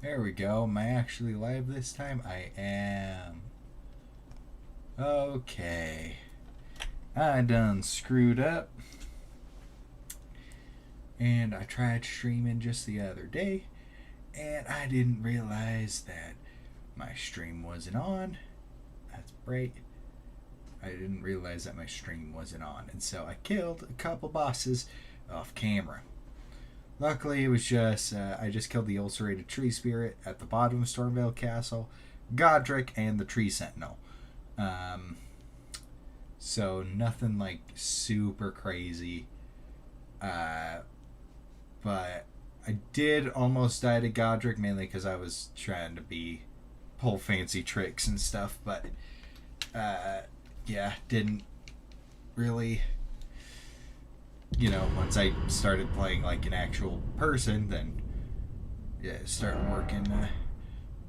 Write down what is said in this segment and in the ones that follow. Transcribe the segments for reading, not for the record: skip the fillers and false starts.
There we go. Am I actually live this time? I am. Okay. I done screwed up. And I tried streaming just the other day. And I didn't realize that my stream wasn't on. That's right. I didn't realize that my stream wasn't on. And so I killed a couple bosses off camera. Luckily, it was just, I just killed the ulcerated tree spirit at the bottom of Stormvale Castle, Godric, and the tree sentinel. So nothing like super crazy. But I did almost die to Godric, mainly because I was trying to pull fancy tricks and stuff. But yeah, didn't really. You know, once I started playing like an actual person, then yeah, it started working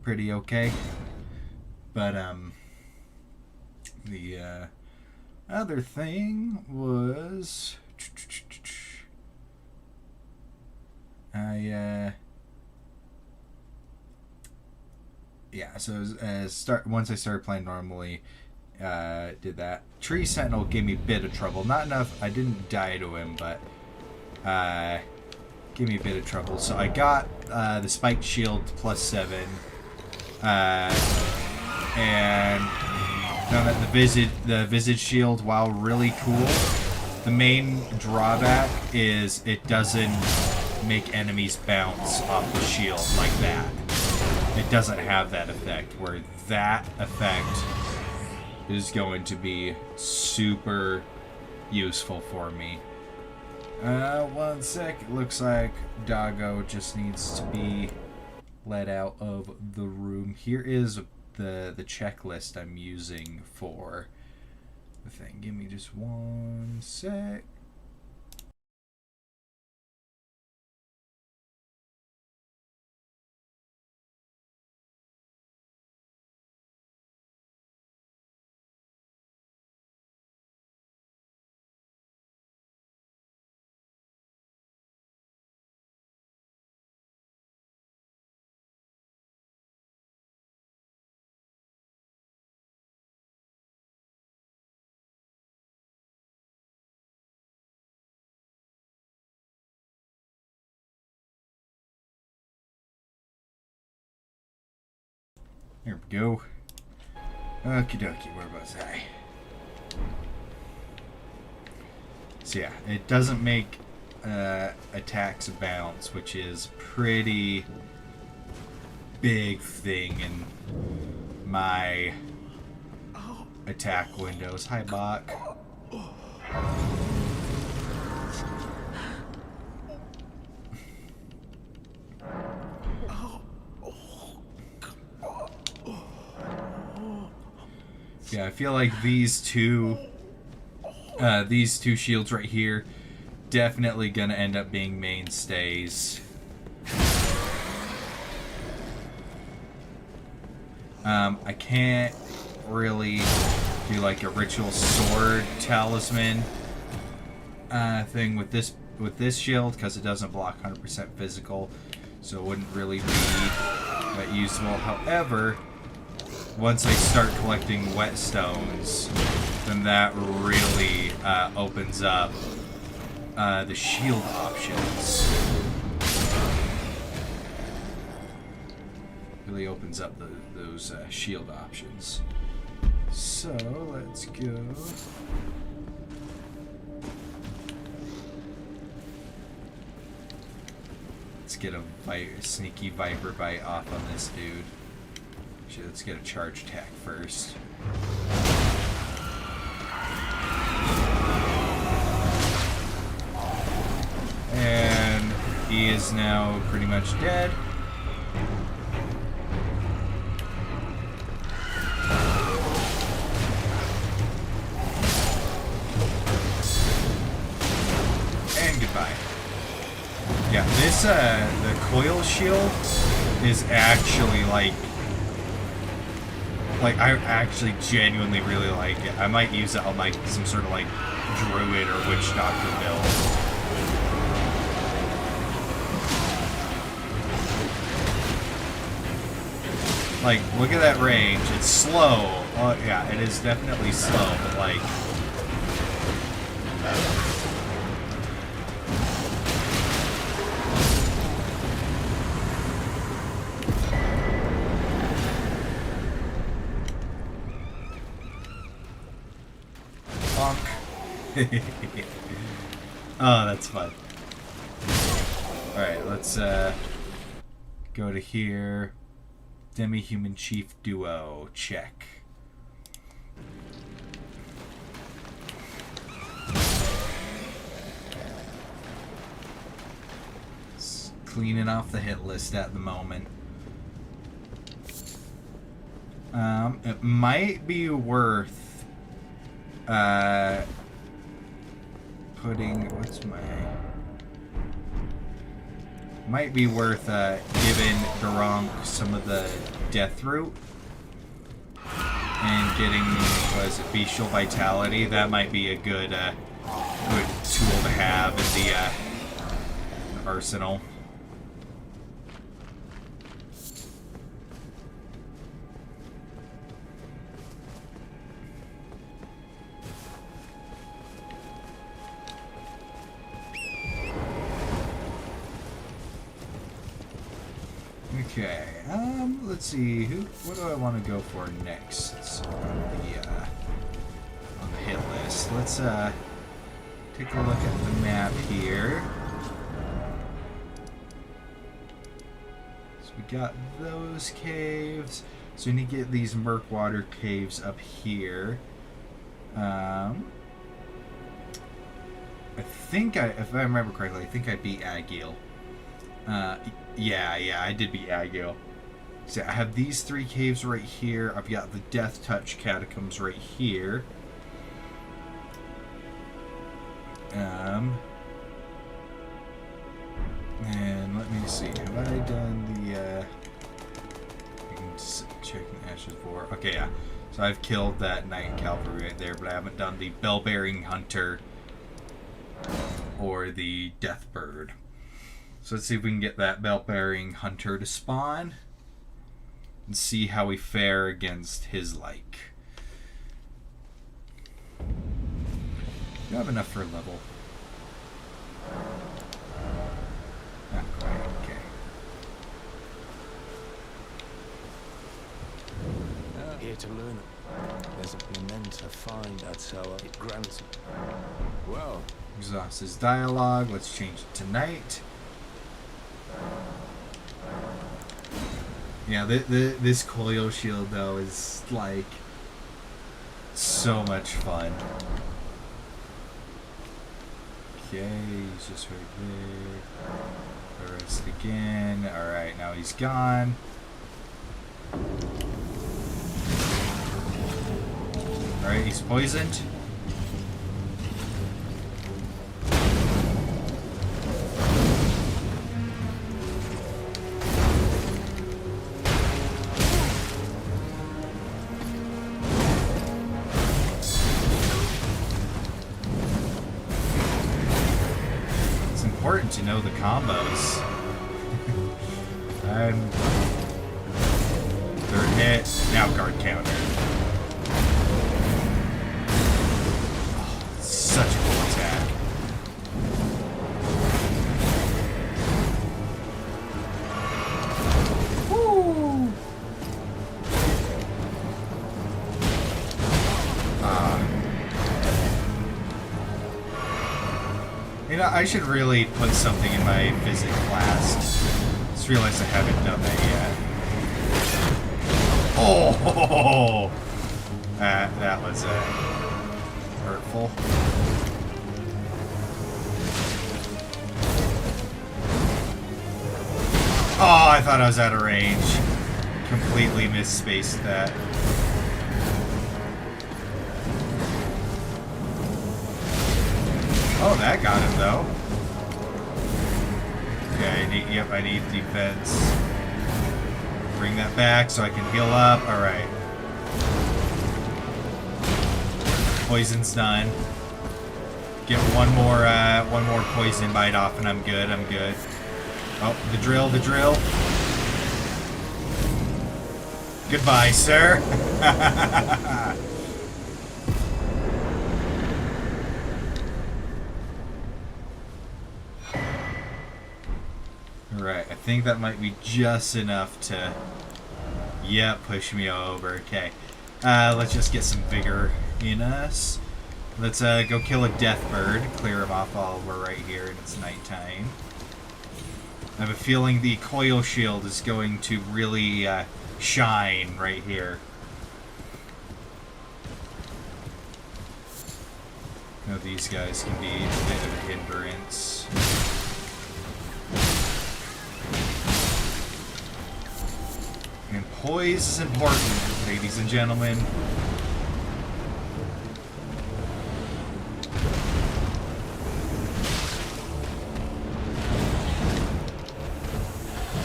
pretty okay. But the other thing was so once I started playing normally, did that. Tree Sentinel gave me a bit of trouble. Not enough. I didn't die to him, but gave me a bit of trouble. So I got the spiked shield +7, and the visage shield, while really cool, the main drawback is it doesn't make enemies bounce off the shield like that. It doesn't have that effect, where that effect is going to be super useful for me. One sec. It looks like Doggo just needs to be let out of the room. Here is the checklist I'm using for the thing. Give me just one sec. There we go. Okie dokie, where was I? So yeah, it doesn't make attacks bounce, which is pretty big thing in my attack windows. Hi, Bach. Yeah, I feel like these two shields right here definitely gonna end up being mainstays. I can't really do like a ritual sword talisman thing with this shield because it doesn't block 100% physical, so it wouldn't really be that useful. However, once I start collecting whetstones, then that really opens up the shield options. Really opens up those shield options. So let's go. Let's get a sneaky Viper Bite off on this dude. Actually, let's get a charge attack first. And he is now pretty much dead. And goodbye. Yeah, this, the coil shield is actually like I actually genuinely really like it. I might use it on like some sort of like druid or witch doctor build. Like, look at that range. It's slow. Oh, yeah, it is definitely slow, but like... Bonk. Oh, that's fun. Alright, let's go to here. Demi-human chief duo. Check. Just cleaning off the hit list at the moment. It might be worth putting... What's my... Might be worth giving Garunk some of the death root and getting, what is it, bestial vitality. That might be a good good tool to have in the arsenal. Okay, let's see, what do I want to go for next on the hit list? Let's take a look at the map here. So we got those caves. So we need to get these Murkwater caves up here. I think if I remember correctly, I think I beat Agil. Yeah, I did beat Agil. So I have these 3 caves right here. I've got the Death Touch catacombs right here. And let me see. Have I done the? I can just check the Ashes for. Okay, yeah. So I've killed that Knight Cavalry right there, but I haven't done the Bell-Bearing Hunter or the Death Bird. So let's see if we can get that Bell-Bearing Hunter to spawn and see how we fare against his like. You have enough for a level. Not quite, okay. Here to learn. There's a memento find that so it grants. Well, Exhaust his dialogue. Let's change it to night. Yeah, this coil shield though is like so much fun. Okay, he's just right there. Arrest again. Alright, now he's gone. Alright, he's poisoned. To know the combos. Third hit, now guard counter. Oh, such a cool attack. Woo! You know, I should really put something in my physics class. Just realized I haven't done that yet. Oh! That was hurtful. Oh, I thought I was out of range. Completely misspaced that. Oh, that got him though. Okay, I need defense. Bring that back so I can heal up. Alright. Poison's done. Get one more poison bite off and I'm good, Oh, the drill. Goodbye, sir. Alright, I think that might be just enough to... Yeah, push me over. Okay. Let's just get some vigor in us. Let's go kill a death bird. Clear him off while we're right here and it's nighttime. I have a feeling the coil shield is going to really shine right here. Now these guys can be a bit of a hindrance. And poise is important, ladies and gentlemen.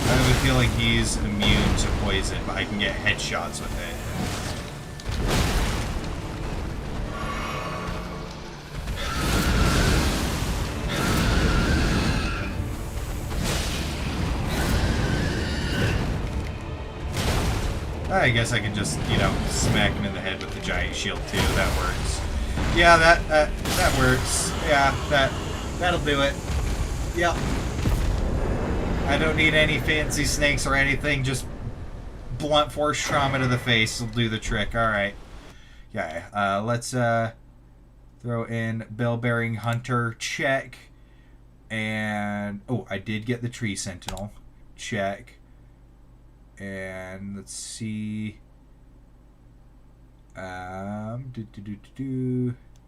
I have a feeling he's immune to poison, but I can get headshots with it. I guess I can just, you know, smack him in the head with the giant shield too. That works. Yeah, that works. Yeah, that'll do it. Yep. I don't need any fancy snakes or anything. Just blunt force trauma to the face will do the trick. All right. Yeah. Let's throw in bell-bearing hunter. Check. And oh, I did get the tree sentinel. Check. And let's see.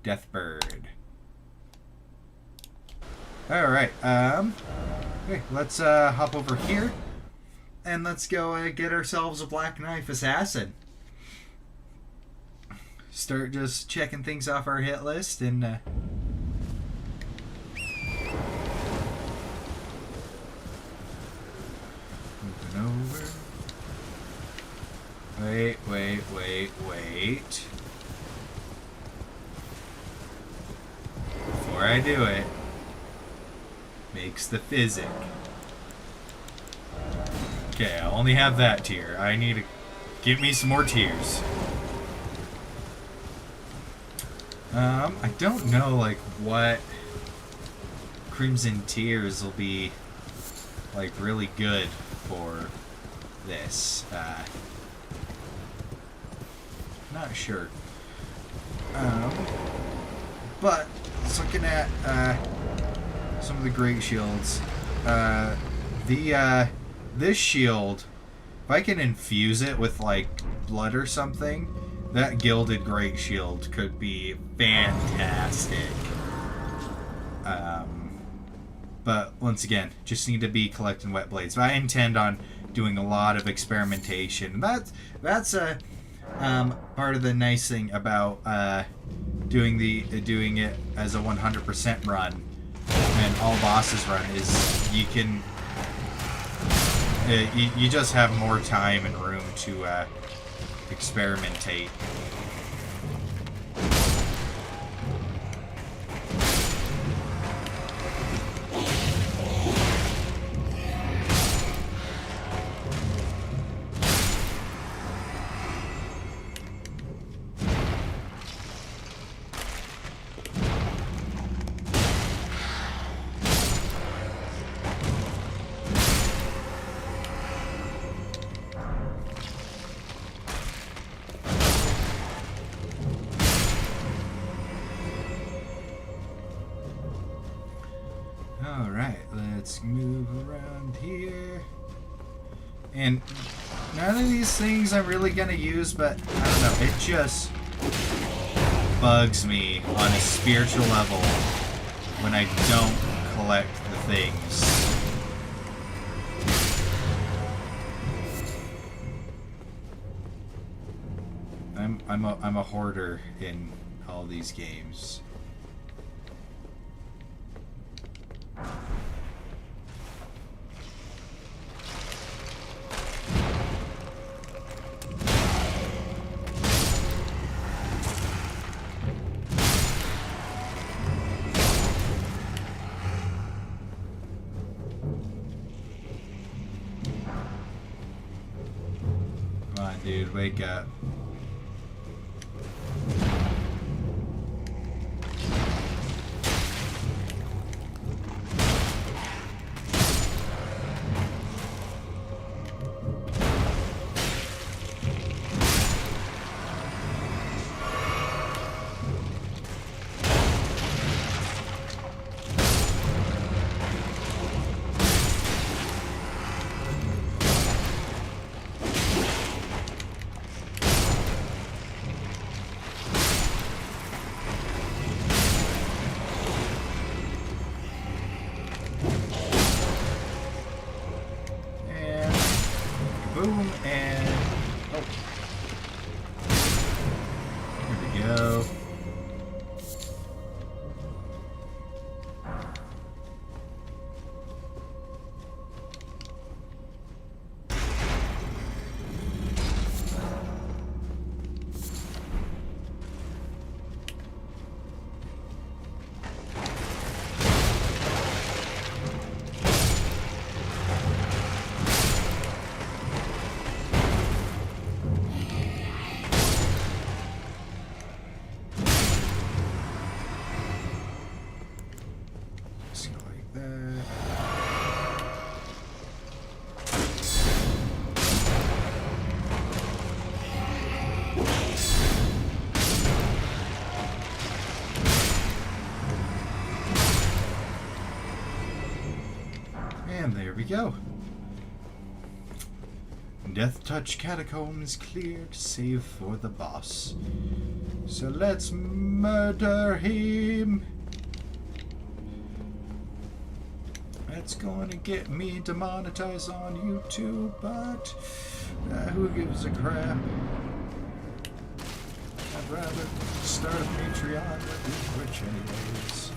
Deathbird. Alright, okay, let's hop over here and let's go get ourselves a Black Knife Assassin. Start just checking things off our hit list and moving over. Wait. Before I do it, makes the physic. Okay, I only have that tier. I need to give me some more tiers. I don't know, like, what Crimson tiers will be, like, really good for this. Not sure. But just looking at some of the great shields, this shield, if I can infuse it with like blood or something, that gilded great shield could be fantastic. But once again, just need to be collecting wet blades. But I intend on doing a lot of experimentation. That's a part of the nice thing about doing it as a 100% run and all bosses run is you can you just have more time and room to experimentate. Alright, let's move around here. And none of these things I'm really gonna use, but I don't know, it just bugs me on a spiritual level when I don't collect the things. I'm a hoarder in all these games. Come on. Dude, wake up. Boom, and... oh. Here we go. And there we go. Death Touch Catacombs cleared, save for the boss. So let's murder him. That's gonna get me demonetized on YouTube, but who gives a crap? I'd rather start a Patreon with Twitch anyways.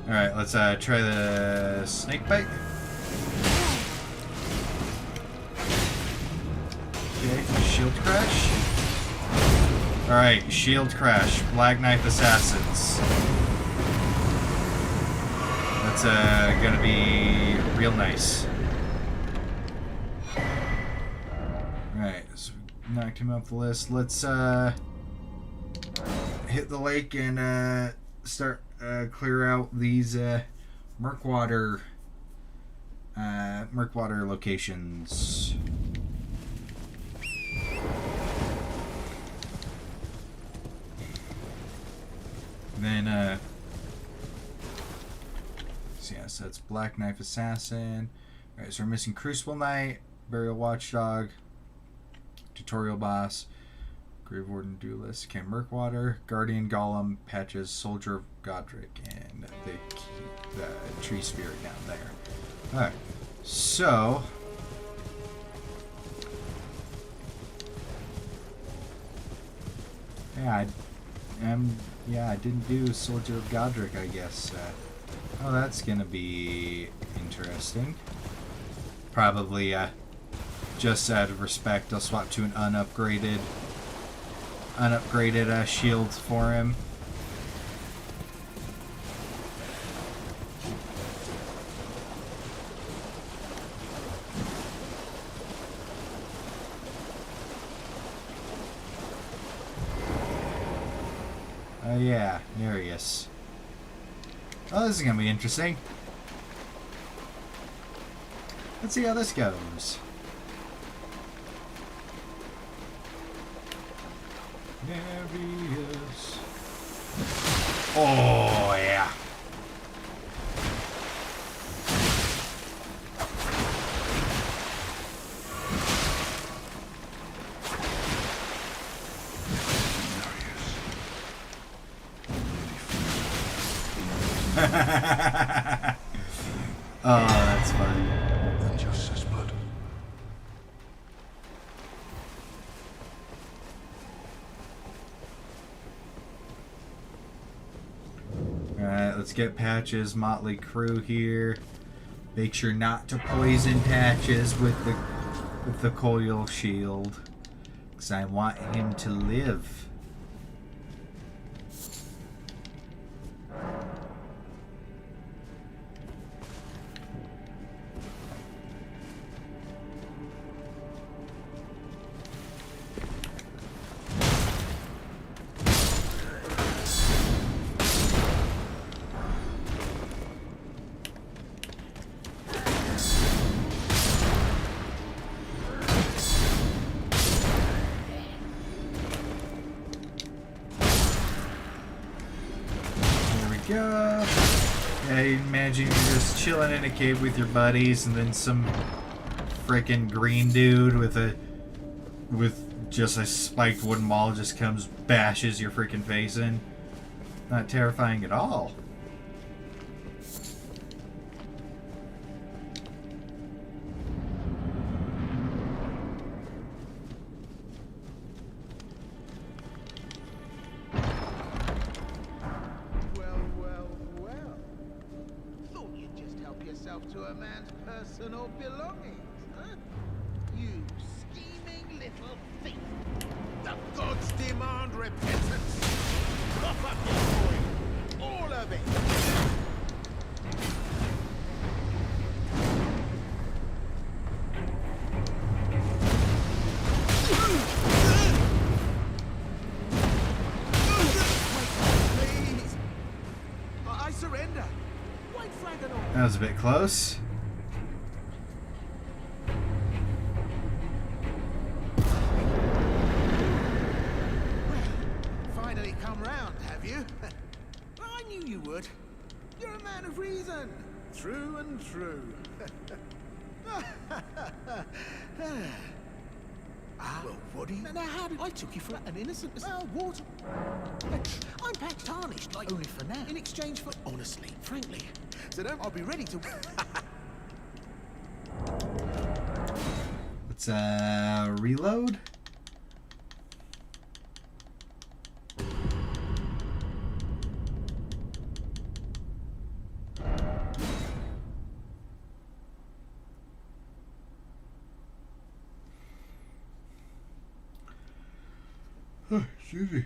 Alright, let's try the snake bite. Okay, shield crash. Alright, shield crash. Black Knife Assassins. That's gonna be real nice. Alright, so we knocked him off the list. Let's hit the lake and start clear out these Murkwater locations. And then so yeah, so it's Black Knife Assassin. Alright, so we're missing Crucible Knight, Burial Watchdog, Tutorial Boss, Grave Warden Duelist, okay, Murkwater, Guardian Golem, Patches, Soldier of Godric, and the Tree Spirit down there. Alright, so yeah, I didn't do Soldier of Godric, I guess. Oh, that's gonna be interesting. Probably just out of respect, I'll swap to an unupgraded shield for him. Oh yeah, there he is. Oh, this is gonna be interesting. Let's see how this goes. There he is. Oh, yeah. Oh, that's fun. And just as blood. Alright, let's get Patches, Motley Crew here. Make sure not to poison Patches with the coil shield, because I want him to live. go. Yeah, you imagine you're just chilling in a cave with your buddies, and then some freaking green dude with just a spiked wooden maul just comes, bashes your freaking face in. Not terrifying at all. To a man's personal belongings, huh? You scheming little thief! The gods demand repentance! Cough up your coin! All of it! Please! I surrender! White flag and all! That was a bit close. Finally come round, have you? I knew you would. You're a man of reason. True and true. Well, what do you... Now, how did I took you for an innocent... Well, water... I'm packed tarnished, like... Only for now. In exchange for... Honestly, frankly. So don't... I'll be ready to... Let's, reload. Oh, excuse me.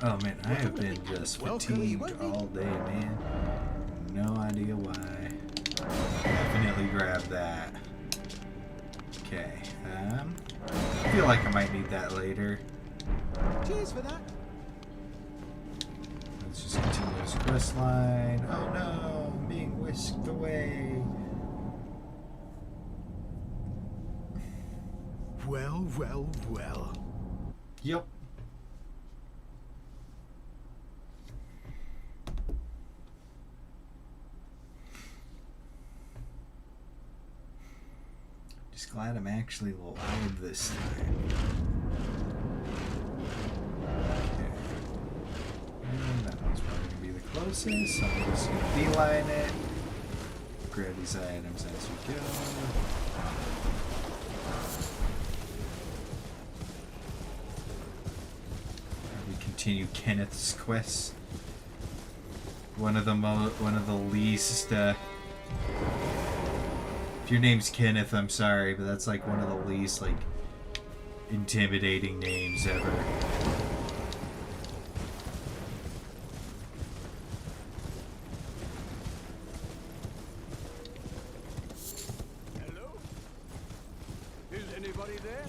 Oh man, I have been just fatigued all day, man. No idea why. Definitely grab that. Okay. I feel like I might need that later. Cheers for that. Let's just continue this quest line. Oh no, I'm being whisked away. Well, well, well. Yep. Just glad I'm actually loud this time. Okay. And that one's probably going to be the closest, so I'm just going to beeline it. Grab these items as we go. Continue Kenneth's quest. One of the least. If your name's Kenneth, I'm sorry, but that's like one of the least like intimidating names ever. Hello? Is anybody there?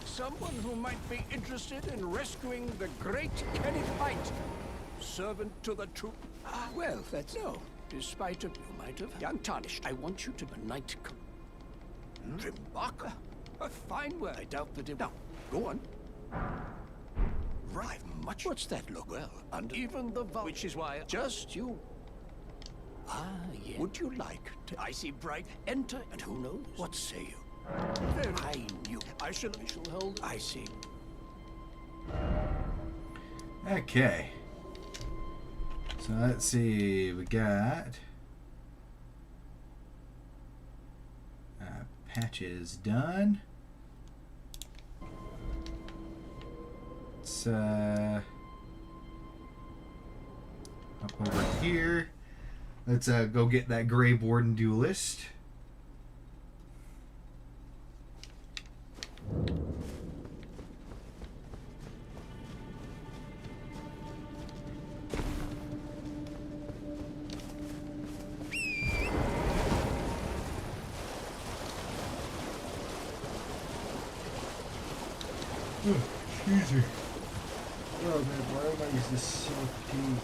Someone who might be interested in rescuing the great Kenneth White, servant to the troop. Ah, well, that's no. Despite you might have young tarnished. I want you to the night. Trimbark? A fine word. I doubt that it. Now, go on. Right, much. What's that look? Well, under even the vow, which is why just you. Ah, yes. Would you like to? I see bright. Enter, and who knows? What say you? Very. I knew. I shall hold. I see. Okay. So let's see. We got patches done. Let's up over here. Let's go get that Grave Warden Duelist. Oh, excuse me. Oh man, why am I using this so deep?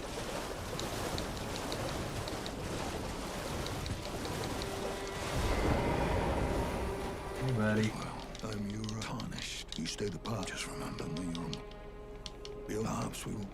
Hey buddy. Well, I'm your tarnished. You do the part. Just remember me on your arms, we will.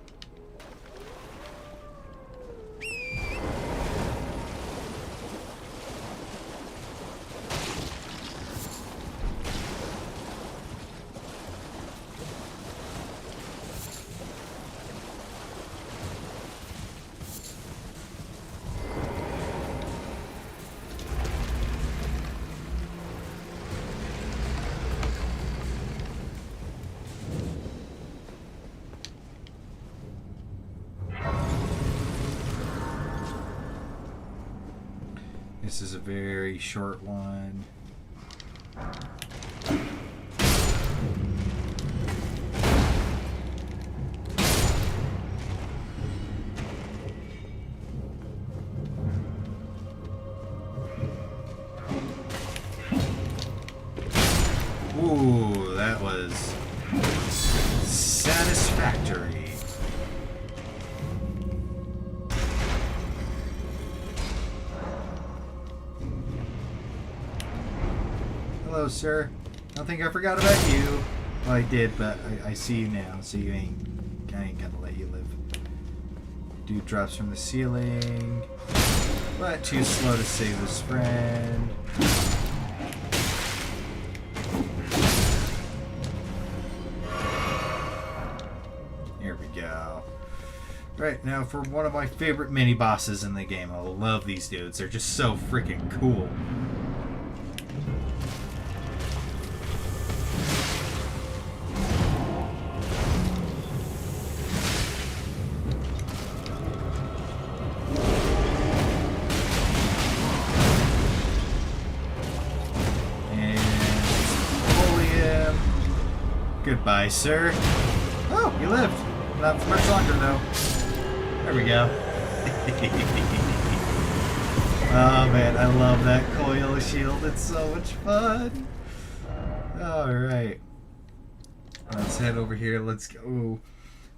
This is a very short one. Ooh, that was satisfactory. Hello, sir. I don't think I forgot about you. Well, I did, but I see you now, so I ain't gonna let you live. Dude drops from the ceiling, but too slow to save his friend. Here we go. Right, now for one of my favorite mini-bosses in the game. I love these dudes. They're just so freaking cool. Goodbye, sir. Oh, you lived. Not for much longer, though. There we go. Oh, man, I love that coil shield. It's so much fun. Alright. Let's head over here. Let's go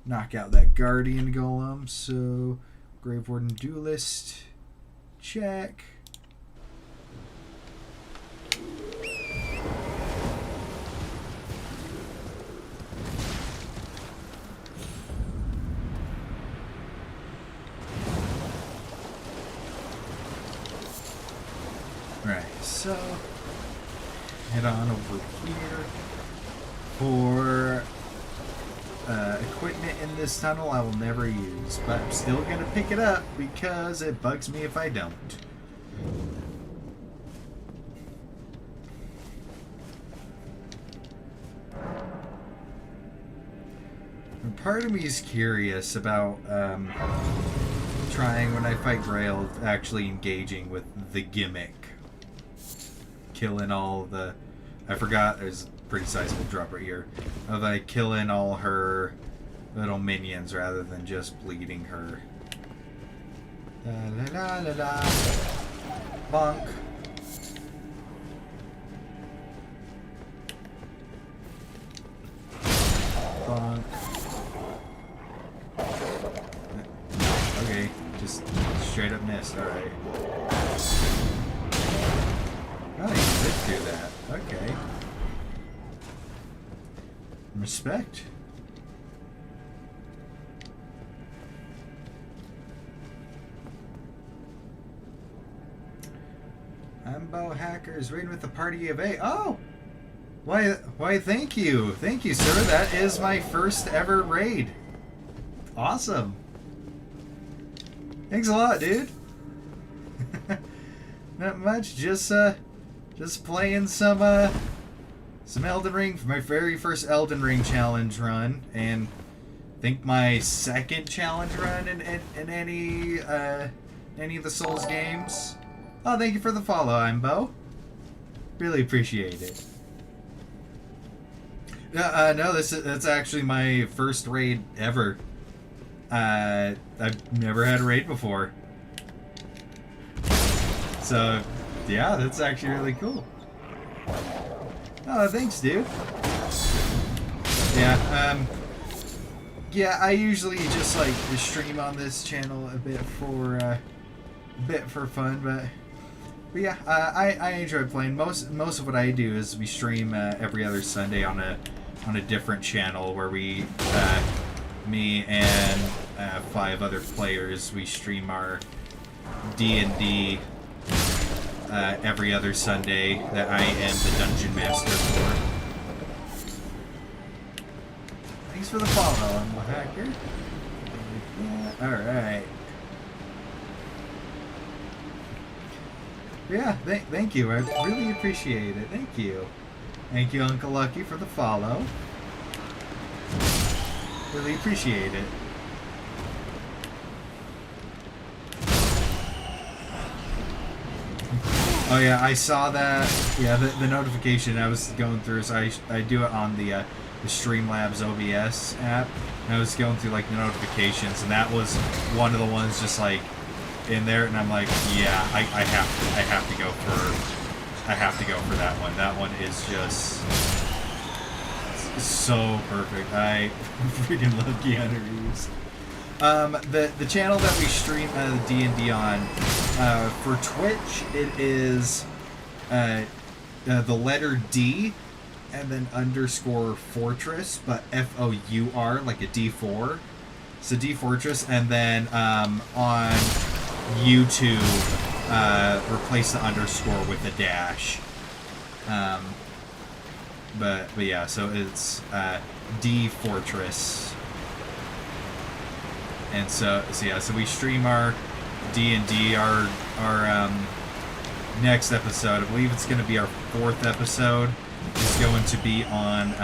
knock out that Guardian Golem. So, Grave Warden Duelist. Check. Right, so head on over here for equipment in this tunnel I will never use, but I'm still going to pick it up because it bugs me if I don't. And part of me is curious about trying, when I fight Grail, actually engaging with the gimmick. Killing all the... I forgot, there's a pretty sizable drop right here. Of like killing all her little minions rather than just bleeding her. Da da da da da. Bonk. Bonk. Okay, just straight up missed, alright. Oh, you did do that. Okay. Respect. Ambo hackers raiding with the party of 8. Oh! Why, thank you. Thank you, sir. That is my first ever raid. Awesome. Thanks a lot, dude. Not much, just playing some Elden Ring for my very first Elden Ring challenge run, and I think my second challenge run in any of the Souls games. Oh, thank you for the follow, Imbo. Really appreciate it. No, that's actually my first raid ever. I've never had a raid before. So, yeah, that's actually really cool. Oh, thanks, dude. Yeah, yeah, I usually just like stream on this channel a bit for fun, but yeah, I enjoy playing. Most of what I do is we stream every other Sunday on a different channel where we, me and 5 other players, we stream our D&D every other Sunday that I am the Dungeon Master for. Thanks for the follow, I'm a hacker. Alright. Yeah, thank you. I really appreciate it. Thank you. Thank you, Uncle Lucky, for the follow. Really appreciate it. Oh yeah, I saw that. Yeah, the notification I was going through. So I do it on the Streamlabs OBS app. And I was going through like the notifications, and that was one of the ones just like in there, and I'm like, yeah, I have to go for that one. That one is just so perfect. I freaking love Keanu Reeves. The channel that we stream D&D on, for Twitch, it is the letter D and then _Fortress, but F-O-U-R, like a D4. So D-Fourtress, and then on YouTube, replace the underscore with a dash. But yeah, so it's D-Fourtress. And so yeah, so we stream our D&D, our next episode, I believe it's going to be our 4th episode, is going to be on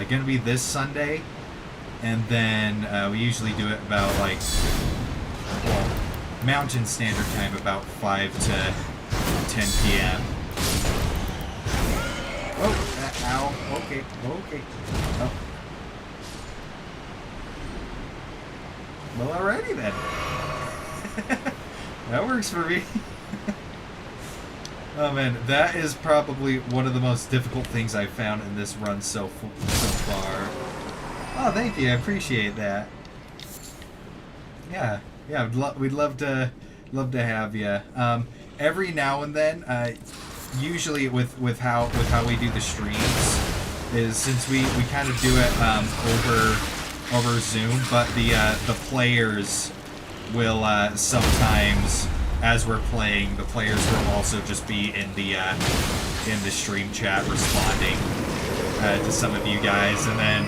going to be this Sunday, and then we usually do it about like, well, Mountain Standard Time, about 5 to 10 p.m. Oh, ow, okay. Oh. Well, alrighty then. That works for me. Oh man, that is probably one of the most difficult things I've found in this run so far. Oh, thank you. I appreciate that. Yeah, we'd love to have you. Every now and then, usually with how we do the streams, is since we kind of do it over Zoom, but the players will sometimes, as we're playing, the players will also just be in the stream chat responding to some of you guys, and then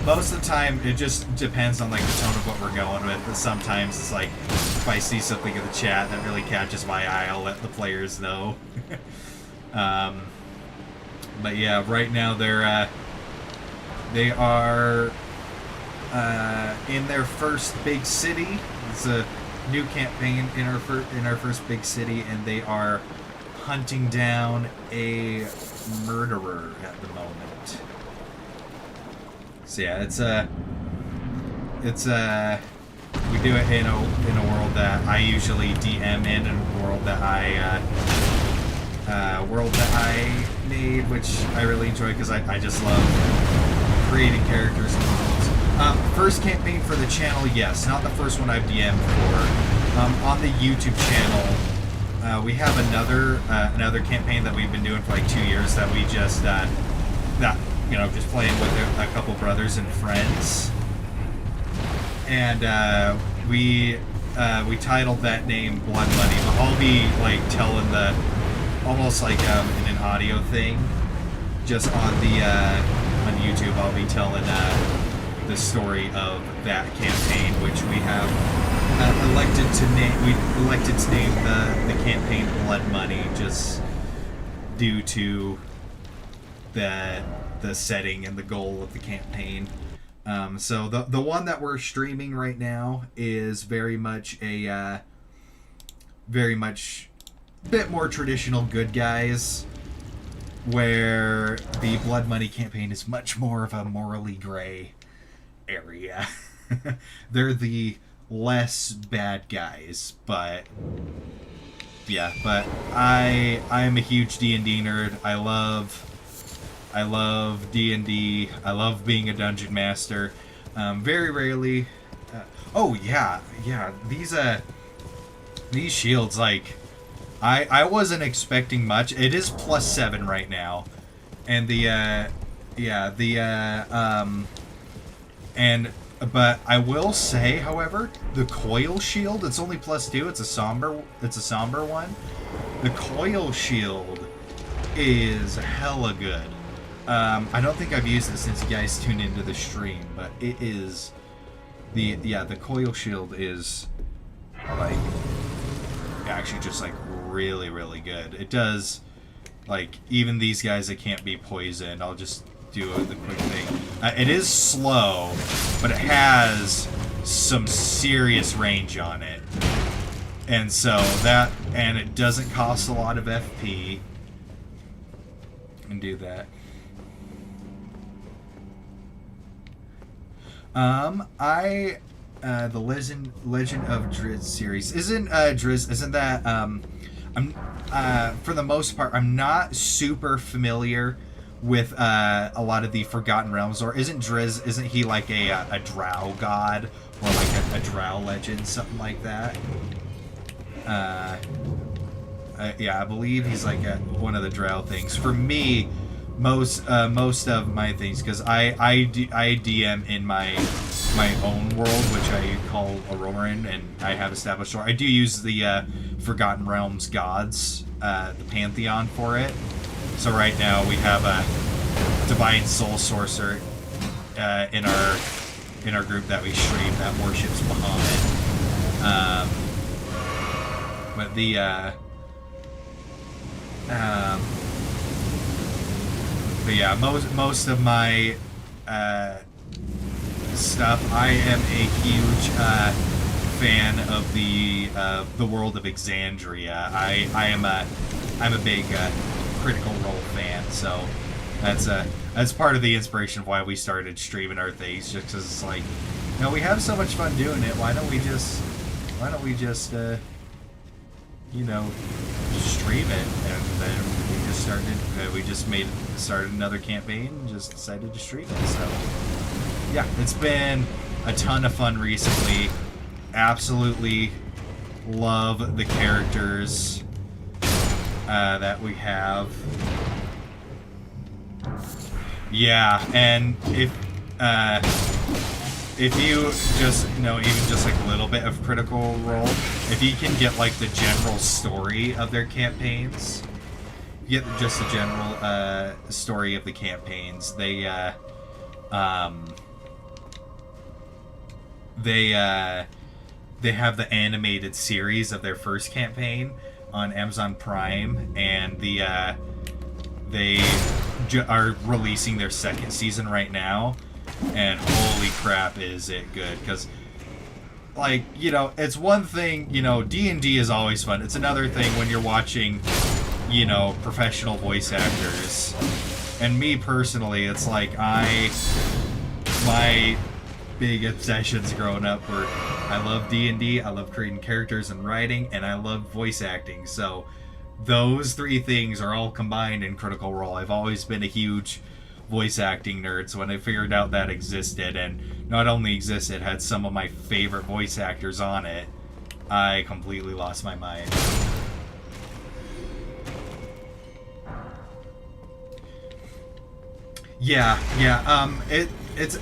most of the time it just depends on like the tone of what we're going with. But sometimes it's like if I see something in the chat that really catches my eye, I'll let the players know. But yeah, right now they are in their first big city. It's a new campaign in our first big city, and they are hunting down a murderer at the moment. So yeah, we do it in a world that I usually DM in, a world that I made, which I really enjoy because I just love creating characters and worlds. First campaign for the channel, yes, not the first one I've DM'd for. On the YouTube channel, we have another campaign that we've been doing for like 2 years that we just just playing with a couple brothers and friends, and we titled that name Blood Money. But I'll be like telling almost like in an audio thing, just on YouTube. I'll be telling the story of that campaign, which we have elected to name. We elected to name the campaign Blood Money, just due to the setting and the goal of the campaign. So the one that we're streaming right now is very much a bit more traditional good guys, where the Blood Money campaign is much more of a morally gray area. They're the less bad guys, but yeah, but I am a huge D&D nerd. I love D&D. I love being a dungeon master. Very rarely these shields, like, I wasn't expecting much. It is +7 right now, and but I will say, however, the coil shield, it's only +2. It's a somber one. The coil shield is hella good. I don't think I've used it since you guys tuned into the stream, but it is the coil shield is like actually just like really, really good. It does, like, even these guys that can't be poisoned, I'll just do the quick thing. It is slow, but it has some serious range on it. And so that, and it doesn't cost a lot of FP. And do that. The Legend of Drizzt series isn't Drizzt, isn't that I'm for the most part I'm not super familiar with a lot of the Forgotten Realms, or isn't he like a drow god, or like a drow legend, something like that? Yeah, I believe he's like one of the drow things. For me, most of my things, because I DM in my own world, which I call Auroran, and I have established. I do use the Forgotten Realms gods, the pantheon for it. So right now we have a Divine Soul Sorcerer in our group that we stream that worships Bahamut. But yeah, most of my stuff, I am a huge fan of the world of Exandria. I'm a big Critical Role fan, so that's part of the inspiration of why we started streaming our things, just because it's like, you know, we have so much fun doing it. Why don't we just you know, stream it? And then we just started another campaign and just decided to stream it. So yeah, it's been a ton of fun recently. Absolutely love the characters that we have. Yeah, and if you just know even just like a little bit of Critical Role, if you can get like the general story of their campaigns, get just the general story of the campaigns, they have the animated series of their first campaign on Amazon Prime, and they are releasing their second season right now, and holy crap is it good. Because, like, you know, it's one thing, you know, D&D is always fun. It's another thing when you're watching, you know, professional voice actors. And me personally, it's like my big obsessions growing up were, I love D&D, I love creating characters and writing, and I love voice acting. So those three things are all combined in Critical Role. I've always been a huge voice acting nerd, so when I figured out that existed, and not only existed, had some of my favorite voice actors on it, I completely lost my mind. Yeah. It's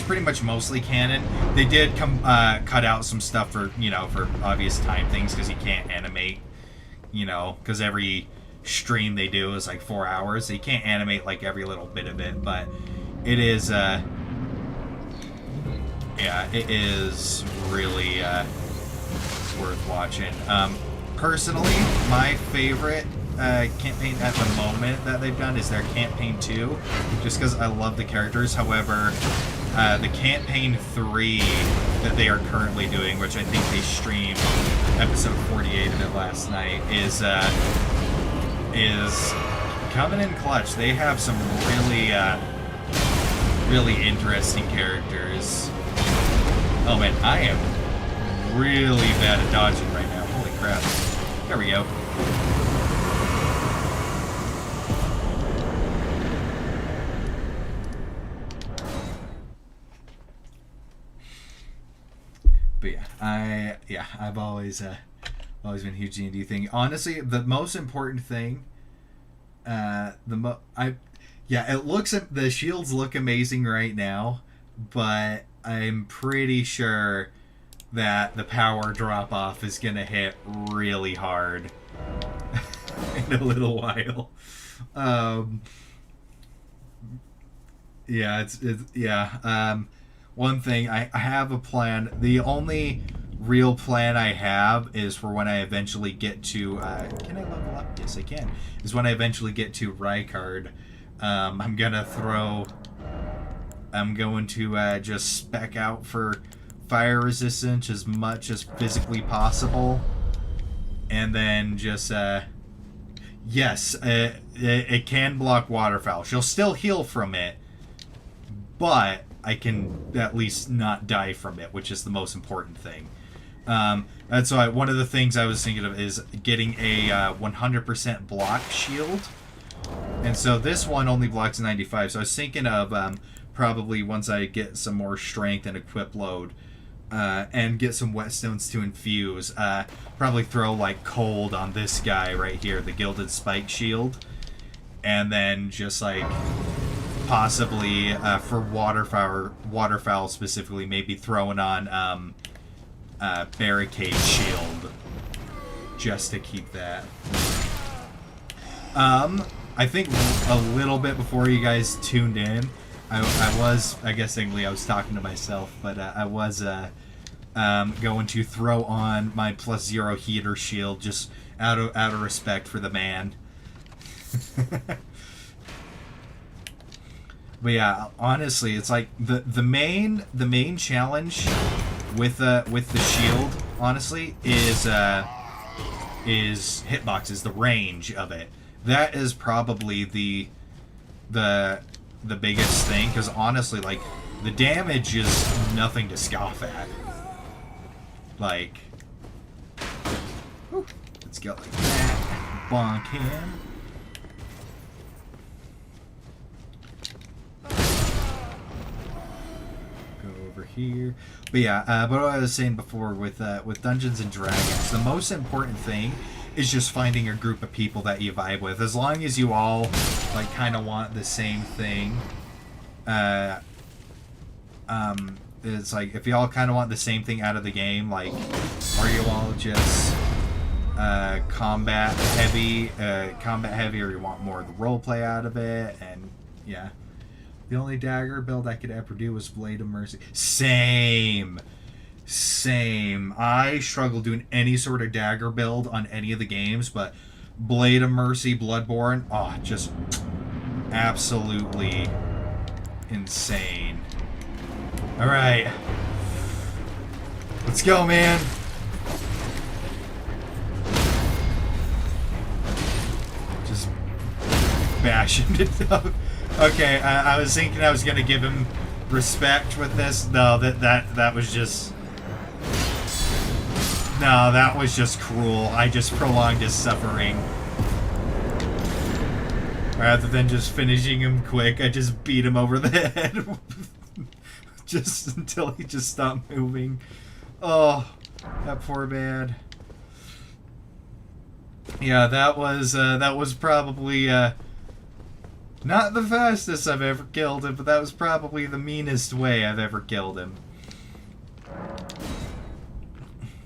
pretty much mostly canon. They did cut out some stuff for, you know, for obvious time things, because you can't animate, you know, because every stream they do is like 4 hours, so you can't animate like every little bit of it. But it is yeah, it is really worth watching. Personally, my favorite campaign at the moment that they've done is their campaign 2, just because I love the characters. However, the campaign 3 that they are currently doing, which I think they streamed episode 48 of it last night, is coming in clutch. They have some really interesting characters. Oh man, I am really bad at dodging right now. Holy crap. There we go. But yeah, I've always Always been a huge D&D thing. Honestly, the most important thing, yeah, it looks, the shields look amazing right now, but I'm pretty sure that the power drop off is gonna hit really hard in a little while. Yeah, one thing, I have a plan. The only real plan I have is for when I eventually get to, can I level up? Yes, I can. Is when I eventually get to Rykard. I'm going to just spec out for fire resistance as much as physically possible. And then just, yes, it can block waterfowl. She'll still heal from it, but I can at least not die from it, which is the most important thing. That's why one of the things I was thinking of is getting a 100% block shield. And so this one only blocks 95. So I was thinking of probably once I get some more strength and equip load and get some whetstones to infuse, probably throw like cold on this guy right here, the Gilded Spike Shield. And then just like possibly for waterfowl specifically, maybe throwing on Barricade Shield just to keep that. I think a little bit before you guys tuned in, I guess technically I was talking to myself, but I was going to throw on my +0 heater shield just out of respect for the man. But yeah, honestly, it's like the main challenge with the shield, honestly, is hitboxes, the range of it. That is probably the biggest thing, because honestly, like, the damage is nothing to scoff at. Like, whew, let's go like that. Bonk him. Here, but yeah, but what I was saying before with Dungeons and Dragons, the most important thing is just finding a group of people that you vibe with. As long as you all like kind of want the same thing, it's like if you all kind of want the same thing out of the game, like, are you all just combat heavy, or you want more of the role play out of it? And yeah. The only dagger build I could ever do was Blade of Mercy. Same. I struggle doing any sort of dagger build on any of the games, but Blade of Mercy, Bloodborne, oh, just absolutely insane. Alright. Let's go, man. Just bashing it up. Okay, I was thinking I was gonna give him respect with this. No, that was just... No, that was just cruel. I just prolonged his suffering. Rather than just finishing him quick, I just beat him over the head. Just until he just stopped moving. Oh, that poor man. Yeah, that was probably, not the fastest I've ever killed him, but that was probably the meanest way I've ever killed him.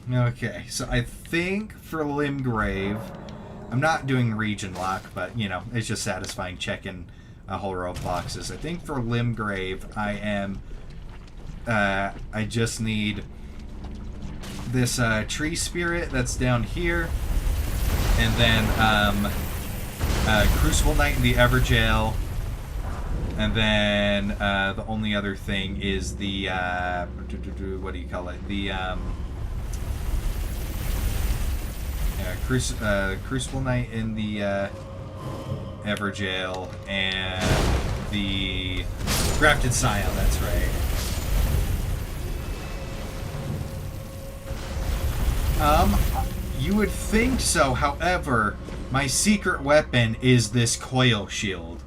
Okay, so I think for Limgrave, I'm not doing region lock, but, you know, it's just satisfying checking a whole row of boxes. I think for Limgrave, I am, I just need this tree spirit that's down here, and then, Crucible Knight in the Everjail, and then the only other thing is the what do you call it? The Crucible Knight in the Everjail, and the Grafted Scion. That's right. You would think so. However, my secret weapon is this coil shield.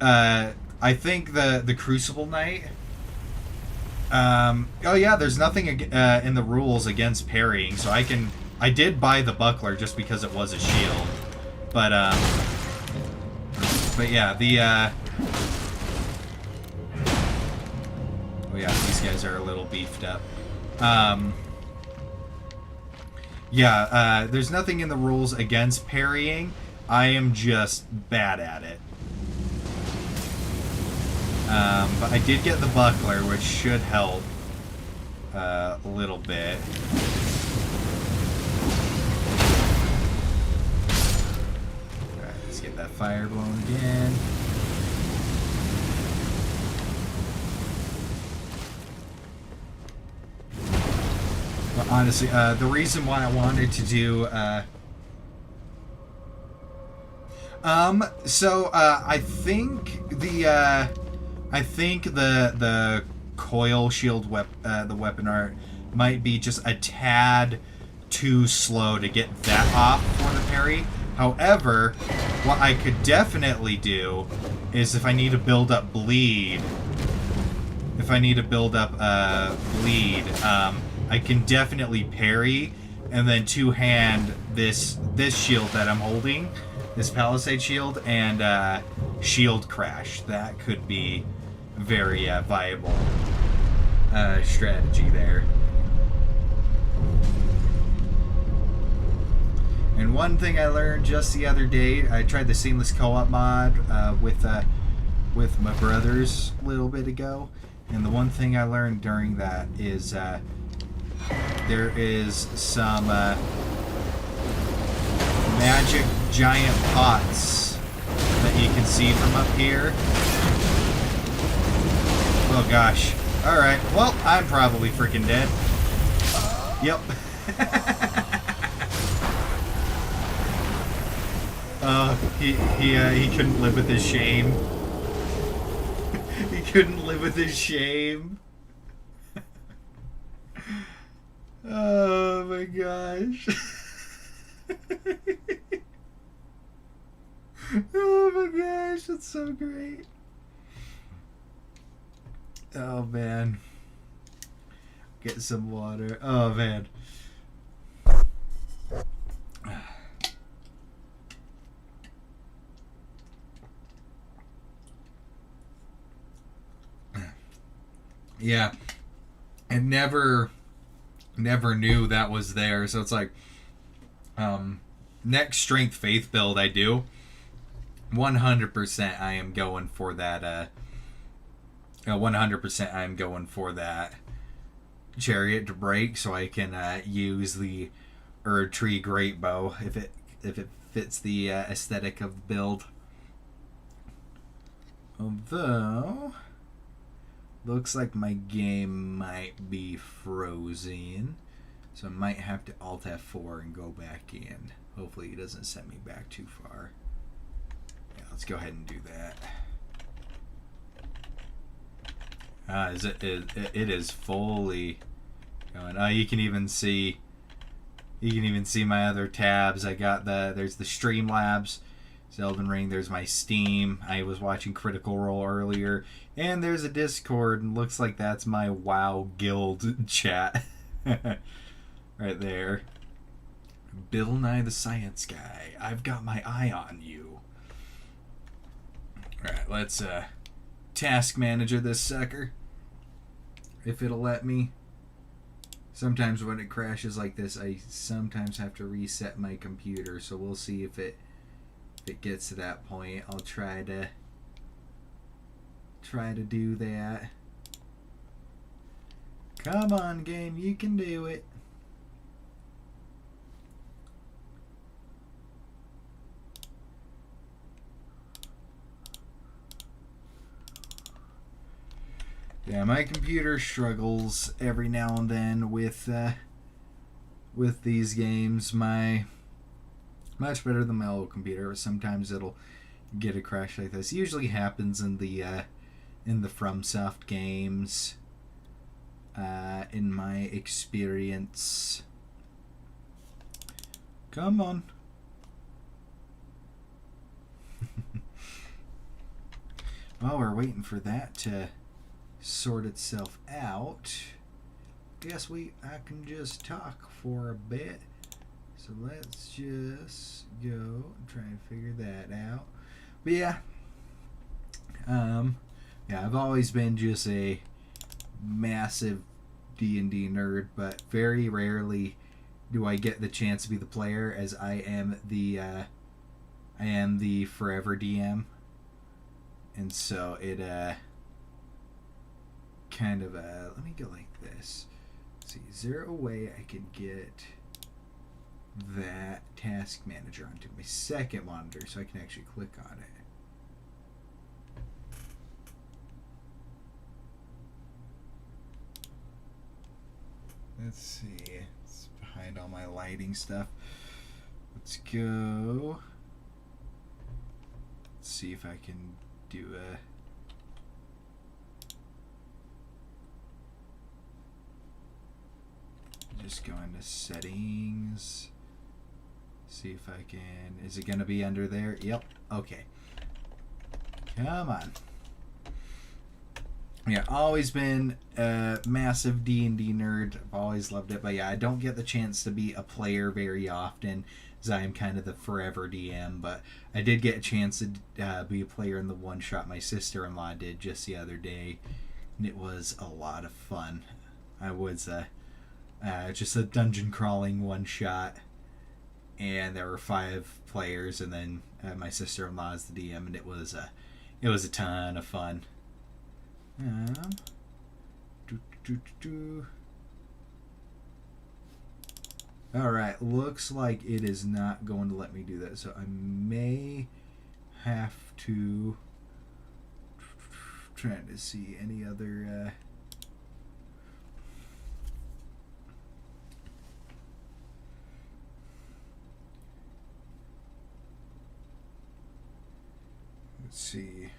I think the Crucible Knight. Oh yeah, there's nothing in the rules against parrying, so I can I did buy the buckler just because it was a shield. But yeah, the, oh yeah, these guys are a little beefed up. Yeah, there's nothing in the rules against parrying. I am just bad at it. But I did get the buckler, which should help a little bit. Alright, let's get that fire blown again. But honestly, the reason why I wanted to do, I think the coil shield the weapon art might be just a tad too slow to get that off for the parry. However, what I could definitely do is if I need to build up bleed, I can definitely parry and then two-hand this shield that I'm holding, this Palisade shield, and shield crash. That could be very viable strategy there. And one thing I learned just the other day, I tried the seamless co-op mod with my brothers a little bit ago, and the one thing I learned during that is there is some magic giant pots that you can see from up here. Oh gosh. Alright, well, I'm probably freaking dead. Yep. He couldn't live with his shame. He couldn't live with his shame. Oh my gosh. Oh my gosh, that's so great. Oh man. Get some water. Oh man. Yeah. I never knew that was there. So it's like next strength faith build I do, 100% I am going for that 100% I'm going for that chariot to break so I can use the Erd Tree Great Bow if it fits the aesthetic of the build. Although looks like my game might be frozen, so I might have to Alt F4 and go back in. Hopefully it doesn't send me back too far. Yeah, let's go ahead and do that. It is fully going. Oh, you can even see my other tabs. I got there's the Streamlabs, it's Elden Ring, there's my Steam. I was watching Critical Role earlier, and there's a Discord, and looks like that's my WoW guild chat. Right there. Bill Nye the Science Guy, I've got my eye on you. Alright, let's task manager this sucker. If it'll let me. Sometimes when it crashes like this, I sometimes have to reset my computer, so we'll see if it gets to that point. I'll try to do that. Come on, game, you can do it. Yeah, my computer struggles every now and then with these games. Much better than my old computer. Sometimes it'll get a crash like this. Usually happens in the FromSoft games. In my experience. Come on. While we're waiting for that to sort itself out, guess I can just talk for a bit. So let's just go and try and figure that out. But yeah, yeah, I've always been just a massive D&D nerd, but very rarely do I get the chance to be the player, as I am the forever DM, and so it kind of let me go like this. Let's see, is there a way I can get that task manager onto my second monitor so I can actually click on it? Let's see. It's behind all my lighting stuff. Let's go. Let's see if I can do a... Just go into settings. See if I can... Is it going to be under there? Yep. Okay. Come on. Yeah, always been a massive D&D nerd. I've always loved it. But yeah, I don't get the chance to be a player very often, as I am kind of the forever DM. But I did get a chance to be a player in the one-shot my sister-in-law did just the other day. And it was a lot of fun. I was just a dungeon crawling one-shot. And there were 5 players, and then my sister-in-law is the DM, and it was a ton of fun. Alright, looks like it is not going to let me do that, so I may have to trying to see any other let's see.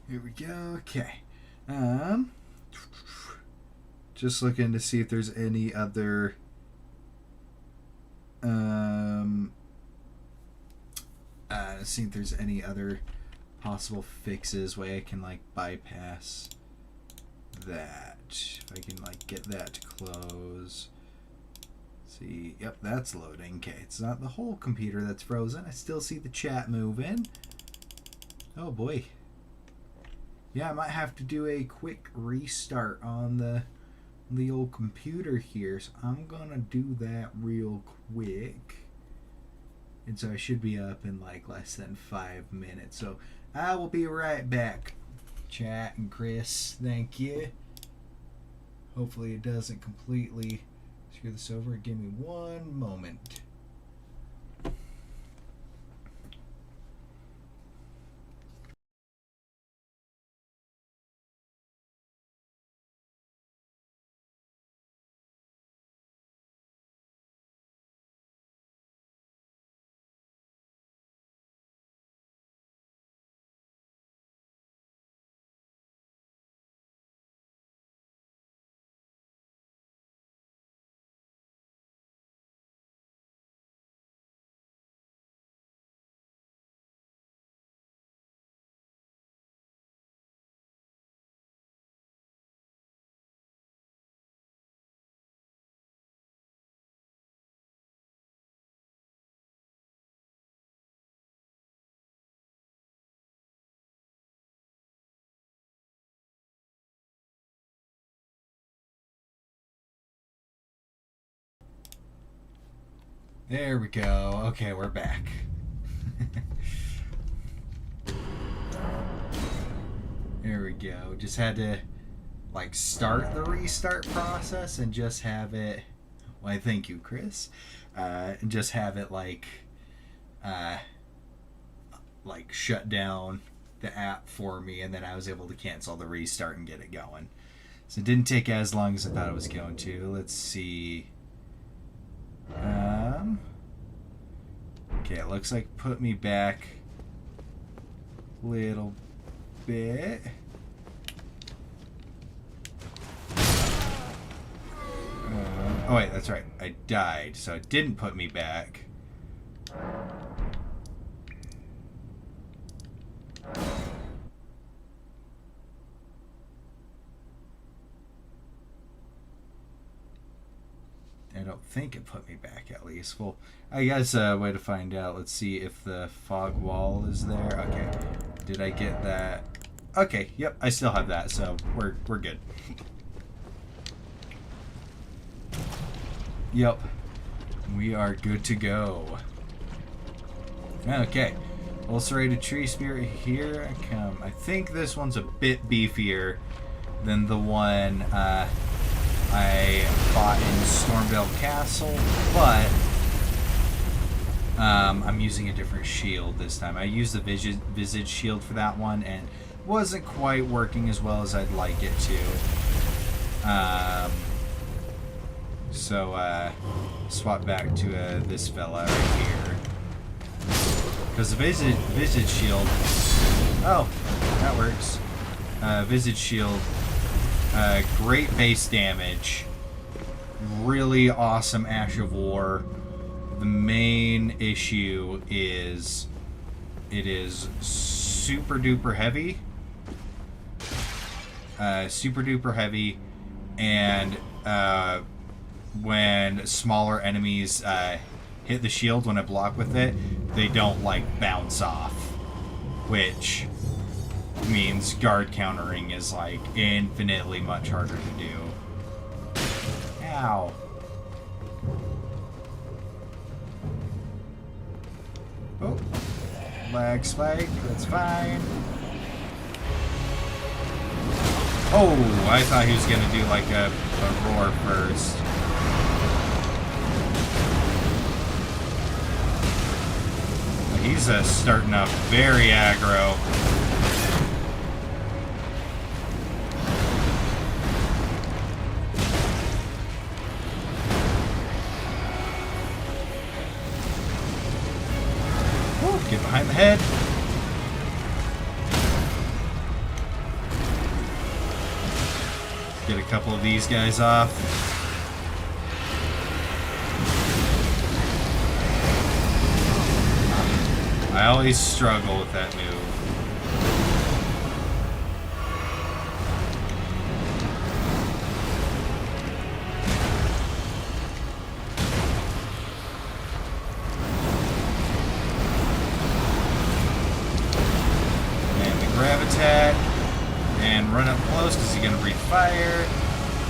Here we go. Okay. Just looking to see if there's any other see if there's any other possible fixes, way I can like bypass that. If I can like get that to close. See, yep, that's loading. Okay, it's not the whole computer that's frozen. I still see the chat moving. Oh boy. Yeah, I might have to do a quick restart on the old computer here, so I'm gonna do that real quick. And so I should be up in like less than 5 minutes. So I will be right back. Chat and Chris, thank you. Hopefully it doesn't completely screw this over. Give me one moment. There we go. Okay, we're back. There we go. Just had to like start the restart process and just have it. Why, thank you, Chris. And just have it like shut down the app for me, and then I was able to cancel the restart and get it going. So it didn't take as long as I thought it was going to. Let's see. Okay, it looks like put me back little bit. Oh wait, that's right. I died, so it didn't put me back. I don't think it put me back, at least. Well, I guess a way to find out. Let's see if the fog wall is there. Okay. Did I get that? Okay, yep, I still have that, so we're good. Yep. We are good to go. Okay. Ulcerated tree spirit, here I come. I think this one's a bit beefier than the one I fought in Stormvale Castle, but I'm using a different shield this time. I used the Visage shield for that one, and wasn't quite working as well as I'd like it to. So swap back to this fella right here. Because the Visage shield... Oh, that works. Visage shield... great base damage, really awesome Ash of War. The main issue is it is super duper heavy, and when smaller enemies hit the shield when I block with it, they don't like bounce off, which means guard countering is like infinitely much harder to do. Ow. Oh, lag spike, that's fine. Oh, I thought he was gonna do like a roar first. He's starting up very aggro. Get behind the head. Get a couple of these guys off. I always struggle with that move. Attack and run up close because he's gonna breathe fire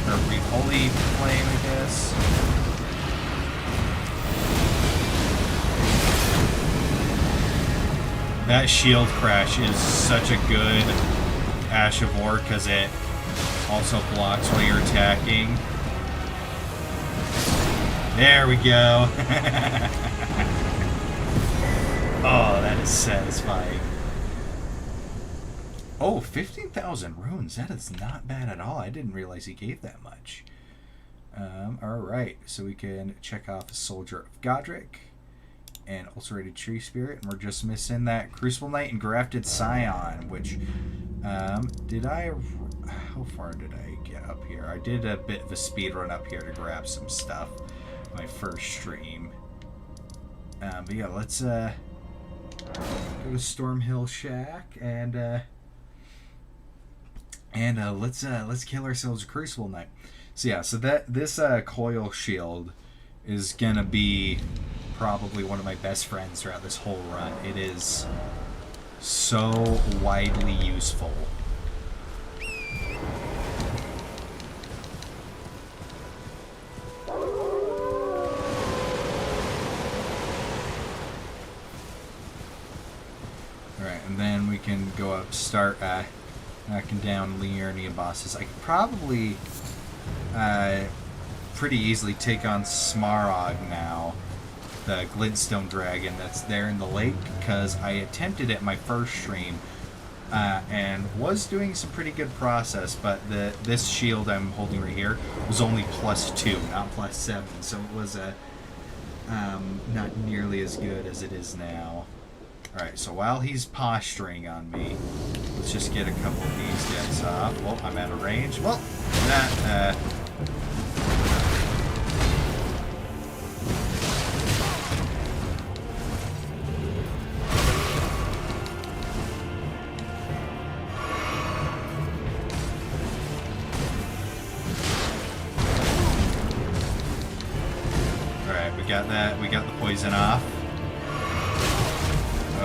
or breathe holy flame, I guess. That shield crash is such a good Ash of War because it also blocks while you're attacking. There we go. Oh, that is satisfying. Oh, 15,000 runes. That is not bad at all. I didn't realize he gave that much. Alright, so we can check off Soldier of Godric and Ulcerated Tree Spirit. And we're just missing that Crucible Knight and Grafted Scion, which, how far did I get up here? I did a bit of a speed run up here to grab some stuff. My first stream. But yeah, let's, go to Stormhill Shack and let's kill ourselves a Crucible Knight. So yeah, so this coil shield is gonna be probably one of my best friends throughout this whole run. It is so widely useful. Alright, and then we can go up, start knocking down Liurnian bosses. I could probably pretty easily take on Smarog now, the Glintstone dragon that's there in the lake, because I attempted it my first stream and was doing some pretty good process, but this shield I'm holding right here was only +2, not +7, so it was not nearly as good as it is now. Alright, so while he's posturing on me, let's just get a couple of these guys off. Well, I'm out of range. Well, that, Alright, we got that. We got the poison off.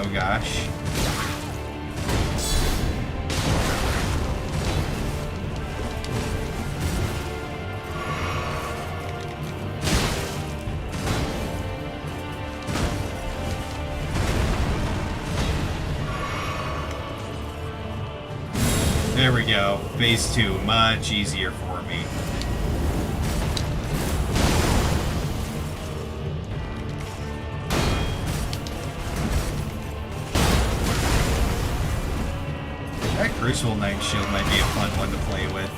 Oh gosh. There we go. Phase 2, much easier for me. That Crucible Knight Shield might be a fun one to play with.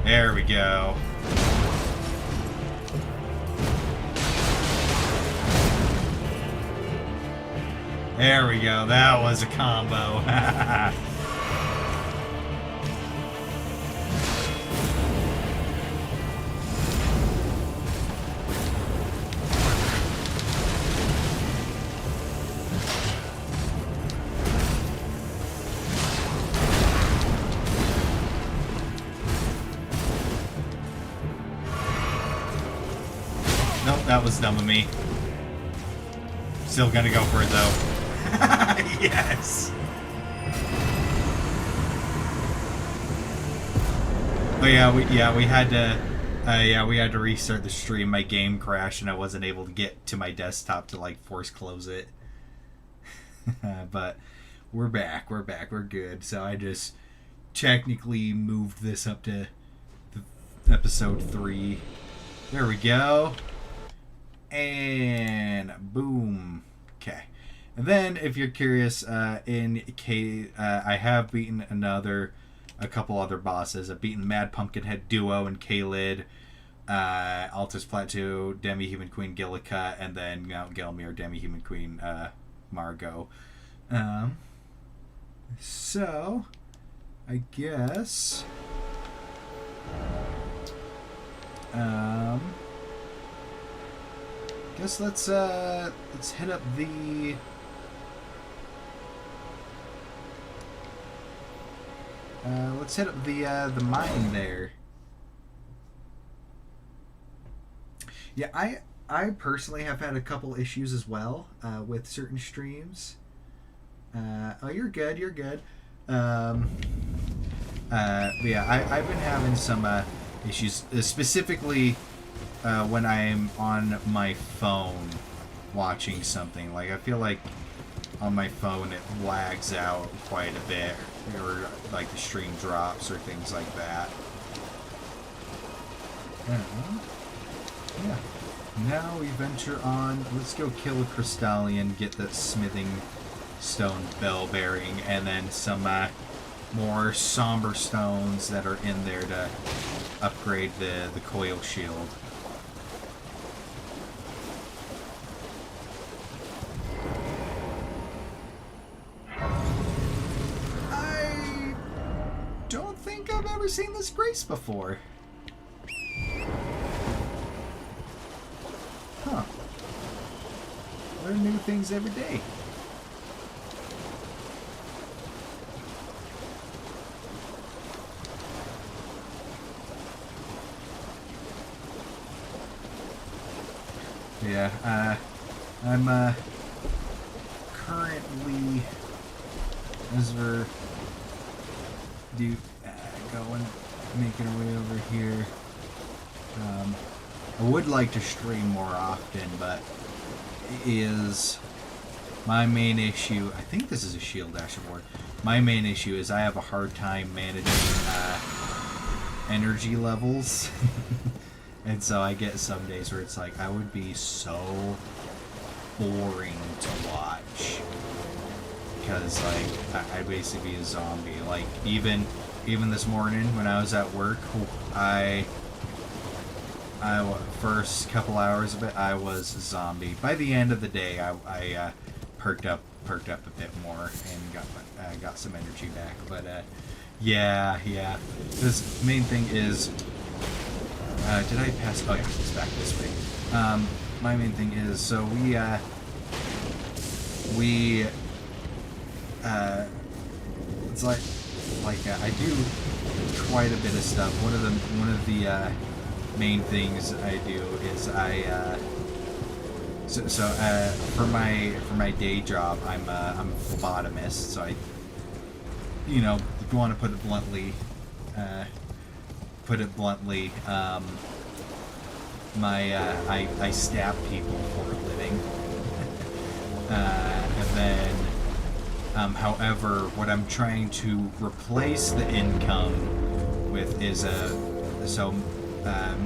There we go. There we go. That was a combo. Nope, that was dumb of me. Still gonna go for it though. Yes. But we had to restart the stream. My game crashed and I wasn't able to get to my desktop to like force close it. But we're back. We're good. So I just technically moved this up to episode 3. There we go. And boom. Okay. And then, if you're curious, I have beaten a couple other bosses. I've beaten Mad Pumpkinhead Duo and K-Lid, Altus Plateau, Demi-Human Queen Gillicut, and then Mount Gelmir, Demi-Human Queen Margot. So, I guess... let's hit up the... let's hit up the mine there. Yeah, I personally have had a couple issues as well with certain streams. Oh, you're good. Yeah, I've been having some issues, specifically when I'm on my phone watching something. Like, I feel like on my phone it lags out quite a bit, or like the stream drops or things like that. Yeah. Now we venture on. Let's go kill a Crystallion, get that smithing stone bell bearing, and then some more somber stones that are in there to upgrade the coil shield. I don't think I've ever seen this grace before. Huh. Learn new things every day. Yeah, I'm currently, as we're going, making our way over here. I would like to stream more often, but is my main issue. I think this is a shield dashboard. My main issue is I have a hard time managing energy levels. And so I get some days where it's like, I would be so boring to watch. Because, like, I'd basically be a zombie. Like, even this morning when I was at work, I first couple hours of it, I was zombie. By the end of the day, I perked up a bit more and got some energy back. But yeah. This main thing is, did I pass? Oh yeah, it's back this way. My main thing is, so it's like I do quite a bit of stuff. One of the main things I do is for my day job, I'm a phlebotomist. So I, if you want to put it bluntly, I stab people for a living. And then, however, what I'm trying to replace the income with is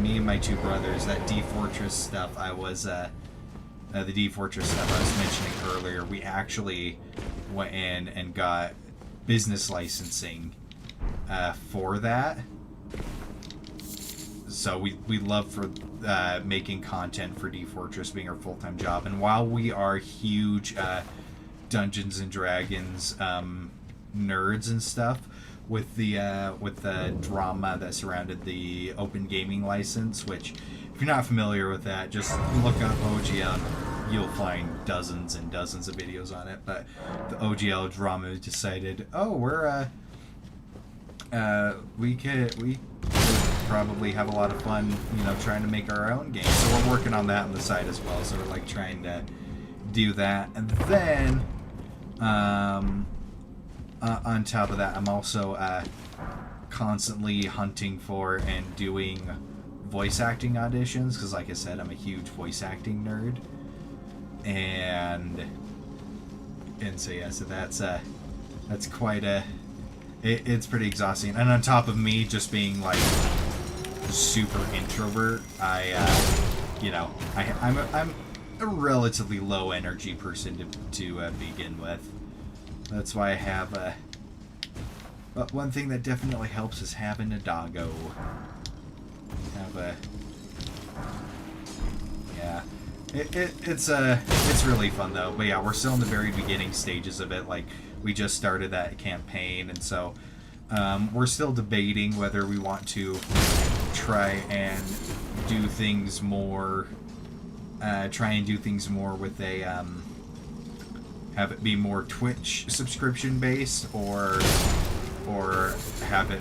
me and my two brothers, that D-Fourtress stuff the D-Fourtress stuff I was mentioning earlier, we actually went in and got business licensing for that. So we love for making content for D-Fourtress being our full-time job. And while we are huge Dungeons and Dragons nerds and stuff, with the drama that surrounded the open gaming license, which, if you're not familiar with that, just look up OGL. You'll find dozens and dozens of videos on it. But the OGL drama decided, we could probably have a lot of fun, trying to make our own game. So we're working on that on the side as well. So we're like trying to do that, and then on top of that, I'm also constantly hunting for and doing voice acting auditions, because like I said, I'm a huge voice acting nerd, and so yeah, so that's quite it's pretty exhausting. And on top of me just being like super introvert, I'm a relatively low energy person to begin with. That's why I have but one thing that definitely helps is having a doggo. It's really fun though. But yeah, we're still in the very beginning stages of it. Like, we just started that campaign, and so we're still debating whether we want to try and do things more with a have it be more Twitch subscription based, or have it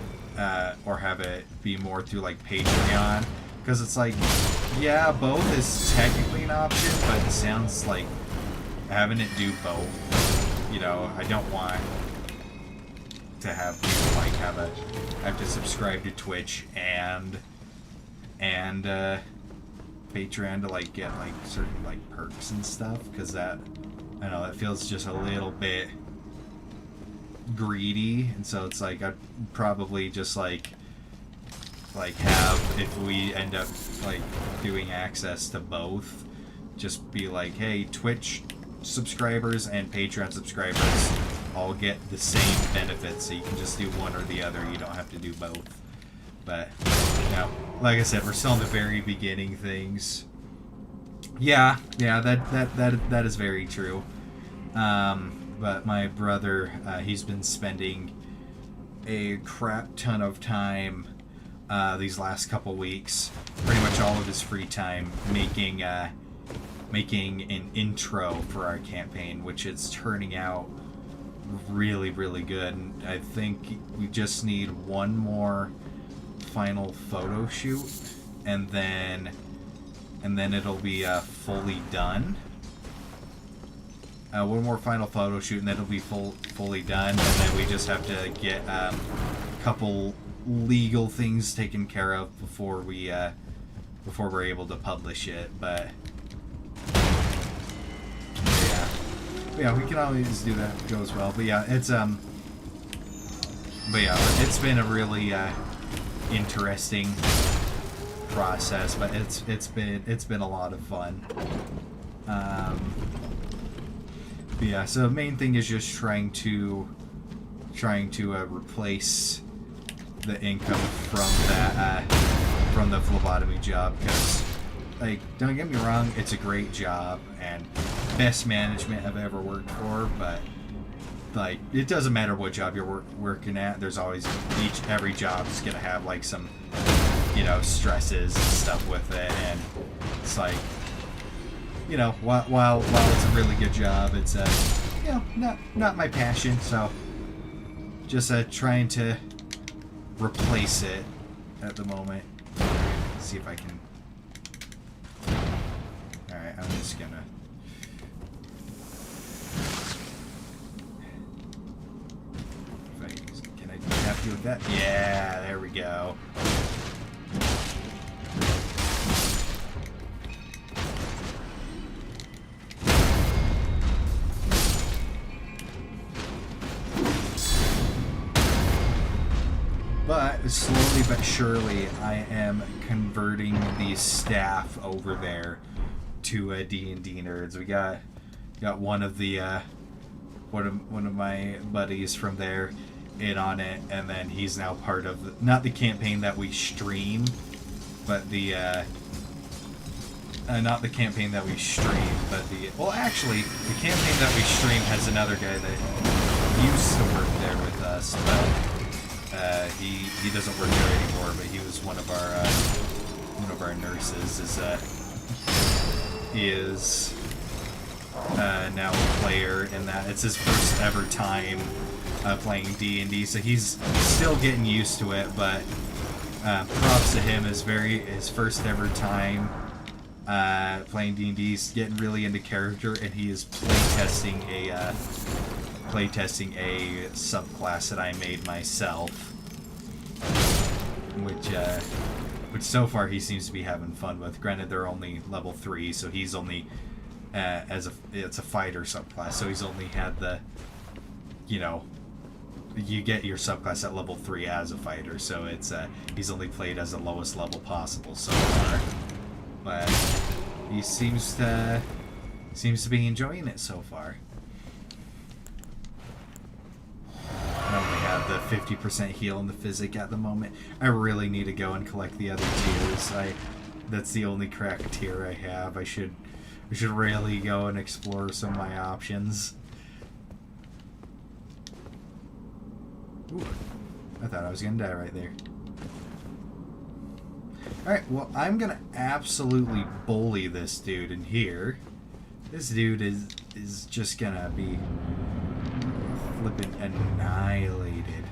be more through like Patreon, because it's like, yeah, both is technically an option, but it sounds like having it do both, I don't want to have people like have to subscribe to Twitch and Patreon to like get like certain like perks and stuff, because that, I don't know, that feels just a little bit greedy. And so it's like, I'd probably just like have, if we end up like doing access to both, just be like, hey, Twitch subscribers and Patreon subscribers all get the same benefits, so you can just do one or the other, you don't have to do both. But like I said, we're still in the very beginning things. Yeah, that is very true. But my brother, he's been spending a crap ton of time these last couple weeks, pretty much all of his free time, making an intro for our campaign, which is turning out really, really good. And I think we just need one more final photo shoot, and then it'll be fully done. One more final photo shoot, and then it'll be fully done, and then we just have to get a couple legal things taken care of before we're able to publish it. But yeah, we can always do that. It goes well. But yeah, it's been a really interesting process, but it's been a lot of fun. But yeah, so the main thing is just trying to replace the income from from the phlebotomy job, because, like, don't get me wrong, it's a great job and best management I've ever worked for, but, like, it doesn't matter what job you're working at, there's always, every job's gonna have, like, some, you know, stresses and stuff with it, and it's like, you know, while it's a really good job, it's, you know, not my passion, so just trying to replace it at the moment. Let's see if I can. Alright, I'm just gonna. Can I be happy with that? Yeah, there we go. But slowly but surely, I am converting the staff over there to D&D nerds. We got one of the one of my buddies from there in on it, and then he's now part of not the campaign that we stream, but the not the campaign that we stream, but the well, actually, the campaign that we stream has another guy that used to work there with us, but. He doesn't work there anymore, but he was one of our nurses. Is now a player in that. It's his first ever time playing D&D, so he's still getting used to it. But props to him, his first ever time playing D&D. He's getting really into character, and he is playtesting a subclass that I made myself, which so far he seems to be having fun with. Granted, they're only level 3, so he's only it's a fighter subclass, so he's only had the, you know, you get your subclass at level 3 as a fighter, so it's he's only played as the lowest level possible so far, but he seems to be enjoying it so far. I only have the 50% heal in the physic at the moment. I really need to go and collect the other tiers. That's the only cracked tier I have. I should really go and explore some of my options. Ooh, I thought I was gonna die right there. Alright, well, I'm gonna absolutely bully this dude in here. This dude is just gonna be flipping annihilated.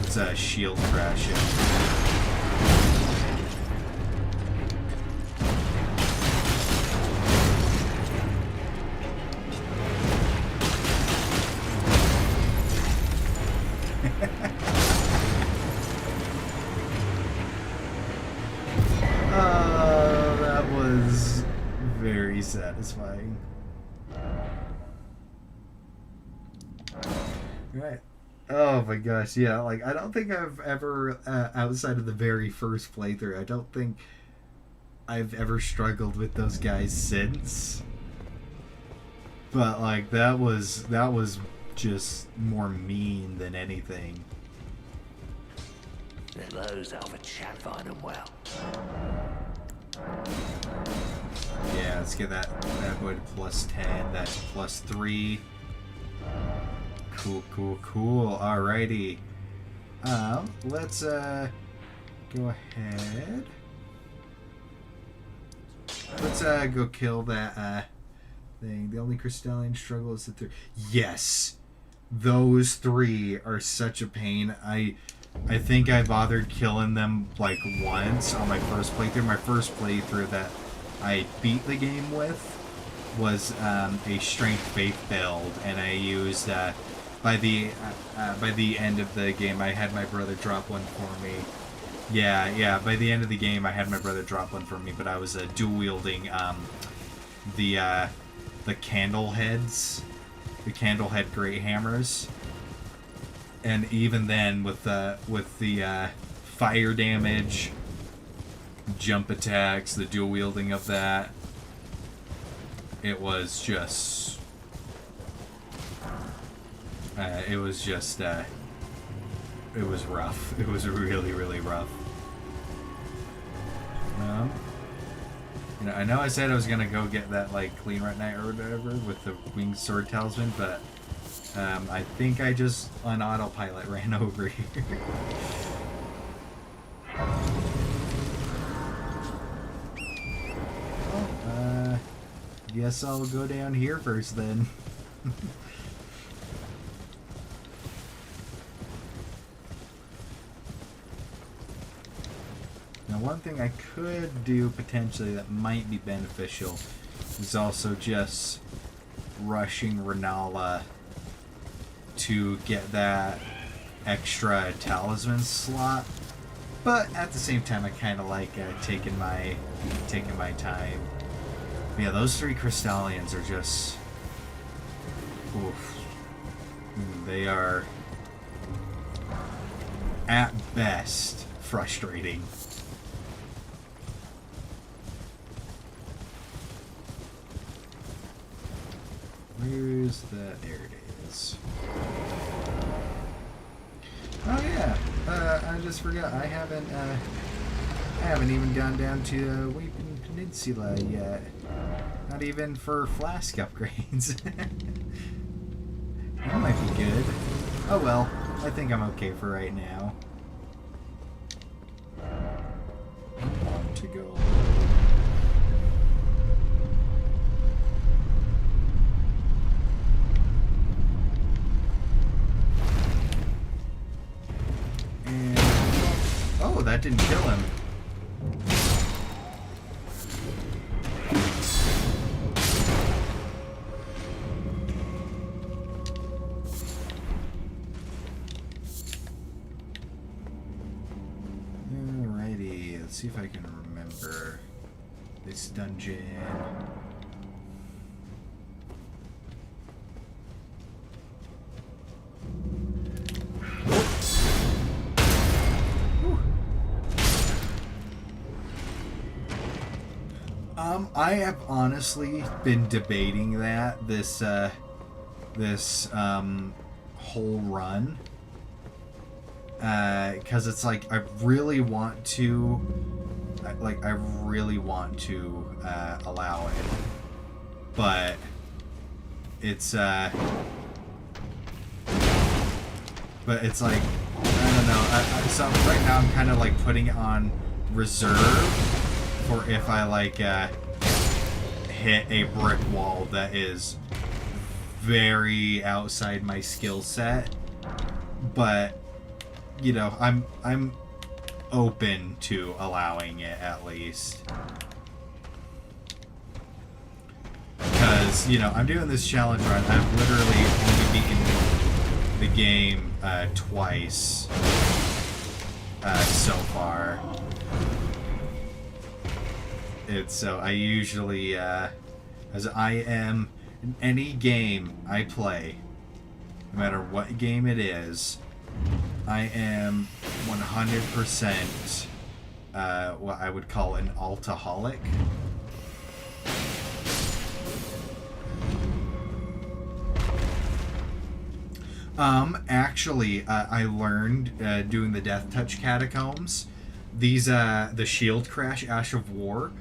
It's a shield crashing. Oh, that was very satisfying. Right. Oh my gosh, yeah, like, I don't think I've ever, outside of the very first playthrough, I don't think I've ever struggled with those guys since. But, like, that was just more mean than anything. Those over chat find them well. Yeah, let's get that boy to +10, that's +3. Cool. Alrighty. Let's go ahead. Let's go kill that thing. The only crystalline struggle is the 3. Yes! Those 3 are such a pain. I think I bothered killing them like once on my first playthrough. My first playthrough that I beat the game with was a strength faith build, and I used by the end of the game I had my brother drop one for me. Yeah, by the end of the game I had my brother drop one for me, but I was dual wielding the candle heads, the candle head great hammers. And even then, with the fire damage, jump attacks, the dual wielding of that, it was just a 10 out of 10. it was rough. It was really, really rough. You know, I know I said I was gonna go get that like clean right night or whatever with the winged sword talisman, but I think I just on autopilot ran over here. Well, guess I'll go down here first then. Now, one thing I could do potentially that might be beneficial is also just rushing Renala to get that extra talisman slot. But at the same time, I kind of like taking my time. Yeah, those 3 Crystallians are just... oof. They are, at best, frustrating. Where's that? There it is. Oh yeah, I just forgot. I haven't even gone down to Weeping Peninsula yet. Not even for flask upgrades. That might be good. Oh well, I think I'm okay for right now. I want to go. And oh, that didn't kill him. See if I can remember this dungeon. I have honestly been debating this whole run. Because it's like I really want to allow it, but it's like I don't know. So right now I'm kind of like putting it on reserve for if I like hit a brick wall that is very outside my skill set, but you know, I'm open to allowing it at least. Because, you know, I'm doing this challenge run. I've literally only beaten the game twice so far. So I usually, as I am in any game I play, no matter what game it is, I am 100% what I would call an altaholic. Actually, I learned doing the Death Touch Catacombs. These, the Shield Crash Ash of War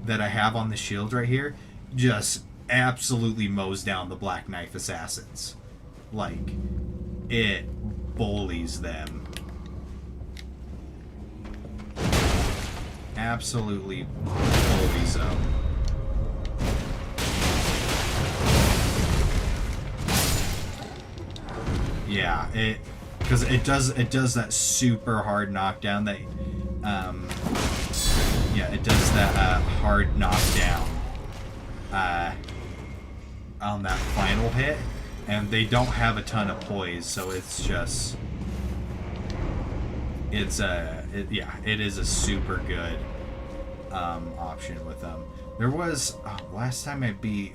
that I have on the shield right here, just absolutely mows down the Black Knife Assassins. Like, it bullies them. Absolutely bullies them. Yeah, because it does that super hard knockdown that yeah, it does that hard knockdown on that final hit. And they don't have a ton of poise, so it's just... yeah, it is a super good option with them. There was... last time I beat...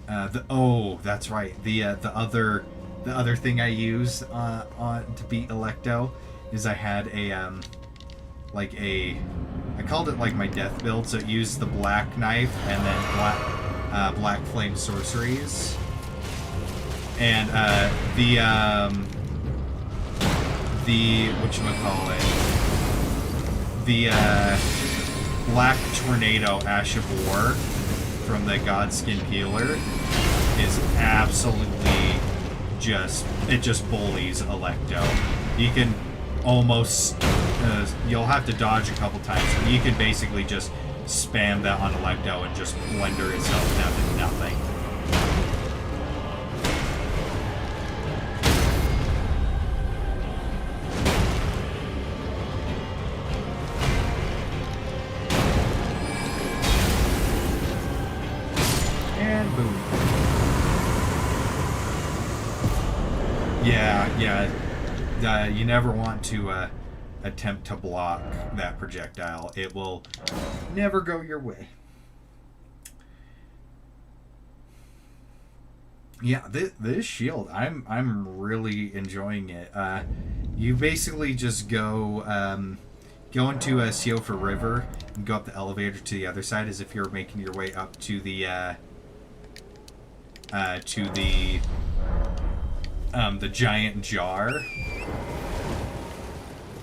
that's right. The other thing I used to beat Electo is I had a... I called it like my death build, so it used the Black Knife and then Black Flame Sorceries. And the whatchamacallit, the Black Tornado Ash of War from the Godskin Peeler is absolutely just bullies Electo. You can almost you'll have to dodge a couple times, but you can basically just spam that on Electo and just blender itself down to nothing. And boom. Yeah. You never want to attempt to block that projectile. It will never go your way. Yeah, this shield, I'm really enjoying it. You basically just go into a Siofa River and go up the elevator to the other side as if you're making your way up to the giant jar.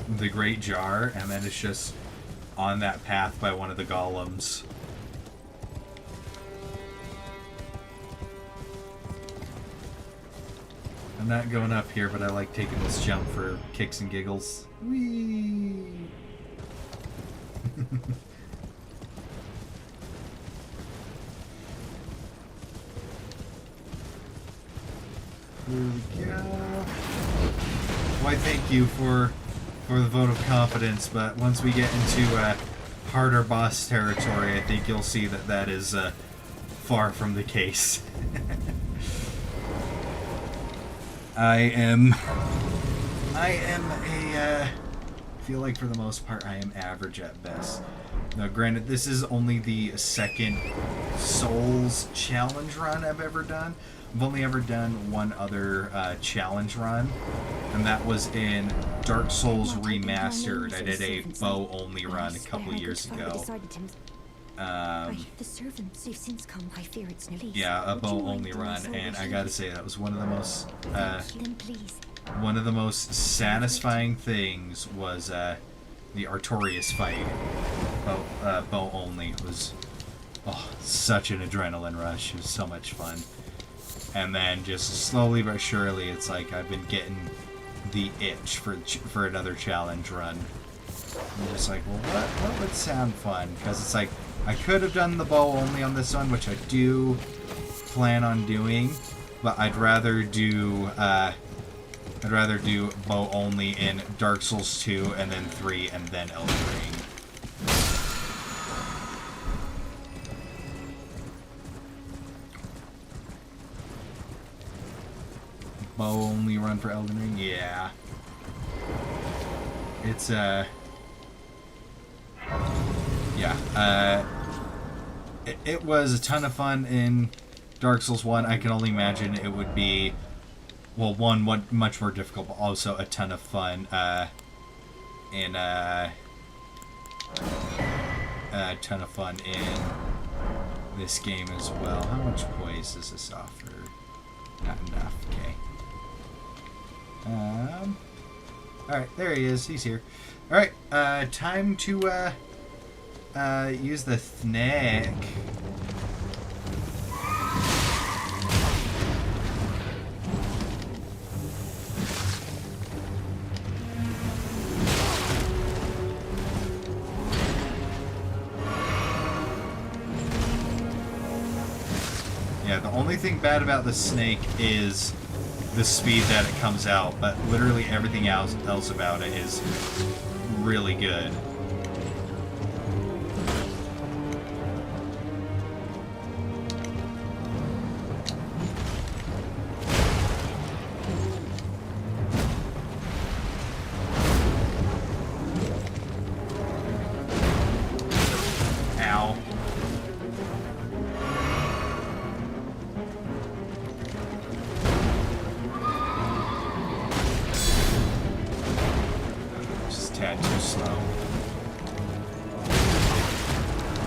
The Great Jar, and then it's just on that path by one of the golems. I'm not going up here, but I like taking this jump for kicks and giggles. Whee! Here we go. Why, thank you for the vote of confidence, but once we get into harder boss territory, I think you'll see that that is far from the case. I feel like for the most part I am average at best. Now granted, this is only the second Souls challenge run I've ever done. I've only ever done one other challenge run, and that was in Dark Souls Remastered. I did a bow-only run a couple years ago. The servants have since come. I fear it's no least. Yeah, a bow-only run, and I gotta say that was one of the most satisfying things was the Artorias fight. Bow-only was such an adrenaline rush. It was so much fun. And then just slowly but surely, it's like I've been getting the itch for another challenge run. I'm just like, well, what would sound fun? Because it's like, I could have done the bow only on this one, which I do plan on doing, but I'd rather do bow only in Dark Souls 2 and then 3 and then Elden Ring. Bow only run for Elden Ring? Yeah. It's it was a ton of fun in Dark Souls 1. I can only imagine it would be, well, one much more difficult, but also a ton of fun in this game as well. How much poise does this offer? Not enough. Okay. Alright, there he is. He's here. Alright, time to use the Thneck. Yeah, the only thing bad about the snake is the speed that it comes out, but literally everything else about it is really good. Ow. Tad too slow.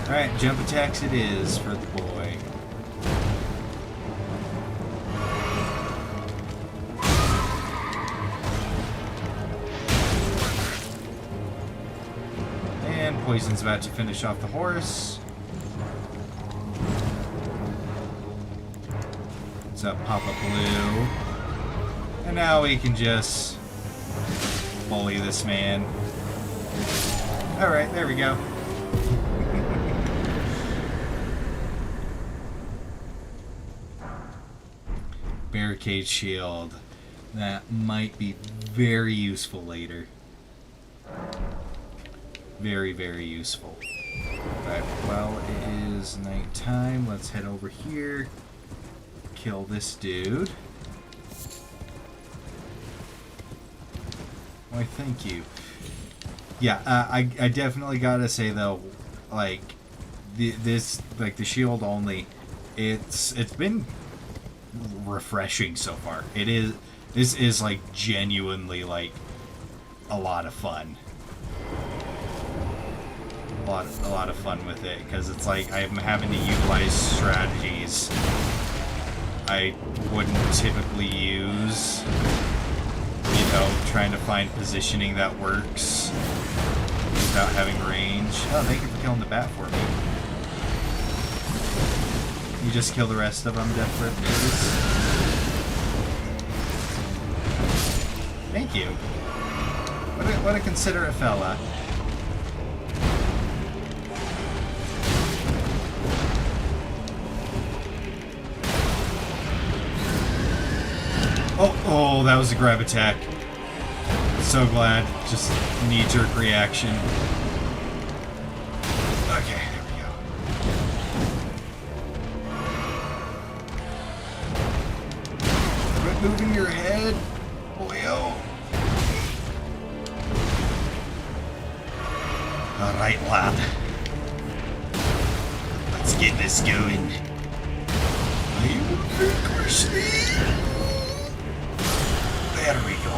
Alright, jump attacks it is for the boy. poison's about to finish off the horse. It's a Papa Blue. And now we can just bully this man. Alright, there we go. Barricade shield. That might be very useful later. Very, very useful. Alright, well, it is nighttime. Let's head over here. Kill this dude. Why, thank you. Yeah, I definitely gotta say though, like, the shield only, it's been refreshing so far. This is like genuinely like a lot of fun. A lot of fun with it, because it's like I'm having to utilize strategies I wouldn't typically use. You know, trying to find positioning that works without having range. Oh, thank you for killing the bat for me. You just kill the rest of them, Death Rip News. Thank you. What a considerate fella. Oh, that was a grab attack. So glad. Just knee-jerk reaction. Okay, there we go. Quit moving your head, boyo. Alright, lad. Let's get this going. I will vanquish thee. There we go.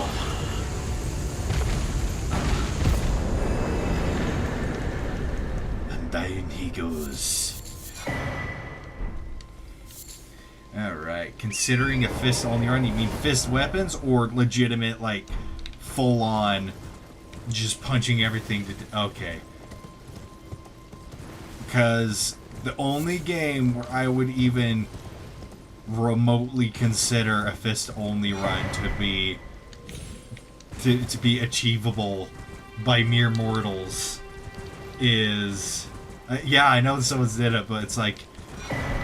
And down he goes. Alright, considering a fist only run, you mean fist weapons or legitimate, like, full-on, just punching everything to... Okay. Because the only game where I would even remotely consider a fist-only run to be achievable by mere mortals is... yeah, I know someone's did it, but it's like...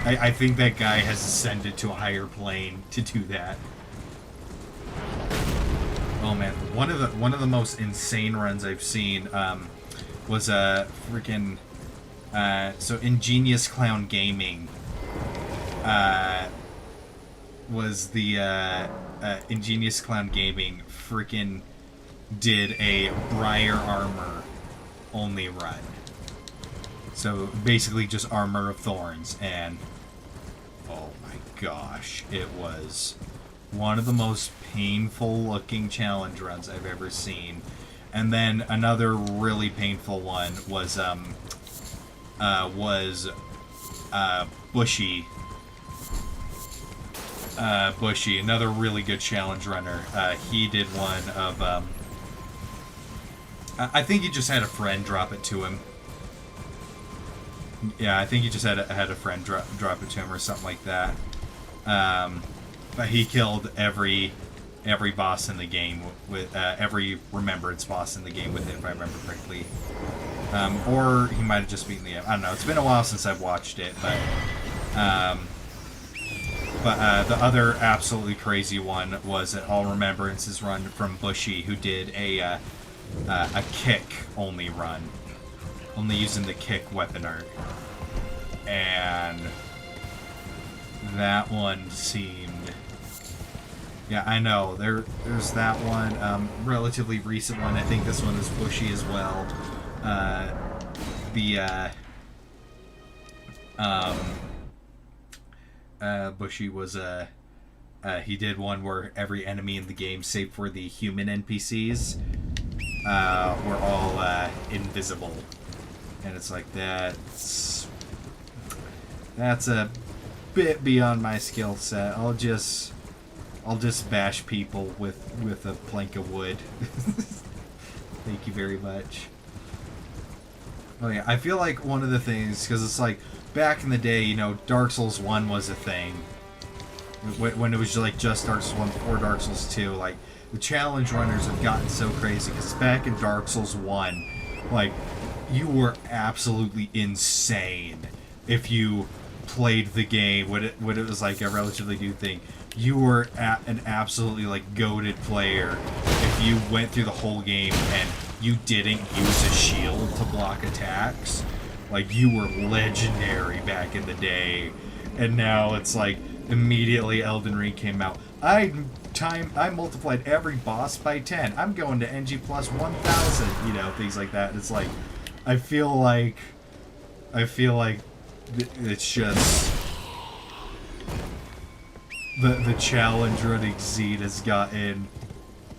I think that guy has ascended to a higher plane to do that. Oh man, one of the most insane runs I've seen was a freaking... so Ingenious Clown Gaming was the Ingenious Clown Gaming freaking did a Briar Armor only run. So basically just Armor of Thorns, and oh my gosh, it was one of the most painful looking challenge runs I've ever seen. And then another really painful one was Bushy. Bushy, another really good challenge runner. He did one of, I think he just had a friend drop it to him. Yeah, I think he just had a friend drop it to him or something like that. But he killed every boss in the game with every Remembrance boss in the game with it, if I remember correctly. Or he might have just beaten the... I don't know. It's been a while since I've watched it, but the other absolutely crazy one was an All Remembrances run from Bushy, who did a kick only run, only using the kick weapon art, and that one seemed... Yeah, I know. There's that one. Relatively recent one. I think this one is Bushy as well. Bushy was he did one where every enemy in the game, save for the human NPCs, were all invisible, and it's like that's a bit beyond my skill set. I'll just bash people with a plank of wood. Thank you very much. Oh yeah, I feel like one of the things, because it's like back in the day, you know, Dark Souls 1 was a thing. When it was like just Dark Souls 1 before Dark Souls 2, like the challenge runners have gotten so crazy because back in Dark Souls 1, like you were absolutely insane if you played the game when it was like a relatively new thing. You were an absolutely like goated player if you went through the whole game and you didn't use a shield to block attacks. Like, you were legendary back in the day. And now it's like, immediately Elden Ring came out. I multiplied every boss by 10. I'm going to NG plus 1000, you know, things like that. It's like, I feel like it's just the challenge running scene has gotten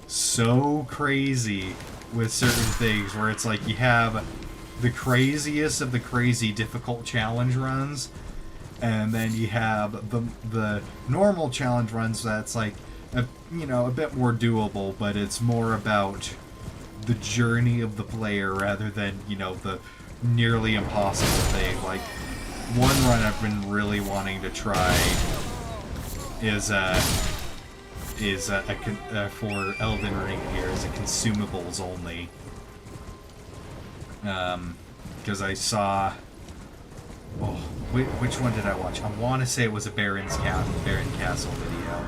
so crazy with certain things where it's like you have the craziest of the crazy difficult challenge runs, and then you have the normal challenge runs that's like a bit more doable, but it's more about the journey of the player rather than, you know, the nearly impossible thing. Like, one run I've been really wanting to try is for Elden Ring here is a consumables only. Because I saw, which one did I watch? I want to say it was a Baron Castle video.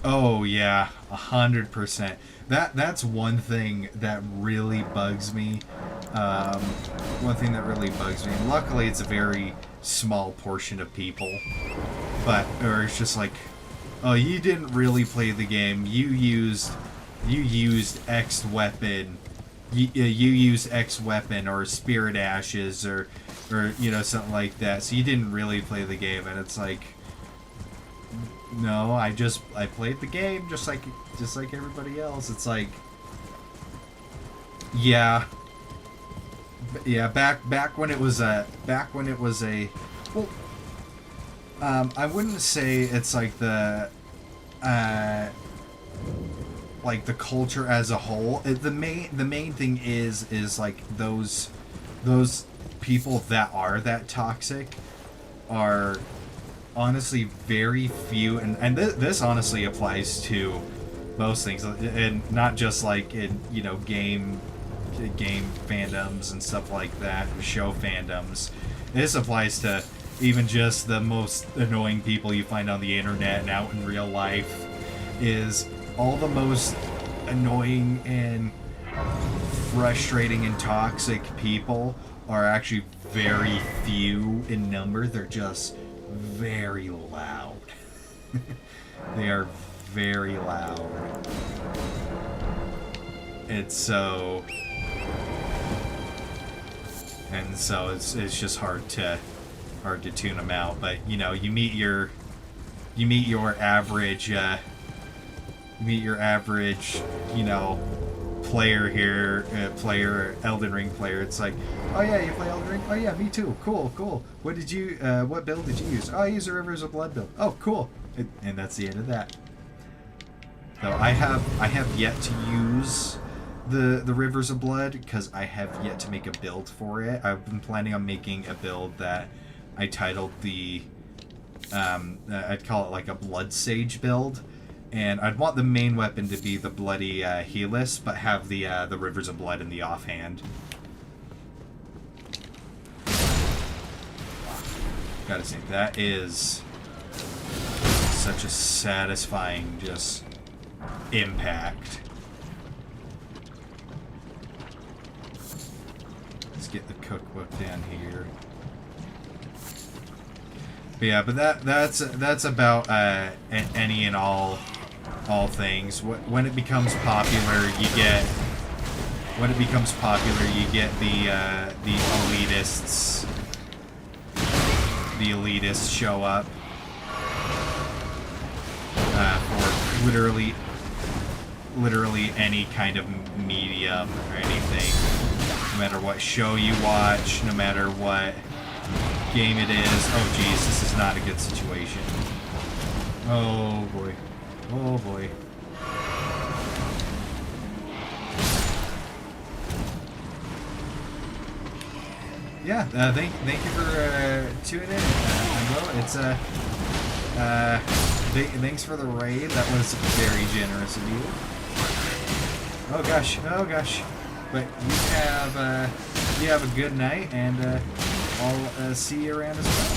Oh yeah, 100%. That's one thing that really bugs me. One thing that really bugs me. And luckily, it's a very small portion of people. Or it's just like, oh, you didn't really play the game. You used X weapon. You used X weapon or Spirit Ashes or you know, something like that. So you didn't really play the game, and it's like, no, I played the game just like everybody else. It's like, yeah, back when it was a well, I wouldn't say it's like the culture as a whole. The main thing is like those people that are that toxic are honestly very few, and this honestly applies to most things, and not just like in, you know, game fandoms and stuff like that, show fandoms. This applies to even just the most annoying people you find on the internet and out in real life. Is all the most annoying and frustrating and toxic people are actually very few in number. They're just very loud. They are very loud. And so it's just hard to tune them out. But you know, you meet your average you know, player here, Elden Ring player. It's like, oh yeah, you play Elden Ring? Oh yeah, me too. Cool. What build did you use? Oh, I used the Rivers of Blood build. Oh, cool. And that's the end of that. So I have yet to use the Rivers of Blood because I have yet to make a build for it. I've been planning on making a build that I titled I'd call it like a Blood Sage build. And I'd want the main weapon to be the bloody Helix, but have the Rivers of Blood in the offhand. Gotta say, that is such a satisfying just impact. Let's get the cookbook down here. But yeah, but that's about any and all things. When it becomes popular, you get the elitists. The elitists show up for literally any kind of medium or anything. No matter what show you watch, no matter what game it is. Oh geez, this is not a good situation. Oh boy. Oh boy. yeah, thank you for tuning in. It's thanks for the raid. That was very generous of you. Oh gosh. But you have a good night, and I'll see you around as well.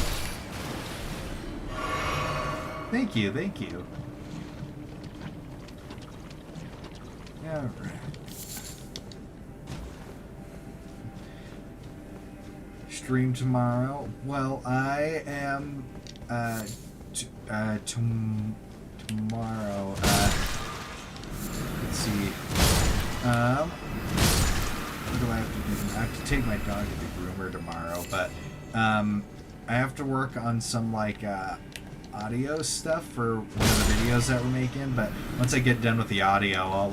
Thank you. All right. Stream tomorrow. Well, I am tomorrow. Let's see. What do I have to do? I have to take my dog to the groomer tomorrow, but I have to work on some like audio stuff for one of the videos that we're making. But once I get done with the audio, I'll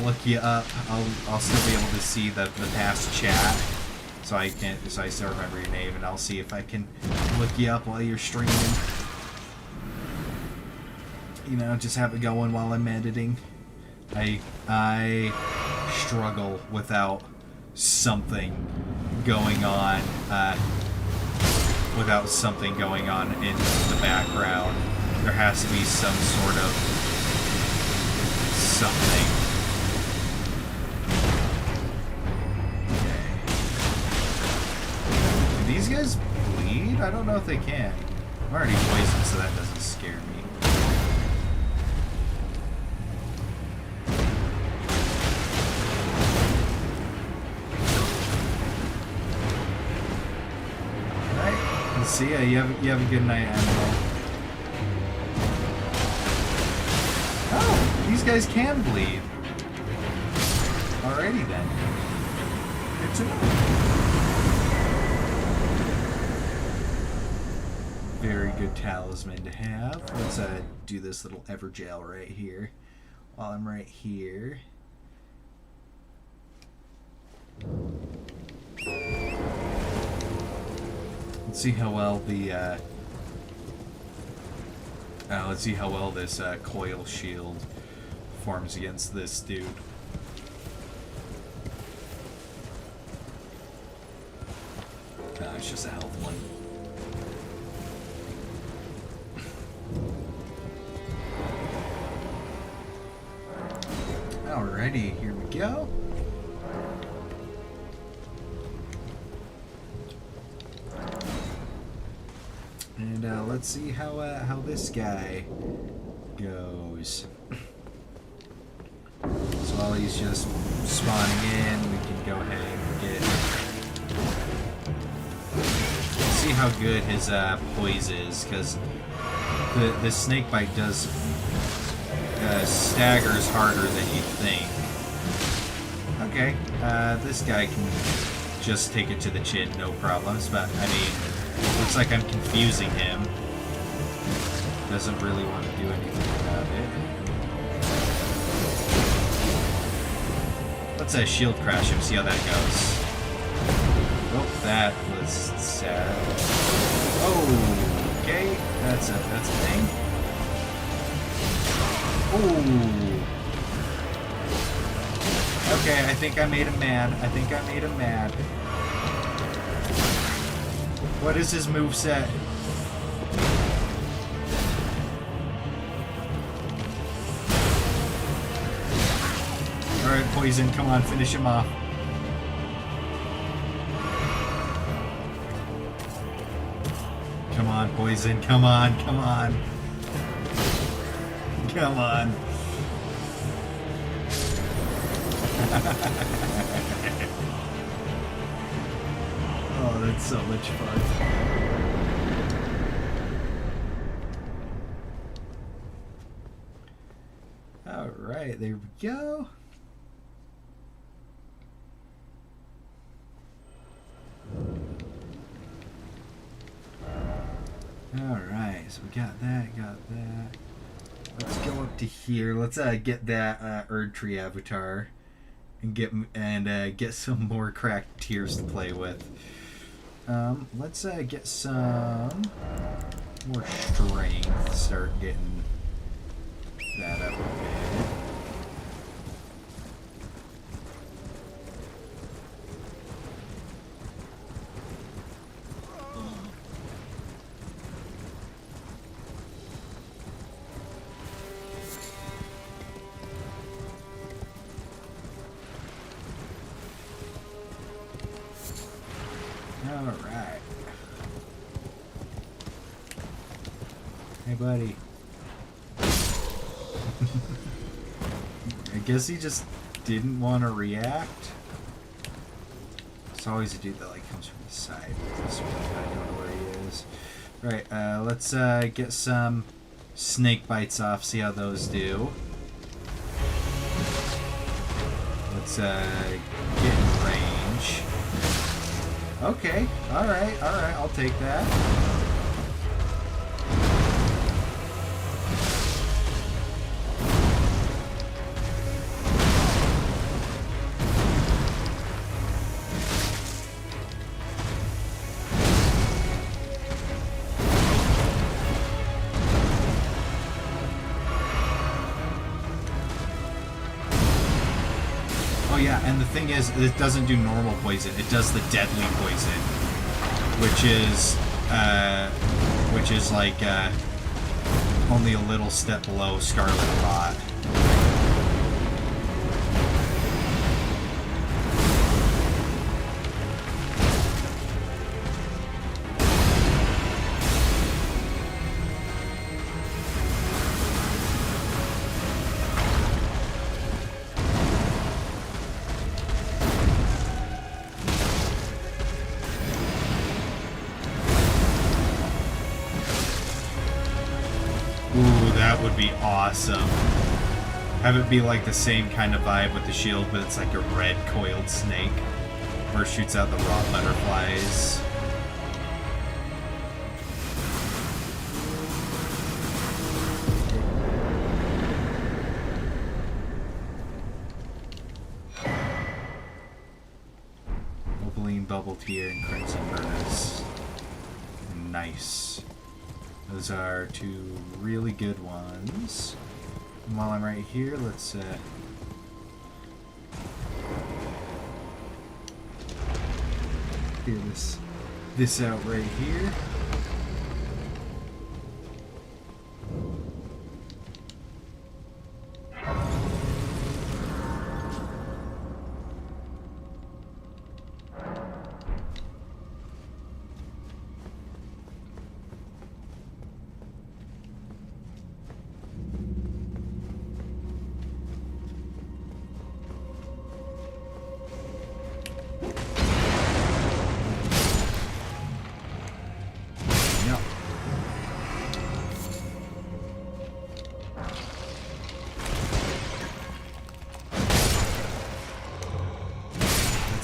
look you up. I'll still be able to see the past chat. So I still remember your name, and I'll see if I can look you up while you're streaming. You know, just have it going while I'm editing. I struggle without something going on. Without something going on in the background. There has to be some sort of something. These guys bleed? I don't know if they can. I'm already poisoned, so that doesn't scare me. Alright, let's see ya. You have a good night, Animal. Oh, these guys can bleed. Alrighty then. Good to know. Very good talisman to have. Let's do this little Evergel right here. While I'm right here. Let's see how well the let's see how well this coil shield performs against this dude. It's just a health one. Alrighty, here we go. And let's see how this guy goes. So while he's just spawning in, we can go ahead and get. See how good his poise is, because the snake bite does. Staggers harder than you think. Okay, this guy can just take it to the chin, no problems, but I mean, looks like I'm confusing him. Doesn't really want to do anything about it. Let's shield crash him, see how that goes. Oh, that was sad. Oh, okay, that's a thing. Ooh. Okay, I think I made him mad. What is his moveset? Alright, Poison, come on, finish him off. Come on, Poison, come on. Come on. Oh, that's so much fun. Alright, there we go. Alright, so we got that. Let's go up to here. Let's get that Erdtree avatar and get some more cracked tiers to play with. Let's get some more strength. Start getting that up a bit. Hey, buddy. I guess he just didn't want to react. There's always a dude that like comes from the side with this one. I don't know where he is. Right, let's get some snake bites off, see how those do. Let's get in range. Okay, alright, I'll take that. Yeah, and the thing is, it doesn't do normal poison. It does the deadly poison, which is like only a little step below Scarlet Rot. Would be awesome. Have it be like the same kind of vibe with the shield, but it's like a red coiled snake where it shoots out the raw butterflies. Opaline, Bubble Tear, and Crimson Burnis. Nice. Those are two really good ones. And while I'm right here, let's figure this out right here.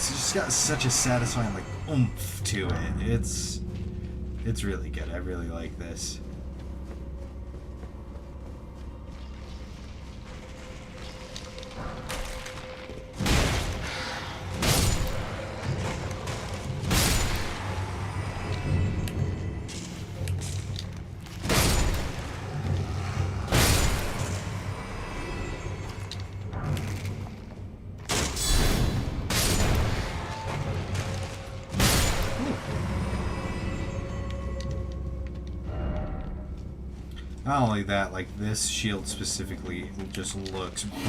It's got such a satisfying like oomph to it. It's really good. I really like this. Not only that, like this shield specifically just looks brutal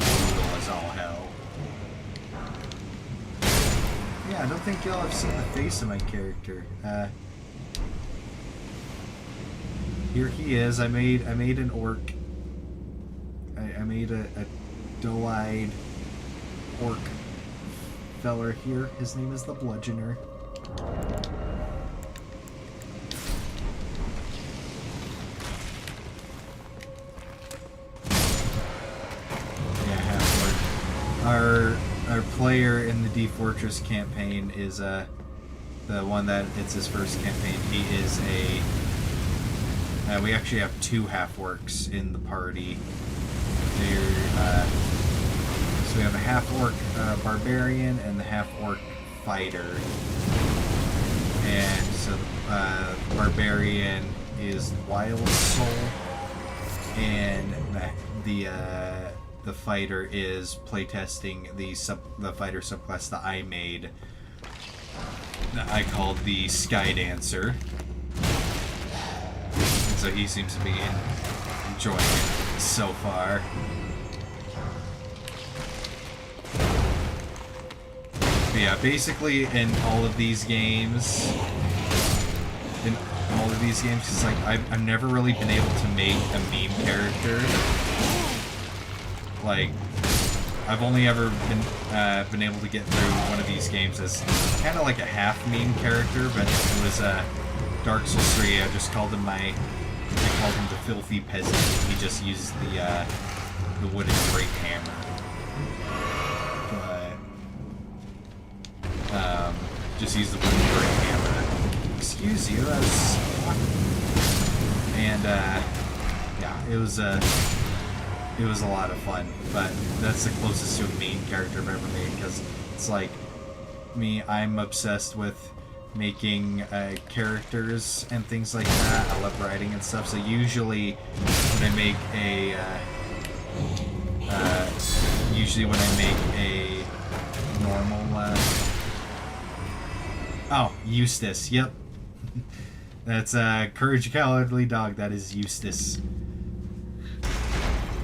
as all hell. Yeah, I don't think y'all have seen the face of my character. Here he is. I made an orc. I made a doe-eyed orc feller here. His name is the Bludgeoner. Our player in the D-Fourtress campaign is the one that it's his first campaign. He is we actually have two half-orcs in the party. So we have a half-orc barbarian and the half-orc fighter. And so the barbarian is Wild Soul, and the fighter is playtesting the fighter subclass that I made, that I called the Sky Dancer. And so he seems to be enjoying it so far. But yeah, basically in all of these games, in all of these games because like I've never really been able to make a meme character. Like I've only ever been able to get through one of these games as kind of like a half meme character, but it was Dark Souls 3. I just called him I called him the filthy peasant. He just used the wooden great hammer. But just use the wooden great hammer. Excuse you, and yeah, it was a lot of fun. But that's the closest to a main character I've ever made because it's like me. I'm obsessed with making characters and things like that. I love writing and stuff. So usually when I make a normal oh, Eustace, yep. That's Courage Cowardly Dog. That is Eustace.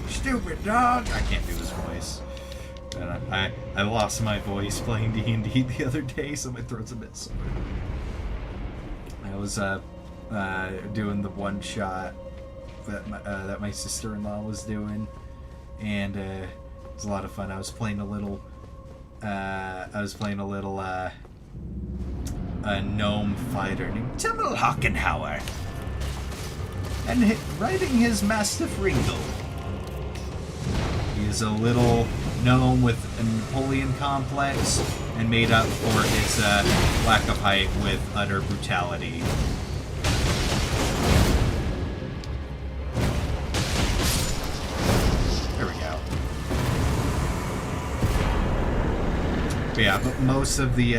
Stupid dog! I can't do his voice. And I lost my voice playing D&D the other day, so my throat's a bit sore. I was doing the one shot that my sister-in-law was doing, and it was a lot of fun. I was playing a little a gnome fighter named Timmel Hockenhauer, and riding his Mastiff Ringo. He is a little gnome with a Napoleon complex and made up for his lack of height with utter brutality. There we go. But yeah, but most of the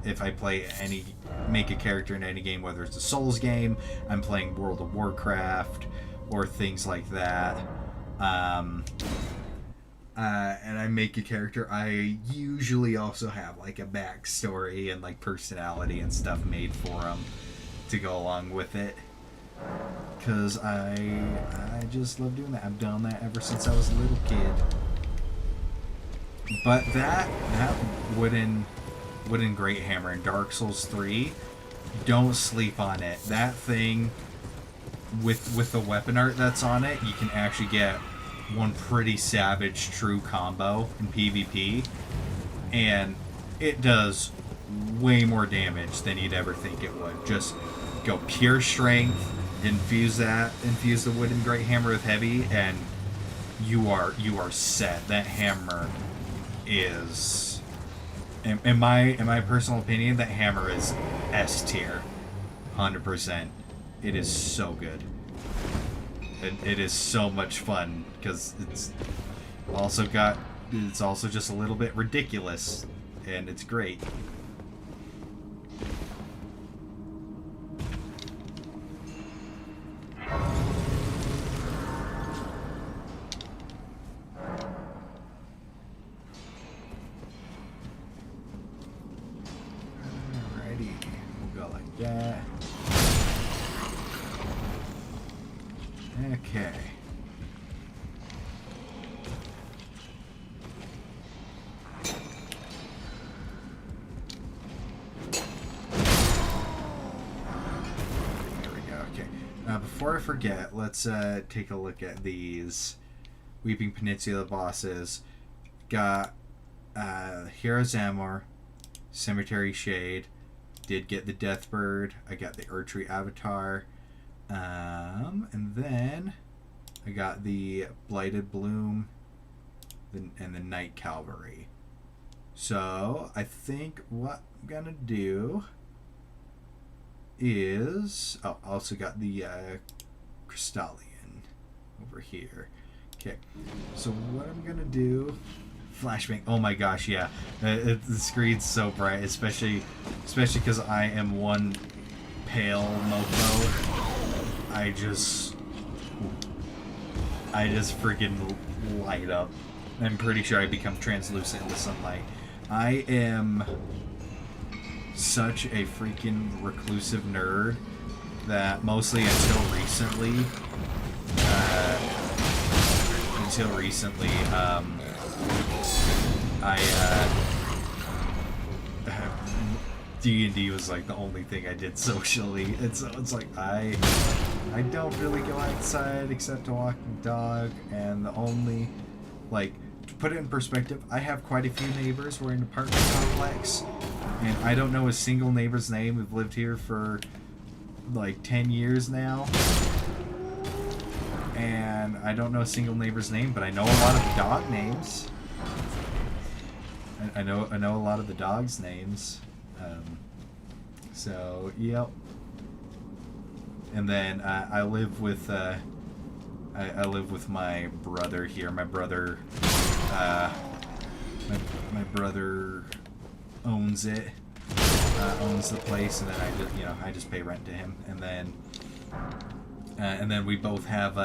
if I make a character in any game, whether it's a Souls game, I'm playing World of Warcraft or things like that. And I make a character, I usually also have like a backstory and like personality and stuff made for them to go along with it, because I just love doing that. I've done that ever since I was a little kid. But that wooden great hammer in Dark Souls 3, don't sleep on it. That thing with the weapon art that's on it, you can actually get one pretty savage true combo in PvP, and it does way more damage than you'd ever think it would. Just go pure strength, infuse the wooden great hammer with heavy, and you are set. That hammer is, in my personal opinion, that hammer is S tier, 100%. It is so good. It is so much fun because it's also just a little bit ridiculous, and it's great. Alrighty, we'll go like that. Okay. There we go. Okay. Now, before I forget, let's take a look at these Weeping Peninsula bosses. Got Hero's Amor, Cemetery Shade. Did get the Deathbird. I got the Erdtree Avatar. And then I got the Blighted Bloom and the Night Cavalry. So I think what I'm gonna do is I also got the Crystallian over here. Okay, so what I'm gonna do, flashbang. Oh my gosh, yeah, the screen's so bright, especially because I am one pale mofo. I just freaking light up. I'm pretty sure I become translucent in the sunlight. I am such a freaking reclusive nerd that mostly until recently, D&D was like the only thing I did socially, and so it's like I don't really go outside except to walk the dog, and the only, like, to put it in perspective, I have quite a few neighbors. We're in an apartment complex, and I don't know a single neighbor's name. We've lived here for like 10 years now, and I don't know a single neighbor's name, but I know a lot of the dog names. I know a lot of the dogs' names. So yep. And then I live with I live with my brother here. My brother my brother owns it. Owns the place, and then I just pay rent to him, and then we both have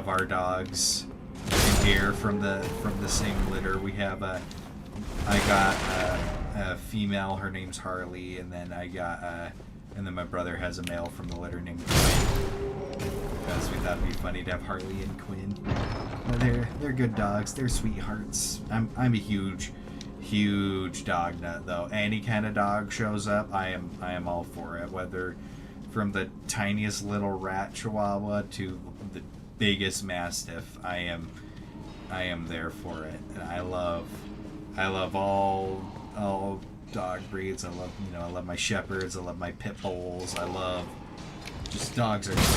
our dogs in here from the same litter. We have I got a female, her name's Harley, and then and then my brother has a male from the litter named Quinn, because we thought it'd be funny to have Harley and Quinn. They're good dogs. They're sweethearts. I'm a huge dog nut, though. Any kind of dog shows up, I am all for it. Whether from the tiniest little rat chihuahua to the biggest mastiff, I am there for it. And I love all dog breeds. I love my shepherds. I love my pit bulls. I love just dogs are great.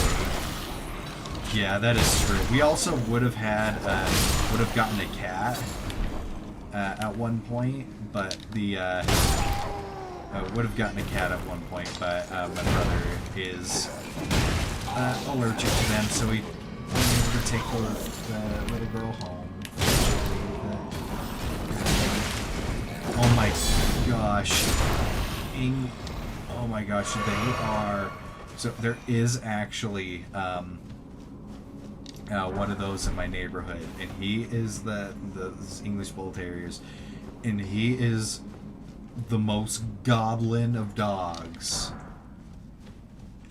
Yeah, that is true. We also would have gotten a cat at one point, but would have gotten a cat at one point, but my brother is allergic to them, so we were able to take the little girl home. Oh my gosh. Oh my gosh, they are... So there is actually one of those in my neighborhood, and he is the English Bull Terriers, and he is the most goblin of dogs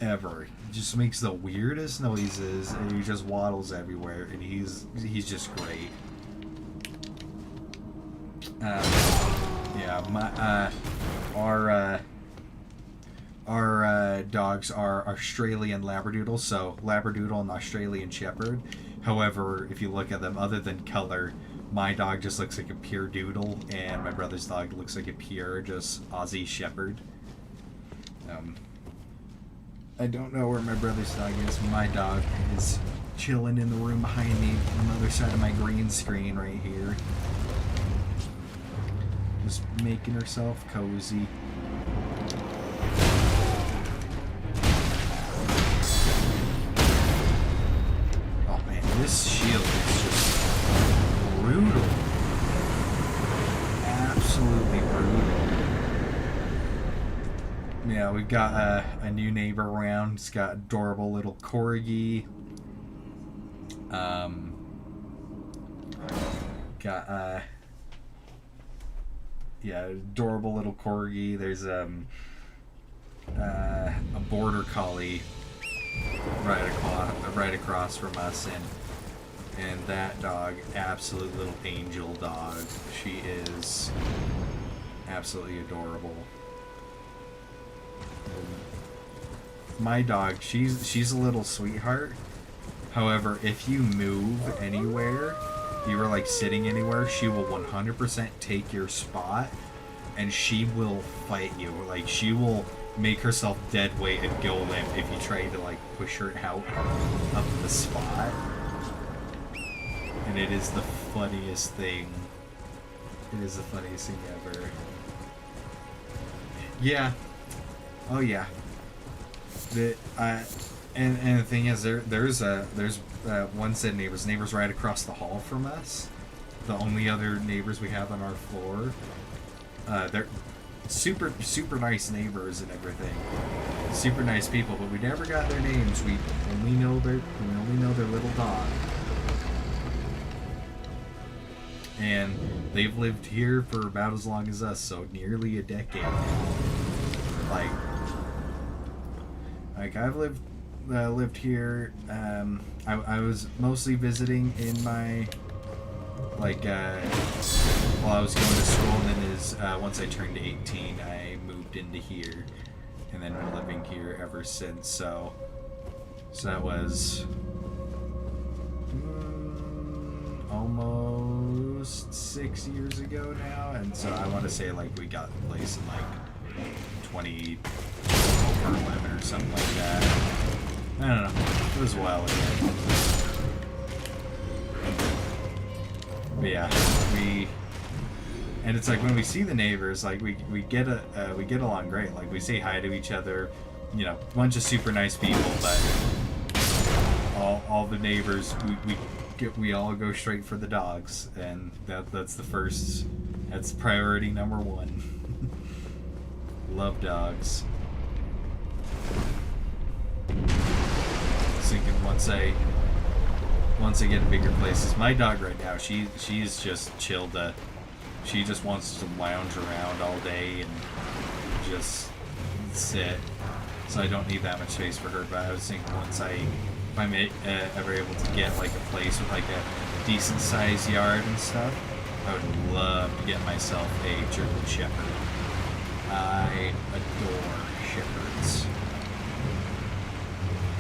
ever. He just makes the weirdest noises, and he just waddles everywhere, and he's just great. Yeah, our dogs are Australian Labradoodles, so Labradoodle and Australian Shepherd. However, if you look at them, other than color, my dog just looks like a pure doodle, and my brother's dog looks like a pure, just Aussie Shepherd. I don't know where my brother's dog is. My dog is chilling in the room behind me on the other side of my green screen right here. Just making herself cozy. Oh man, this shield is just brutal. Absolutely brutal. Yeah, we've got a new neighbor around. He's got adorable little corgi. Yeah, adorable little corgi. There's a border collie right across from us, and that dog, absolute little angel dog. She is absolutely adorable. My dog, she's a little sweetheart. However, if you move anywhere, you were like sitting anywhere, she will 100% take your spot, and she will fight you. Like, she will make herself dead weight and go limp if you try to like push her out of the spot. And it is the funniest thing. It is the funniest thing ever. Yeah. Oh yeah. And the thing is, there's one set of neighbors right across the hall from us. The only other neighbors we have on our floor. They're super nice neighbors and everything. Super nice people, but we never got their names. We only know their little dog. And they've lived here for about as long as us, so nearly a decade. Like I've lived here. I was mostly visiting in my while I was going to school, and then once I turned 18, I moved moved into here, and then been living here ever since. So that was almost 6 years ago now, and so I want to say like we got the place in like 2011 or something like that. I don't know. It was a while ago. But yeah, and it's like when we see the neighbors, like we get along great. Like we say hi to each other, you know, bunch of super nice people, but all the neighbors, we all go straight for the dogs, and that's priority number one. Love dogs. Thinking once I get in bigger places. My dog right now, she's just chilled. She just wants to lounge around all day and just sit. So I don't need that much space for her. But I was thinking if I'm ever able to get like a place with like a decent sized yard and stuff, I would love to get myself a German Shepherd. I adore shepherds.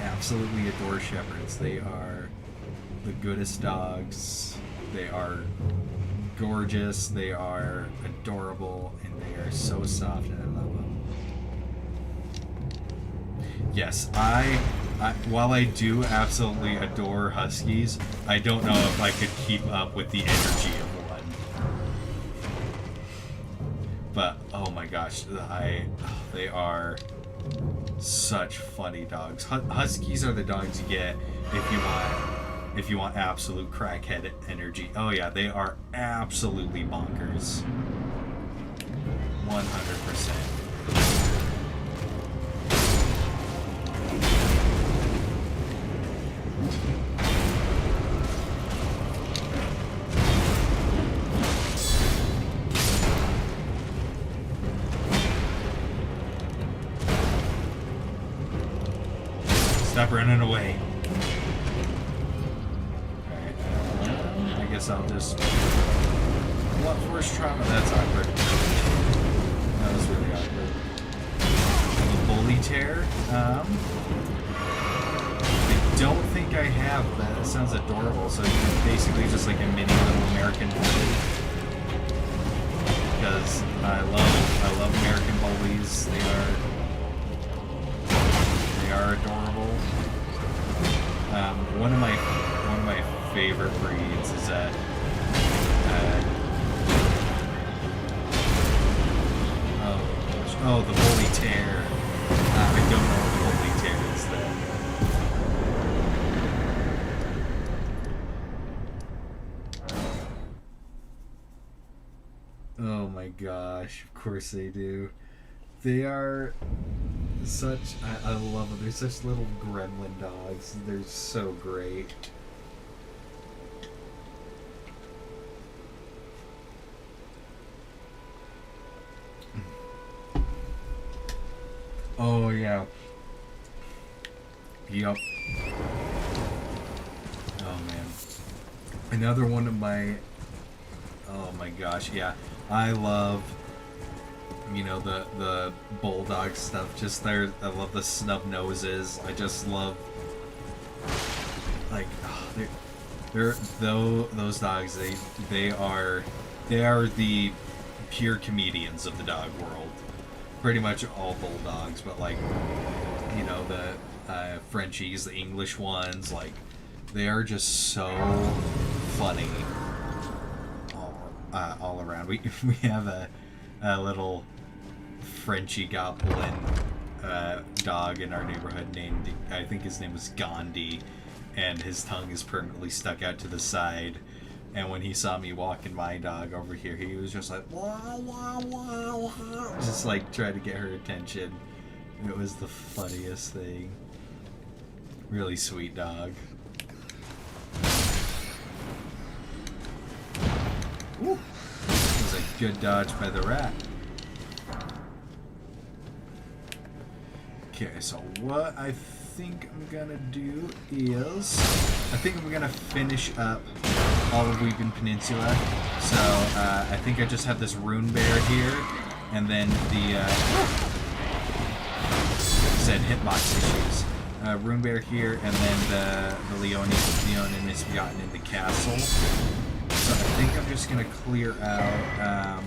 Absolutely adore shepherds. They are the goodest dogs. They are gorgeous. They are adorable, and they are so soft, and I love them. Yes, while I do absolutely adore huskies, I don't know if I could keep up with the energy of one. But oh my gosh, they are such funny dogs. Huskies are the dogs you get if you want absolute crackhead energy. Oh yeah, they are absolutely bonkers. 100%. Stop running away. Alright, I guess I'll just... What force trauma? That's awkward. That was really awkward. The bully tear. I don't think I have, but it sounds adorable. So it's basically just like a mini little American bully. Because I love American bullies. They are adorable. One of my favorite breeds is that the bully tear. I don't know what the bully tear is though. Oh my gosh, of course they do. They are such, I love them. They're such little gremlin dogs. They're so great. Oh yeah. Yup. Oh man. Another one of my, oh my gosh, yeah. I love, you know, the bulldog stuff. Just I love the snub noses. I just love, like, those dogs. They are the pure comedians of the dog world. Pretty much all bulldogs, but like, you know, the Frenchies, the English ones, like, they are just so funny all around. We have a little Frenchie goblin dog in our neighborhood named, I think his name was Gandhi, and his tongue is permanently stuck out to the side. And when he saw me walking my dog over here, he was just like, wah, wah, wah, wah, just like trying to get her attention. It was the funniest thing. Really sweet dog. Woo. It was a good dodge by the rat. Okay, so what I think I'm gonna do is, I think I'm gonna finish up all of Weeping Peninsula. So I think I just have this rune bear here, And then the said hitbox issues. Runebear here, and then the Leon and Misbegotten in the castle. So I think I'm just gonna clear out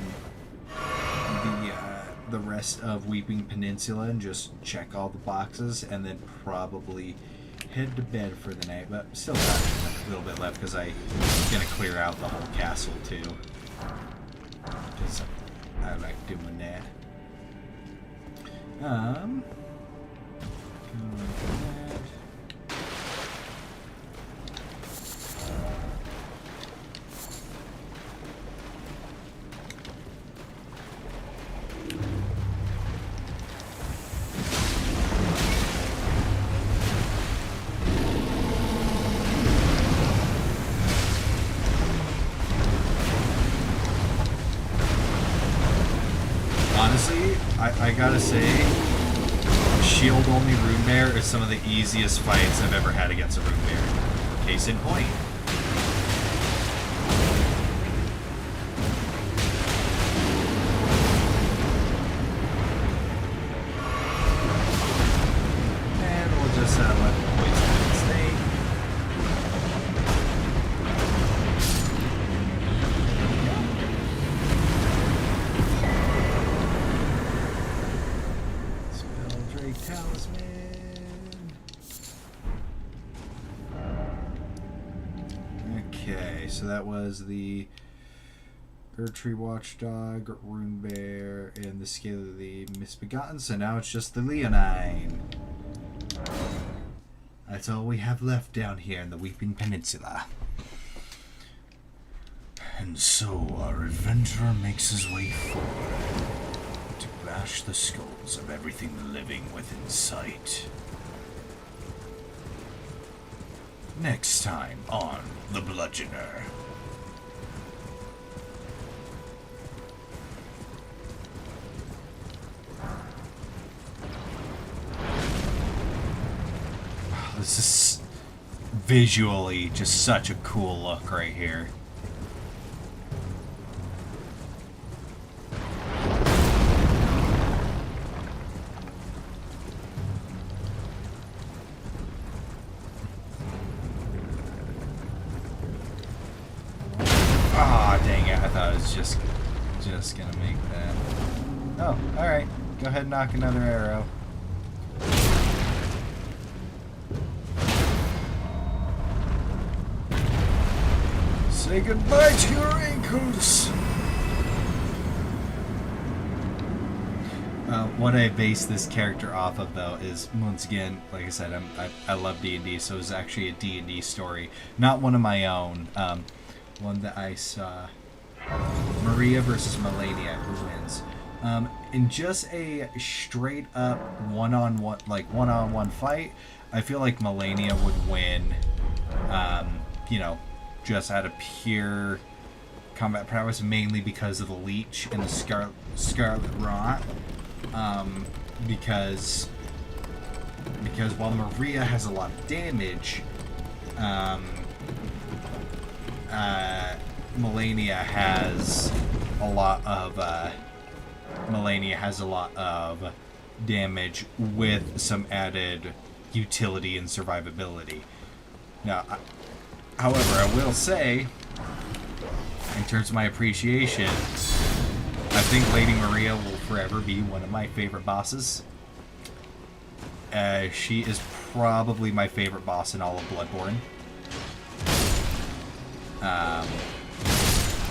the rest of Weeping Peninsula and just check all the boxes, and then probably head to bed for the night. But still got a little bit left because I'm gonna clear out the whole castle too. Just I like doing that. Honestly, I gotta say, shield only Runebear is some of the easiest fights I've ever had against a Runebear. Case in point. And we'll just let the poison stay. Talisman. Okay, so that was the Erdtree Watchdog, Runebear, and the Scale of the Misbegotten. So now it's just the Leonine. That's all we have left down here in the Weeping Peninsula. And so our adventurer makes his way forward to bash the skulls of everything living within sight. Next time on The Bludgeoner. This is visually just such a cool look right here. Just gonna make that. Oh, alright. Go ahead and knock another arrow. Say goodbye to your ankles! What I base this character off of, though, is, once again, like I said, I love D&D, so it's actually a D&D story. Not one of my own. One that I saw. Maria versus Melania, who wins? In just a straight up one-on-one fight, I feel like Melania would win. You know, just out of pure combat prowess, mainly because of the leech and the scarlet rot. Because while Maria has a lot of damage, Melania has a lot of damage with some added utility and survivability. Now, however, I will say, in terms of my appreciation, I think Lady Maria will forever be one of my favorite bosses. She is probably my favorite boss in all of Bloodborne.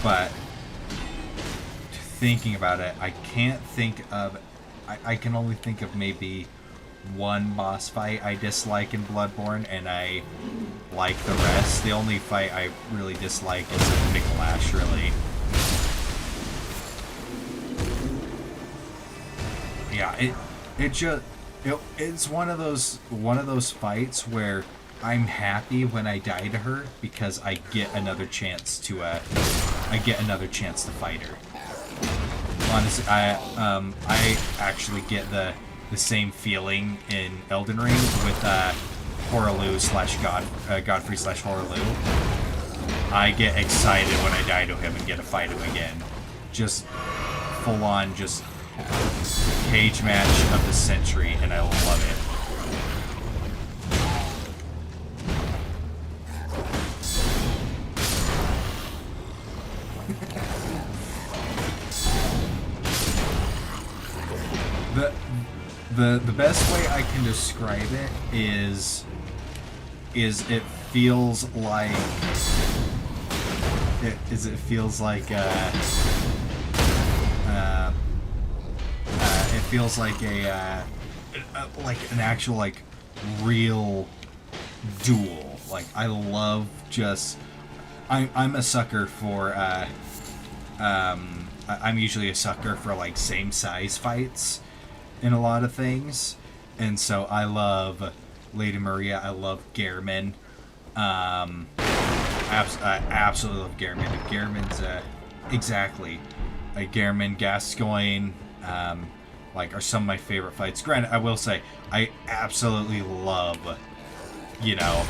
But thinking about it, I can't think of... I can only think of maybe one boss fight I dislike in Bloodborne, and I like the rest. The only fight I really dislike is Mikolash, really. Yeah, it's one of those fights where I'm happy when I die to her because I get another chance to fight her. Honestly, I actually get the same feeling in Elden Ring with Horaloo / Godfrey / Horaloo. I get excited when I die to him and get to fight him again. Just full on, just cage match of the century, and I love it. The best way I can describe it is it feels like it feels like an actual like real duel. Like I love just I'm a sucker for I'm usually a sucker for like same size fights in a lot of things, and so I love Lady Maria. I love Gehrman. I absolutely love Gehrman. Gehrman's exactly Gehrman, Gascoigne, like are some of my favorite fights. Granted, I will say I absolutely love, you know,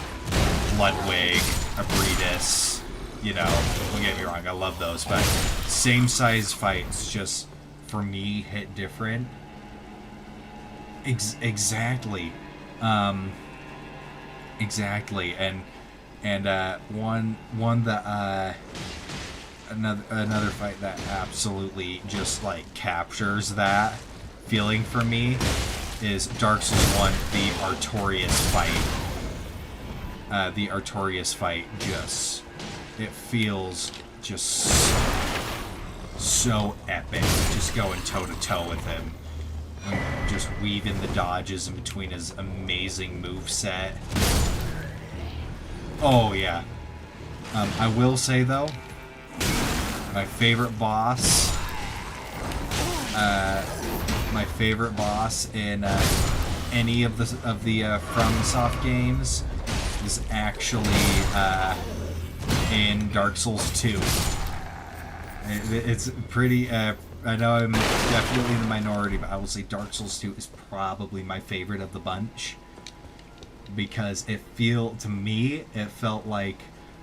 Ludwig, Abritus. You know, don't get me wrong, I love those, but same size fights just for me hit different. Exactly. Exactly. And one that another fight that absolutely just like captures that feeling for me is Dark Souls 1, the Artorias fight. The Artorias fight just, it feels just so epic, just going toe to toe with him. Just weaving the dodges in between his amazing moveset. Oh yeah. I will say though, my favorite boss in any of the FromSoft games is actually in Dark Souls 2. It's pretty. I know I'm definitely in the minority, but I will say Dark Souls 2 is probably my favorite of the bunch, because it felt like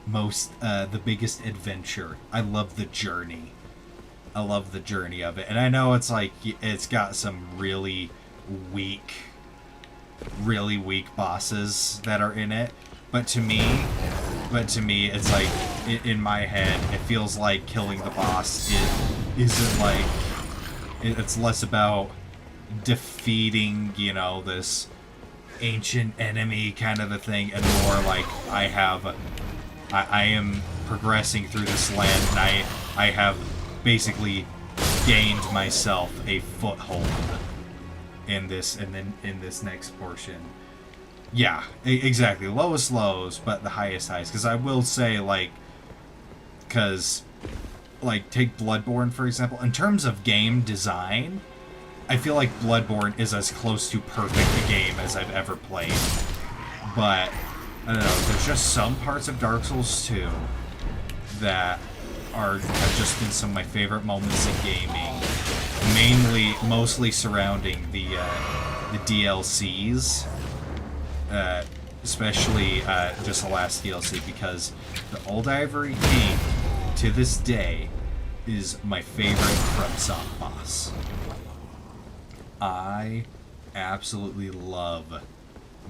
the biggest adventure. I love the journey. I love the journey of it, and I know it's like it's got some really weak bosses that are in it, but to me, it's like in my head, it feels like killing the boss isn't like, it's less about defeating, you know, this ancient enemy kind of a thing, and more like I am progressing through this land, and I have basically gained myself a foothold in this next portion. Yeah, exactly. Lowest lows, but the highest highs. Because I will say, like, take Bloodborne, for example. In terms of game design, I feel like Bloodborne is as close to perfect a game as I've ever played. But, I don't know, there's just some parts of Dark Souls 2 that have just been some of my favorite moments in gaming. Mostly surrounding the DLCs. Especially just the last DLC, because the Old Ivory King, to this day, is my favorite FromSoft boss. I absolutely love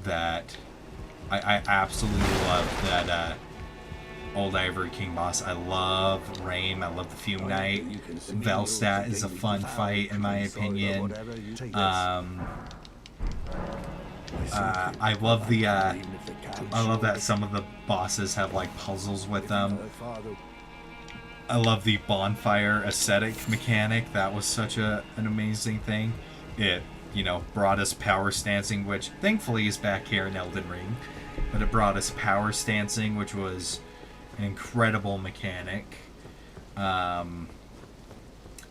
that. I absolutely love that Old Ivory King boss. I love Raim. I love the Fume Knight. Velstadt is a fun fight, in my opinion. I love that some of the bosses have like puzzles with them. I love the bonfire aesthetic mechanic. That was such an amazing thing. It, you know, brought us power stancing, which thankfully is back here in Elden Ring. But it brought us power stancing, which was an incredible mechanic. I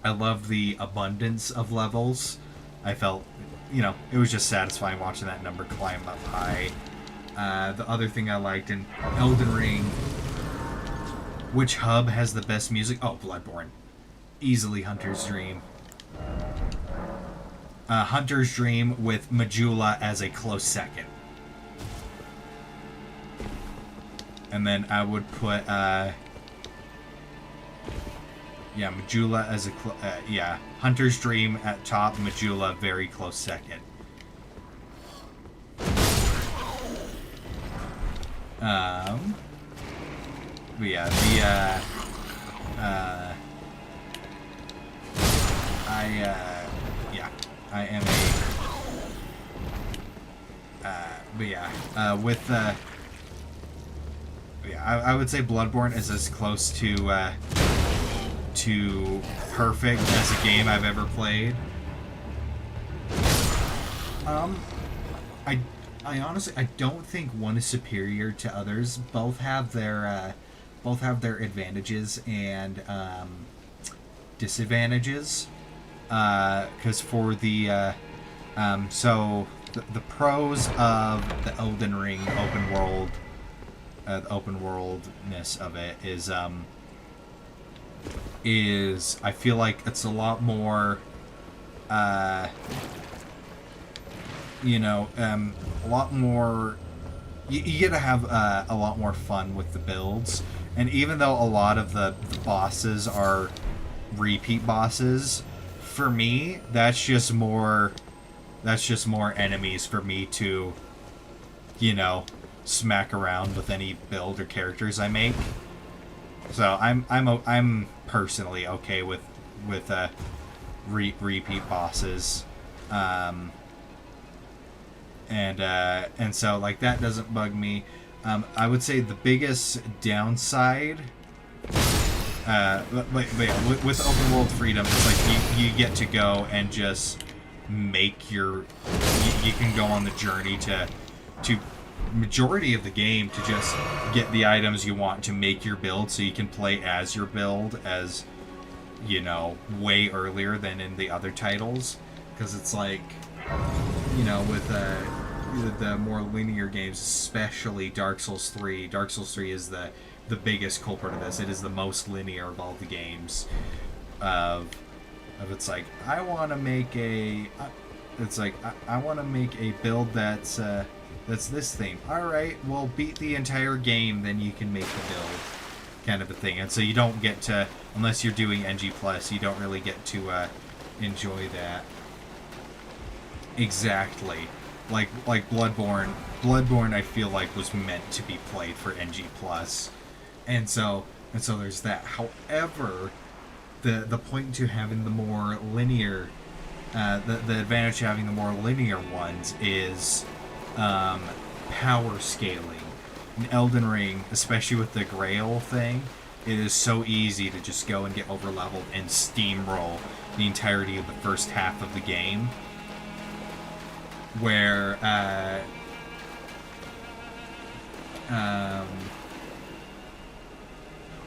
love the abundance of levels. I felt, you know, it was just satisfying watching that number climb up high. The other thing I liked in Elden Ring, which hub has the best music? Oh, Bloodborne. Easily Hunter's Dream. Hunter's Dream with Majula as a close second. And then I would put Yeah, Majula as a yeah, Hunter's Dream at top, Majula very close second. But yeah, I am a but yeah, with yeah, I would say Bloodborne is as close to perfect as a game I've ever played. I honestly, I don't think one is superior to others. Both have their advantages and disadvantages. Because for the so the pros of the Elden Ring the open worldness of it is I feel like it's a lot more a lot more you get to have a lot more fun with the builds. And even though a lot of the bosses are repeat bosses, for me that's just more enemies for me to smack around with any build or characters I make. So I'm personally okay with repeat bosses, and so like that doesn't bug me. I would say the biggest downside, but yeah, with open world freedom, it's like you get to go and just make you can go on the journey to majority of the game to just get the items you want to make your build, so you can play as your build as way earlier than in the other titles. Because it's like with the more linear games, especially Dark Souls 3 is the biggest culprit of this. It is the most linear of all the games. It's like I want to make a build that's this theme. Alright, well, beat the entire game, then you can make the build, kind of a thing. And so you don't get to, unless you're doing NG+, you don't really get to enjoy that. Exactly. Like Bloodborne. Bloodborne, I feel like, was meant to be played for NG+. And so there's that. However, the point to having the more linear, the advantage to having the more linear ones is power scaling. In Elden Ring, especially with the Grail thing, it is so easy to just go and get overleveled and steamroll the entirety of the first half of the game. Where,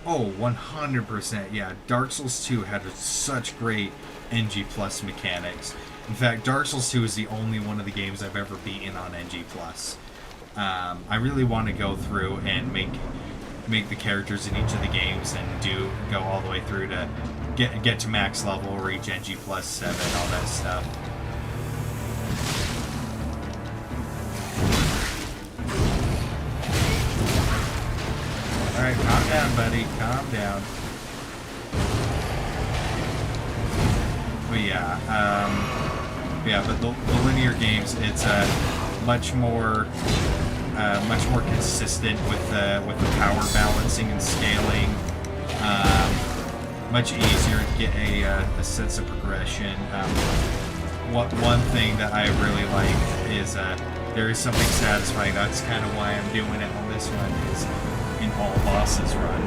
100%, yeah. Dark Souls 2 had such great NG Plus mechanics. In fact, Dark Souls 2 is the only one of the games I've ever beaten on NG Plus. I really want to go through and make the characters in each of the games and go all the way through to get to max level, reach NG Plus 7, all that stuff. Alright, calm down, buddy. Calm down. But yeah, but the linear games, it's much more consistent with the power balancing and scaling. Much easier to get a sense of progression. One thing that I really like is there is something satisfying. That's kind of why I'm doing it on this one. Is in all bosses run.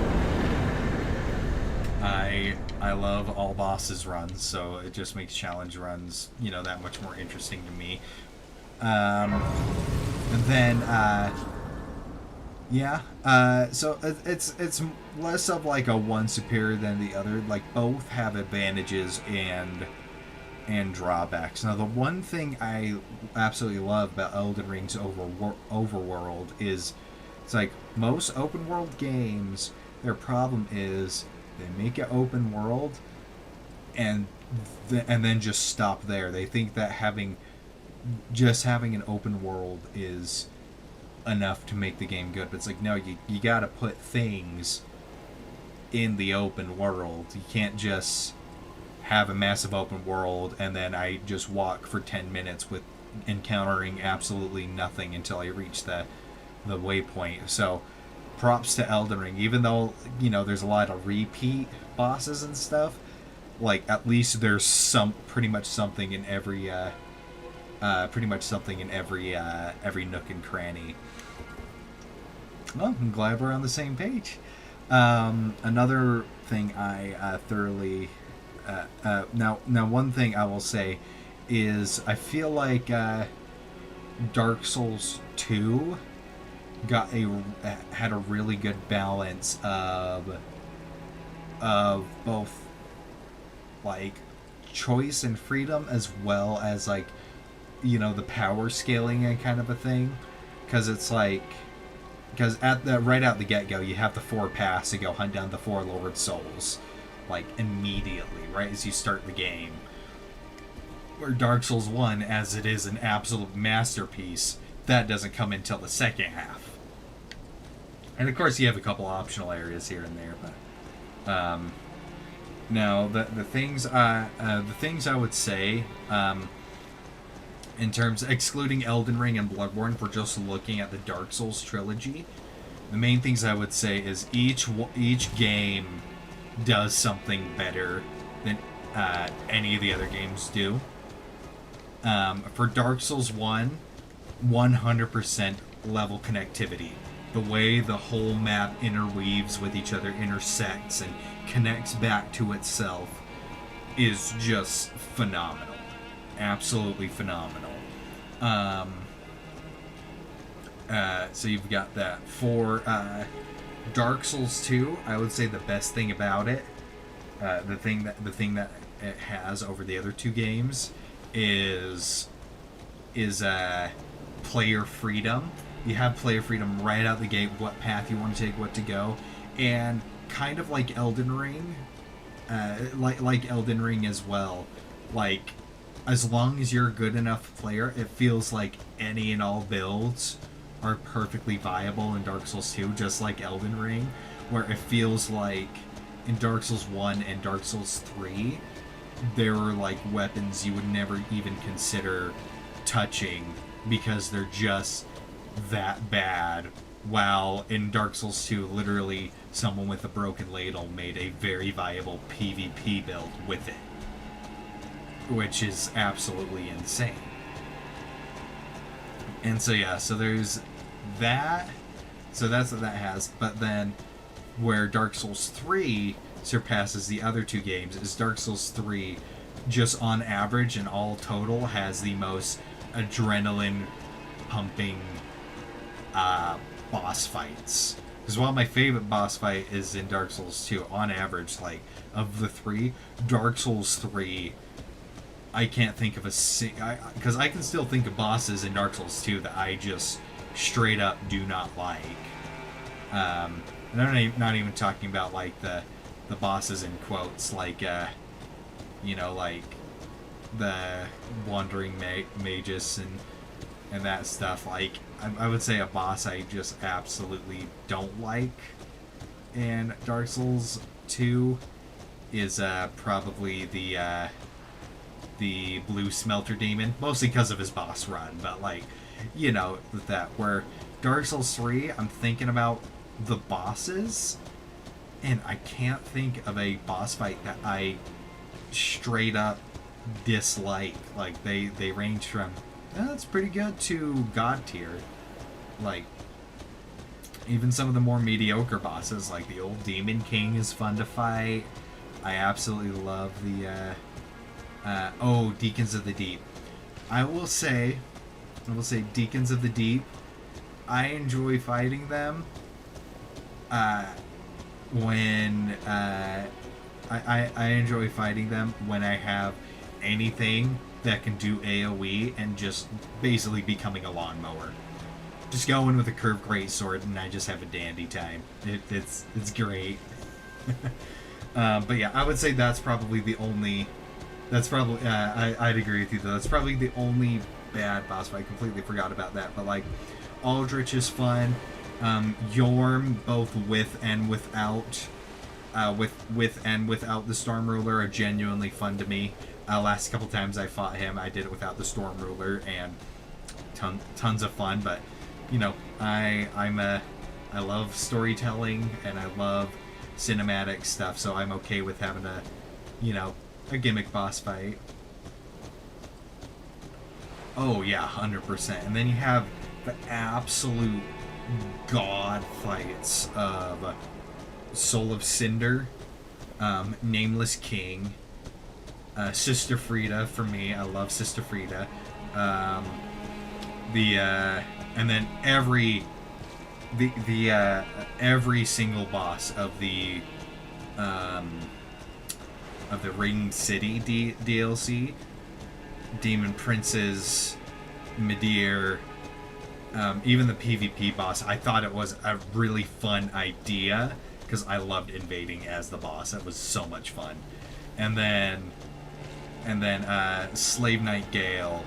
I love all bosses runs, so it just makes challenge runs, that much more interesting to me. And then, so it's less of like a one superior than the other. Like, both have advantages and drawbacks. Now, the one thing I absolutely love about Elden Ring's overworld is, it's like most open world games, their problem is they make it open world and then just stop there. They think that having an open world is enough to make the game good, but it's like, no, you gotta put things in the open world. You can't just have a massive open world and then I just walk for 10 minutes with encountering absolutely nothing until I reach the waypoint. So props to Elden Ring, even though, you know, there's a lot of repeat bosses and stuff. Like, at least there's pretty much something in every nook and cranny. Well, I'm glad we're on the same page. Another thing I thoroughly now one thing I will say is I feel like Dark Souls 2 had a really good balance of both like choice and freedom, as well as, like, you know, the power scaling and kind of a thing. Because it's like, because right out the get-go you have the 4 paths to go hunt down the 4 Lord Souls, like, immediately right as you start the game. Where Dark Souls 1, as it is an absolute masterpiece, that doesn't come until the second half. And of course you have a couple optional areas here and there, but now the things I would say, in terms excluding Elden Ring and Bloodborne, for just looking at the Dark Souls trilogy, the main things I would say is each game does something better than any of the other games do. For Dark Souls 1, 100% level connectivity. The way the whole map interweaves with each other, intersects, and connects back to itself is just phenomenal. Absolutely phenomenal. So you've got that. For Dark Souls 2, I would say the best thing about it, the thing that it has over the other 2 games is player freedom. You have player freedom right out the gate, what path you want to take, what to go, and kind of like Elden Ring, like Elden Ring as well. Like, as long as you're a good enough player, it feels like any and all builds are perfectly viable in Dark Souls 2, just like Elden Ring, where it feels like in Dark Souls 1 and Dark Souls 3, there were like weapons you would never even consider touching because they're just that bad, while in Dark Souls 2, literally someone with a broken ladle made a very viable PvP build with it, which is absolutely insane. And so yeah, so there's that, so that's what that has. But then where Dark Souls 3 surpasses the other 2 games is Dark Souls 3, just on average and all total, has the most adrenaline pumping boss fights. Because while my favorite boss fight is in Dark Souls 2, on average, like, of the 3, Dark Souls 3, I can't think of because I can still think of bosses in Dark Souls 2 that I just straight up do not like. And I'm not even talking about, like, the bosses in quotes, like, you know, like the wandering magus and that stuff. Like, I would say a boss I just absolutely don't like in Dark Souls 2 is probably the blue smelter demon, mostly because of his boss run, but, like, you know, with that, where Dark Souls 3, I'm thinking about the bosses, and I can't think of a boss fight that I straight up dislike. Like, they range from, that's pretty good, to god tier. Like, even some of the more mediocre bosses, like the old Demon King is fun to fight. I absolutely love the Deacons of the Deep. I will say Deacons of the Deep, I enjoy fighting them when I enjoy fighting them when I have anything that can do AoE and just basically becoming a lawnmower. Just go in with a curved greatsword and I just have a dandy time. It's great. But yeah, I would say that's probably the only. That's probably I'd agree with you though. That's probably the only bad boss fight. I completely forgot about that. But, like, Aldrich is fun. Yorm, both with and without with and without the Storm Ruler are genuinely fun to me. Last couple times I fought him, I did it without the Storm Ruler, and tons of fun. But you know, I love storytelling and I love cinematic stuff, so I'm okay with having a, you know, a gimmick boss fight. Oh yeah, 100%. And then you have the absolute god fights of Soul of Cinder, Nameless King, Sister Frida for me. I love Sister Frida. And then every single boss of the Ring City DLC, Demon Princes, Midir, even the PvP boss, I thought it was a really fun idea because I loved invading as the boss. It was so much fun. And then Slave Knight Gale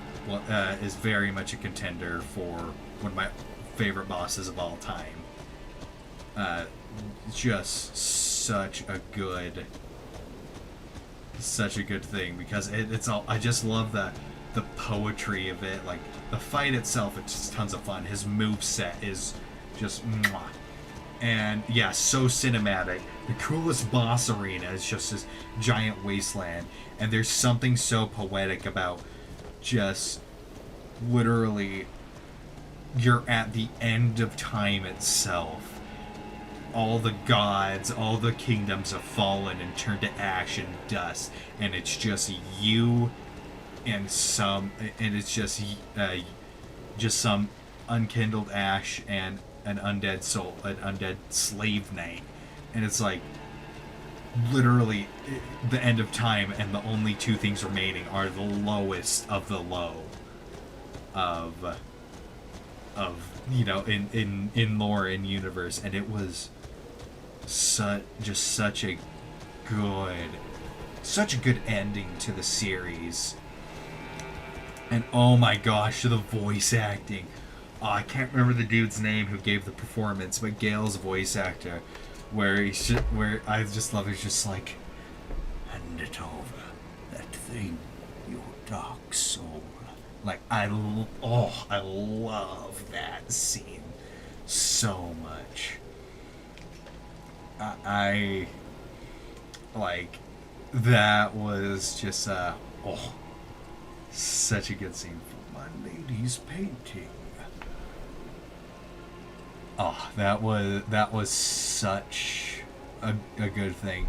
is very much a contender for one of my favorite bosses of all time. Just such a good thing because it's all. I just love the poetry of it. Like the fight itself, it's just tons of fun. His moveset is just mwah. And yeah, so cinematic. The coolest boss arena is just this giant wasteland, and there's something so poetic about just literally you're at the end of time itself. All the gods, all the kingdoms have fallen and turned to ash and dust, and it's just you and it's just some unkindled ash and an undead soul, an undead slave knight, and it's like literally the end of time, and the only two things remaining are the lowest of the low of you know, in lore and universe, and it was such a good ending to the series. And oh my gosh, the voice acting. Oh, I can't remember the dude's name who gave the performance, but Gale's voice actor, where I just love, he's just like, hand it over, that thing, your dark soul. Like, I love that scene so much. I like, that was just such a good scene. My lady's painting. Oh, that was such a good thing.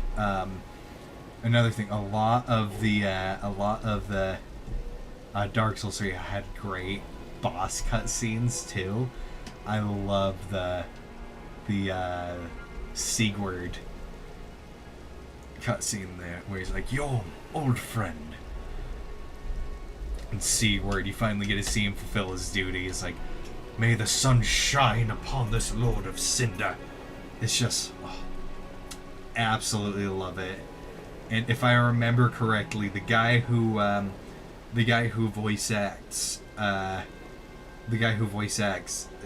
Another thing, a lot of the Dark Souls 3 had great boss cutscenes too. I love the Sigurd cutscene there, where he's like, "Yo, old friend." And Sigurd, you finally get to see him fulfill his duty. It's like, "May the sun shine upon this Lord of Cinder." It's just, absolutely love it. And if I remember correctly, the guy who voice acts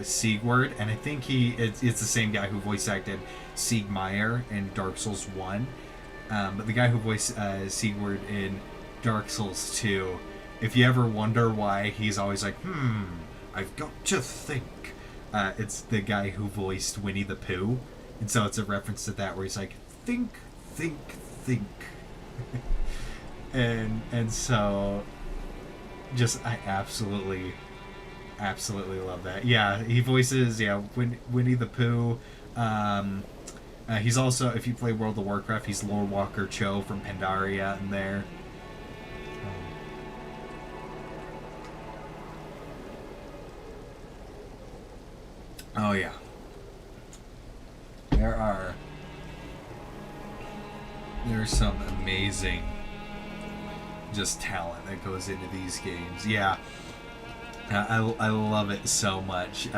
Sigurd, and I think it's the same guy who voice acted Siegmeyer in Dark Souls 1, but the guy who voiced Sigurd in Dark Souls 2, if you ever wonder why he's always like, I've got to think, it's the guy who voiced Winnie the Pooh, and so it's a reference to that, where he's like, think. and so just, I absolutely love that. Yeah, he voices Winnie the Pooh. He's also, if you play World of Warcraft, he's Lord Walker Cho from Pandaria in there. Oh yeah, there's some amazing just talent that goes into these games. Yeah, I love it so much.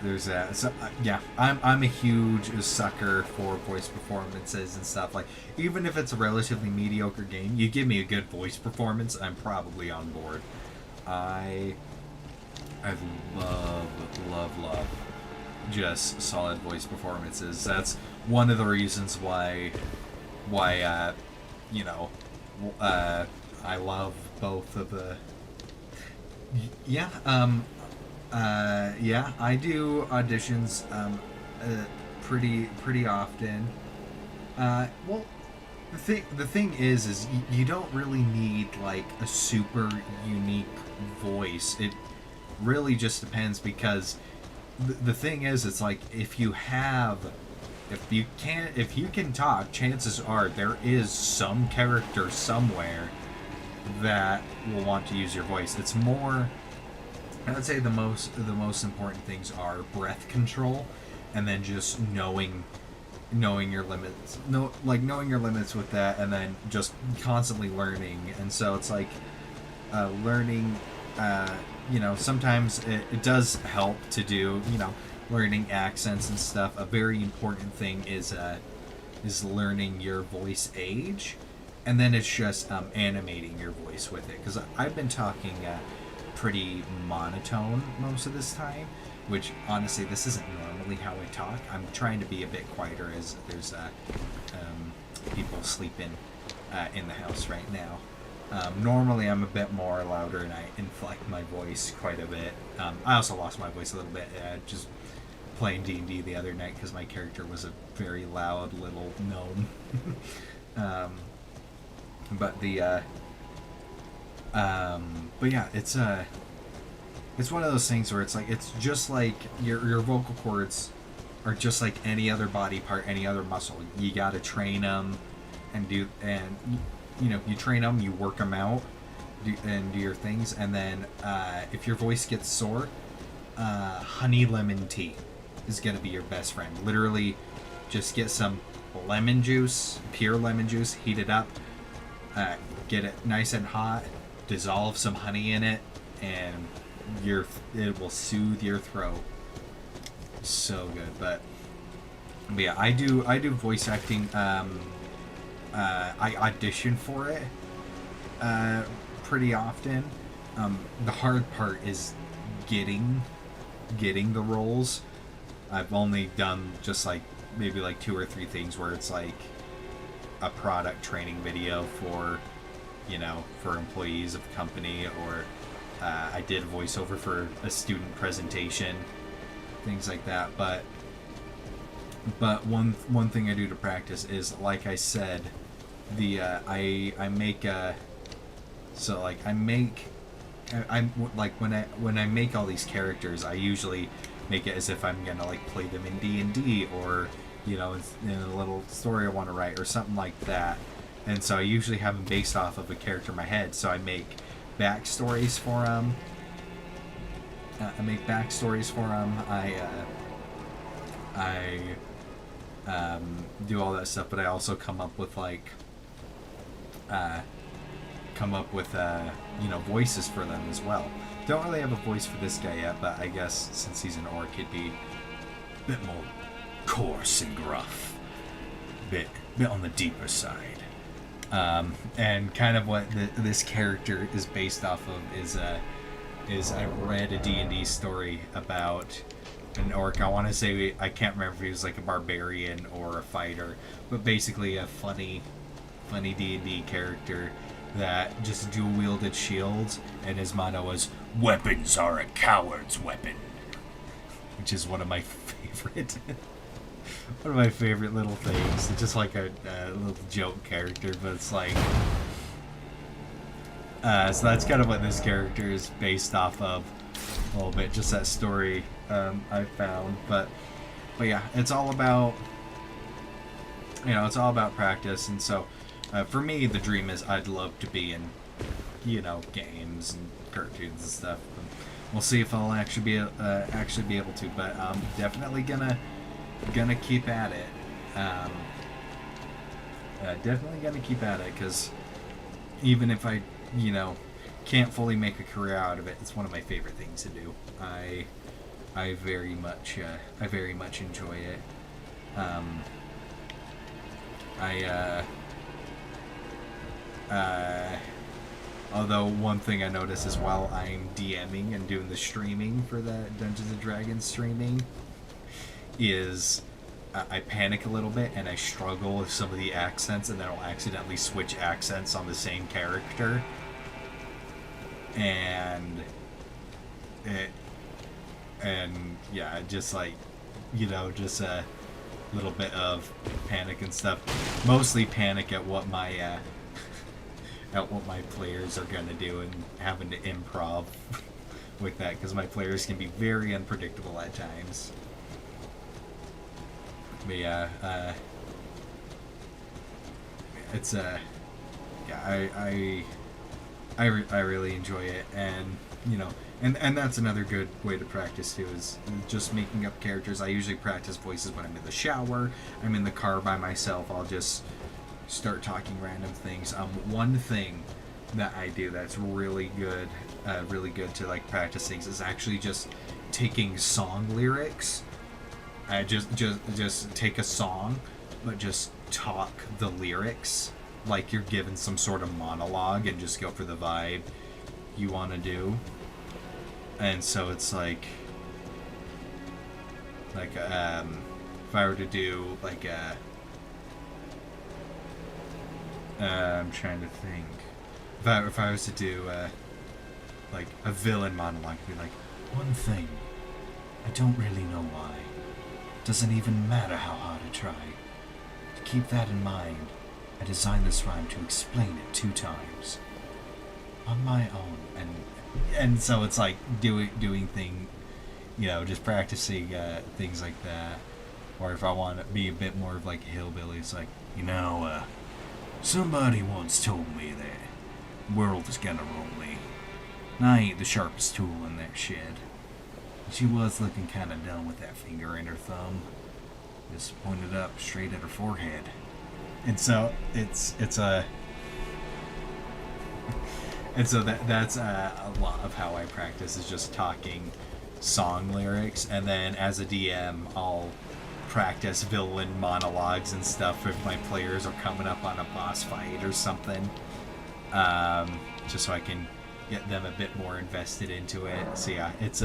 There's that. So yeah, I'm a huge sucker for voice performances and stuff. Like, even if it's a relatively mediocre game, you give me a good voice performance, I'm probably on board. I love just solid voice performances. That's one of the reasons why you know, I love both of the. Yeah, yeah, I do auditions pretty often. Well, the thing is you don't really need like a super unique voice. It really just depends, because the thing is, it's like if you can talk, chances are there is some character somewhere that will want to use your voice. It's more, I would say the most important things are breath control, and then just knowing your limits. Knowing your limits with that, and then just constantly learning. And so it's like learning. Sometimes it does help to do, learning accents and stuff. A very important thing is learning your voice age, and then it's just animating your voice with it. Because I've been talking pretty monotone most of this time, which honestly, this isn't normally how I talk. I'm trying to be a bit quieter as there's people sleeping in the house right now. Normally I'm a bit more louder, and I inflect my voice quite a bit. I also lost my voice a little bit just playing D&D the other night, because my character was a very loud little gnome. But yeah, it's one of those things where it's like, it's just like your vocal cords are just like any other body part, any other muscle. You gotta train them you train them, you work them out, do your things, and then if your voice gets sore, honey lemon tea is gonna be your best friend. Literally, just get some lemon juice, pure lemon juice, heat it up, get it nice and hot, dissolve some honey in it, and it will soothe your throat. So good. But yeah, I do voice acting. I audition for it pretty often. The hard part is getting the roles. I've only done just like maybe like 2 or 3 things where it's like a product training video for employees of the company, or I did voiceover for a student presentation, things like that. But one thing I do to practice is, like I said, when I make all these characters, I usually make it as if I'm gonna like play them in D&D, or in a little story I want to write or something like that. And so I usually have them based off of a character in my head. So I make backstories for them. I do all that stuff, but I also come up with voices for them as well. Don't really have a voice for this guy yet, but I guess since he's an orc, he'd be a bit more coarse and gruff, bit on the deeper side. And kind of what this character is based off of is I read a D&D story about an orc. I want to say, I can't remember if he was like a barbarian or a fighter, but basically a funny D&D character that just dual-wielded shields, and his motto was, "Weapons are a coward's weapon," which is one of my favorite little things. It's just like a little joke character, but it's like, so that's kind of what this character is based off of a little bit, just that story I found. But yeah, it's all about practice. And so for me, the dream is I'd love to be in games and cartoons and stuff. And we'll see if I'll actually be able to, but I'm definitely gonna keep at it. Definitely gonna keep at it, because even if I can't fully make a career out of it, it's one of my favorite things to do. I very much enjoy it. Although one thing I noticed is, while I'm DMing and doing the streaming for the Dungeons and Dragons streaming, is I panic a little bit and I struggle with some of the accents, and then I'll accidentally switch accents on the same character, and yeah, just like, you know, just a little bit of panic and stuff. Mostly panic at what my at what my players are gonna do, and having to improv with that, because my players can be very unpredictable at times. But yeah, it's yeah, I really enjoy it, and you know, and that's another good way to practice too, is just making up characters. I usually practice voices when I'm in the shower, I'm in the car by myself. I'll just start talking random things. One thing that I do that's really good to like practice things is actually just taking song lyrics. Just take a song, but just talk the lyrics like you're given some sort of monologue, and just go for the vibe you want to do. And so it's like if I were to do like I'm trying to think. If I was to do like a villain monologue, it'd be like, one thing, I don't really know why. Doesn't even matter how hard I try. To keep that in mind, I designed this rhyme to explain it 2 times on my own, and so it's like doing thing, you know, just practicing things like that. Or if I want to be a bit more of like a hillbilly, it's like, you know, somebody once told me that the world is gonna roll me, and I ain't the sharpest tool in that shed. She was looking kind of dumb with that finger and her thumb just pointed up straight at her forehead. And so that's a lot of how I practice, is just talking song lyrics. And then as a DM, I'll practice villain monologues and stuff if my players are coming up on a boss fight or something, just so I can get them a bit more invested into it. So yeah, it's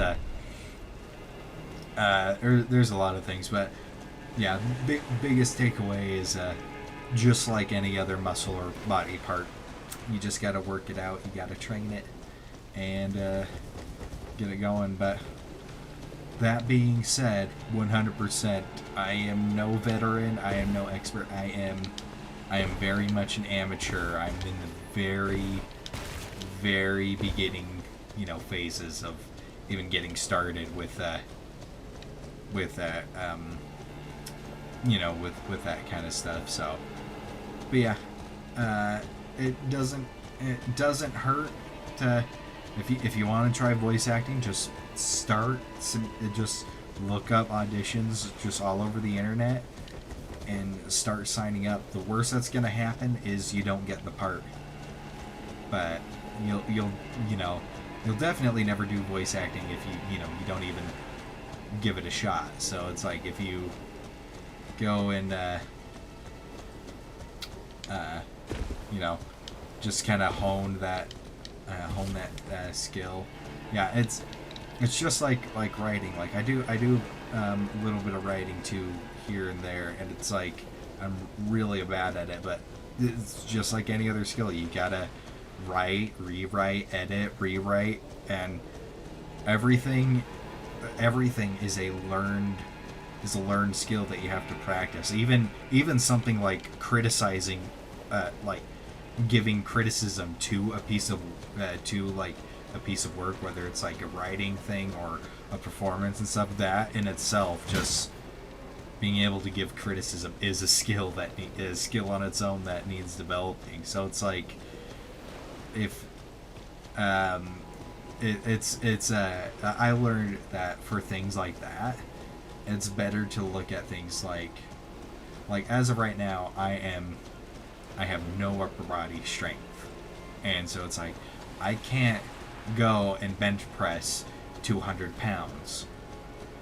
there's a lot of things, but yeah, biggest takeaway is just like any other muscle or body part, you just got to work it out, you got to train it, and get it going. But that being said, 100%, I am no veteran, I am no expert, I am very much an amateur. I'm in the very, very beginning, you know, phases of even getting started with that, you know, with that kind of stuff. So, but yeah, it doesn't hurt to, if you want to try voice acting, just just look up auditions just all over the internet and start signing up. The worst that's gonna happen is you don't get the part, but you'll definitely never do voice acting if you don't even give it a shot. So it's like, if you go and just kind of hone that skill. Yeah, it's just like writing. Like I do a little bit of writing too, here and there, and it's like I'm really bad at it, but it's just like any other skill. You gotta write, rewrite, edit, rewrite, and everything is a learned skill that you have to practice. Even something like criticizing, like giving criticism to a piece of work, whether it's like a writing thing or a performance and stuff, that in itself, just being able to give criticism is a skill on its own that needs developing. So it's like, if I learned that for things like that, it's better to look at things like as of right now, I have no upper body strength, and so it's like I can't go and bench press 200 pounds.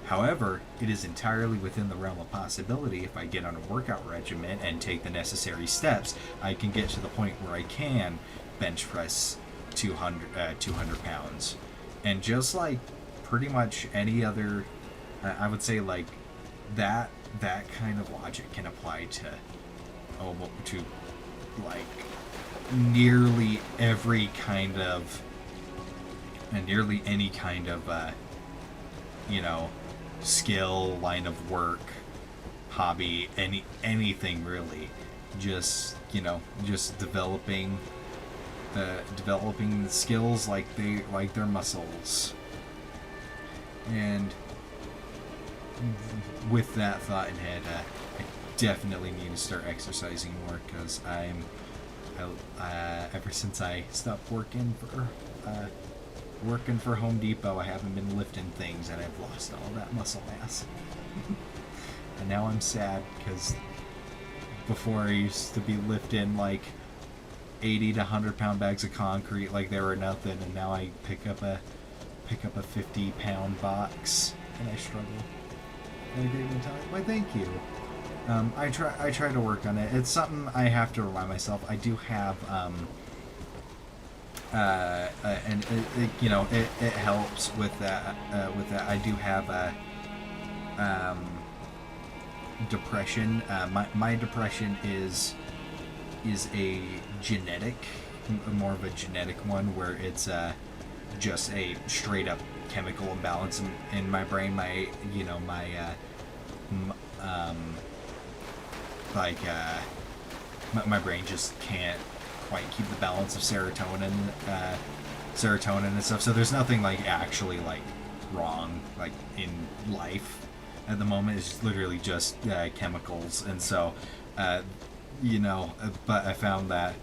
However, it is entirely within the realm of possibility. If I get on a workout regimen and take the necessary steps, I can get to the point where I can bench press 200 pounds. And just like pretty much any other, I would say, like that kind of logic can apply to like nearly every kind of nearly any kind of you know, skill, line of work, hobby, anything really. Just, you know, just developing the skills like their muscles. And with that thought in head, I definitely need to start exercising more, because ever since I stopped working for Home Depot, I haven't been lifting things, and I've lost all that muscle mass. And now I'm sad, because before I used to be lifting like 80 to 100 pound bags of concrete like they were nothing, and now I pick up a 50 pound box and I struggle. Why, thank you. I try to work on it. It's something I have to remind myself. I do have and you know, it helps with that. I do have depression. My depression is a genetic, more of a genetic one, where it's just a straight up chemical imbalance in my brain. My my brain just can't quite keep the balance of serotonin and stuff. So there's nothing like actually like wrong like in life at the moment. It's literally just chemicals. And so you know, but I found that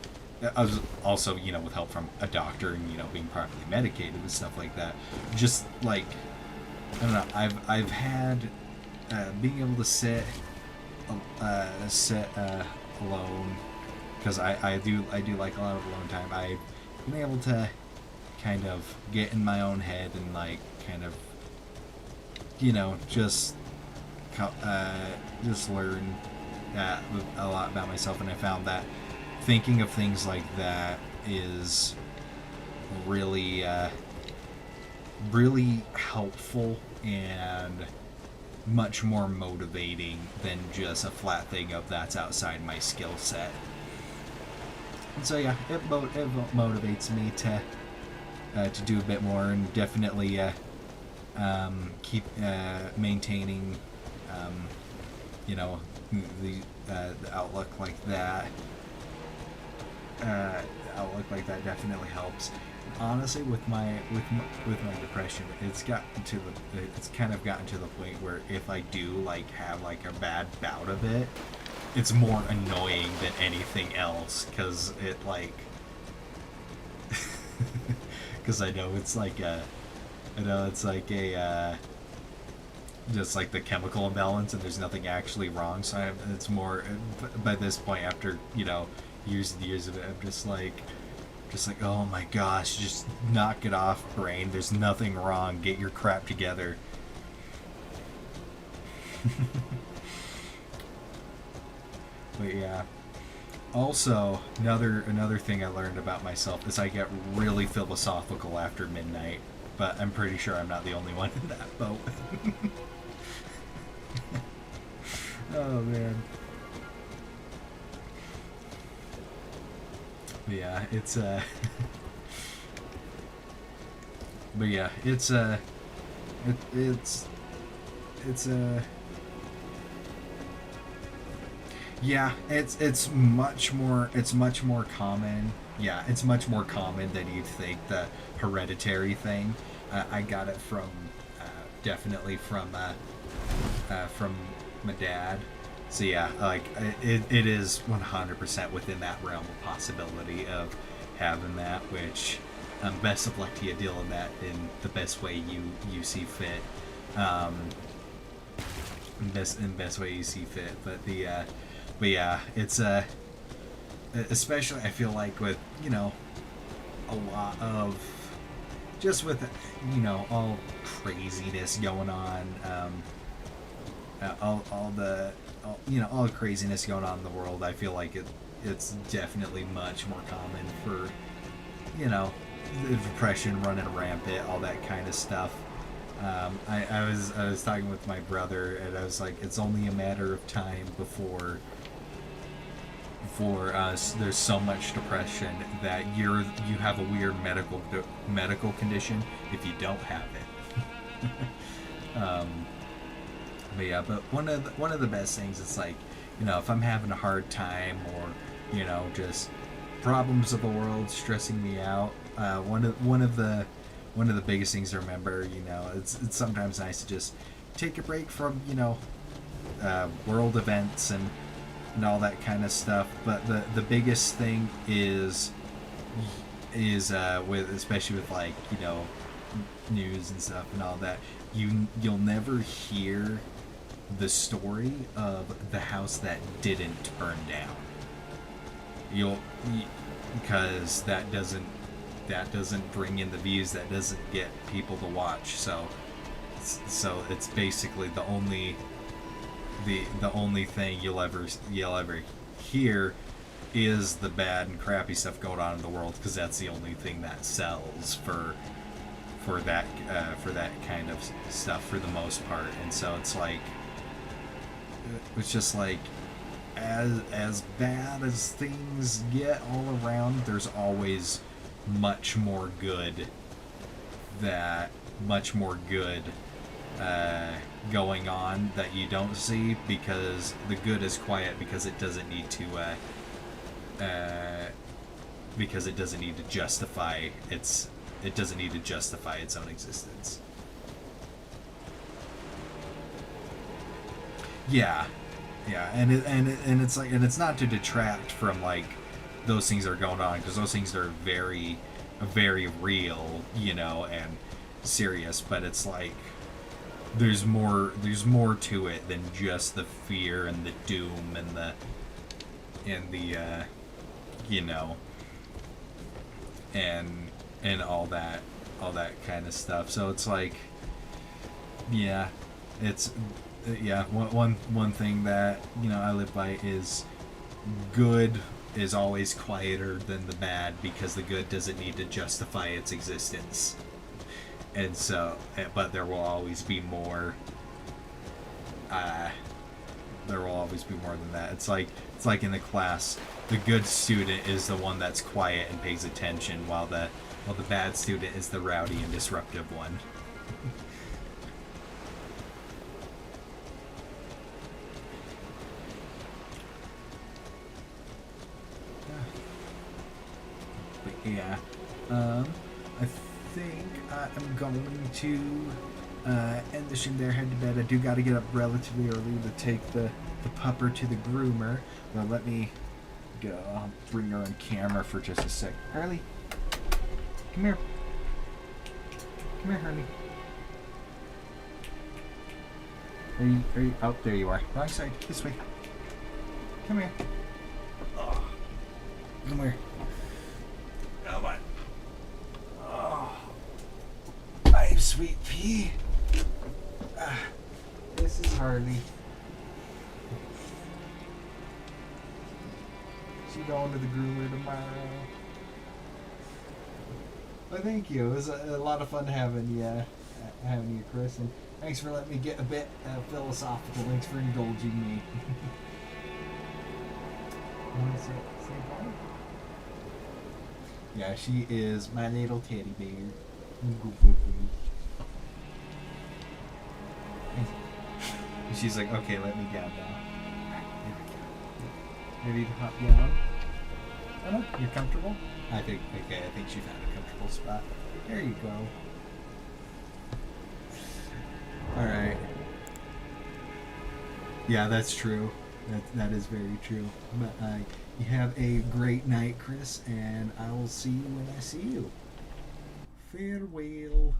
I was also, you know, with help from a doctor and, you know, being properly medicated and stuff like that, just like, I don't know, I've had being able to sit alone, because I do like a lot of alone time. I've been able to kind of get in my own head and like kind of, you know, just learn a lot about myself. And I found that thinking of things like that is really really helpful and much more motivating than just a flat thing of that's outside my skill set. And so yeah, it motivates me to do a bit more, and definitely keep maintaining you know, the outlook like that. Outlook like that definitely helps. Honestly, with my depression, it's kind of gotten to the point where if I do like have like a bad bout of it, it's more annoying than anything else, because it like because I know it's like just like the chemical imbalance, and there's nothing actually wrong. So it's more, by this point, after, you know, years and years of it, I'm just like, oh my gosh, just knock it off, brain. There's nothing wrong. Get your crap together. But yeah. Also, another thing I learned about myself is I get really philosophical after midnight, but I'm pretty sure I'm not the only one in that boat. Oh man. But yeah, it's but yeah, it's yeah, it's much more common. Yeah, it's much more common than you'd think, the hereditary thing. I got it from definitely from my dad. So yeah, like it is 100% within that realm of possibility of having that, which best of luck to you dealing that in the best way you see fit. Best way you see fit. But yeah, it's especially I feel like with, you know, a lot of just with, you know, all craziness going on, all the craziness going on in the world, I feel like it's definitely much more common for, you know, the depression running rampant, all that kind of stuff. I was talking with my brother, and I was like, it's only a matter of time before there's so much depression that you have a weird medical condition if you don't have it. But yeah, but one of the best things is like, you know, if I'm having a hard time or, you know, just problems of the world stressing me out, one of the biggest things to remember, you know, it's sometimes nice to just take a break from, you know, world events and all that kind of stuff. But the biggest thing is with, especially with, like, you know, news and stuff and all that, you'll never hear the story of the house that didn't burn down. Because that doesn't bring in the views, that doesn't get people to watch. So it's basically the only thing you'll ever hear is the bad and crappy stuff going on in the world, because that's the only thing that sells for that kind of stuff for the most part. And so it's like, it's just like, as bad as things get all around, there's always much more good going on that you don't see, because the good is quiet because it doesn't need to justify its own existence. Yeah, and it's like, and it's not to detract from, like, those things that are going on, because those things are very, very real, you know, and serious. But it's like, there's more to it than just the fear and the doom and the you know, and all that kind of stuff. So it's like, yeah, it's, yeah, one thing that, you know, I live by is good is always quieter than the bad, because the good doesn't need to justify its existence. And so, but there will always be more. There will always be more than that. It's like in the class, the good student is the one that's quiet and pays attention, while the bad student is the rowdy and disruptive one. But yeah, I think I'm going to end the stream there, head to bed. I do got to get up relatively early to take the pupper to the groomer. Well, let me go. I'll bring her on camera for just a sec. Harley, come here. Come here, Harley. Are you? Oh, there you are. Wrong side. This way. Come here. Oh, come here. Come on. Oh, my sweet pea. This is Harley. She going to the groomer tomorrow. Well, thank you. It was a lot of fun having you, Chris, and thanks for letting me get a bit philosophical. Thanks for indulging me. Want to say bye? Yeah, she is my little teddy bear. She's like, okay, let me down now. Ready to hop down? Oh, you're comfortable? I think she found a comfortable spot. There you go. Alright. Yeah, that's true. That is very true. But you have a great night, Chris, and I will see you when I see you. Farewell.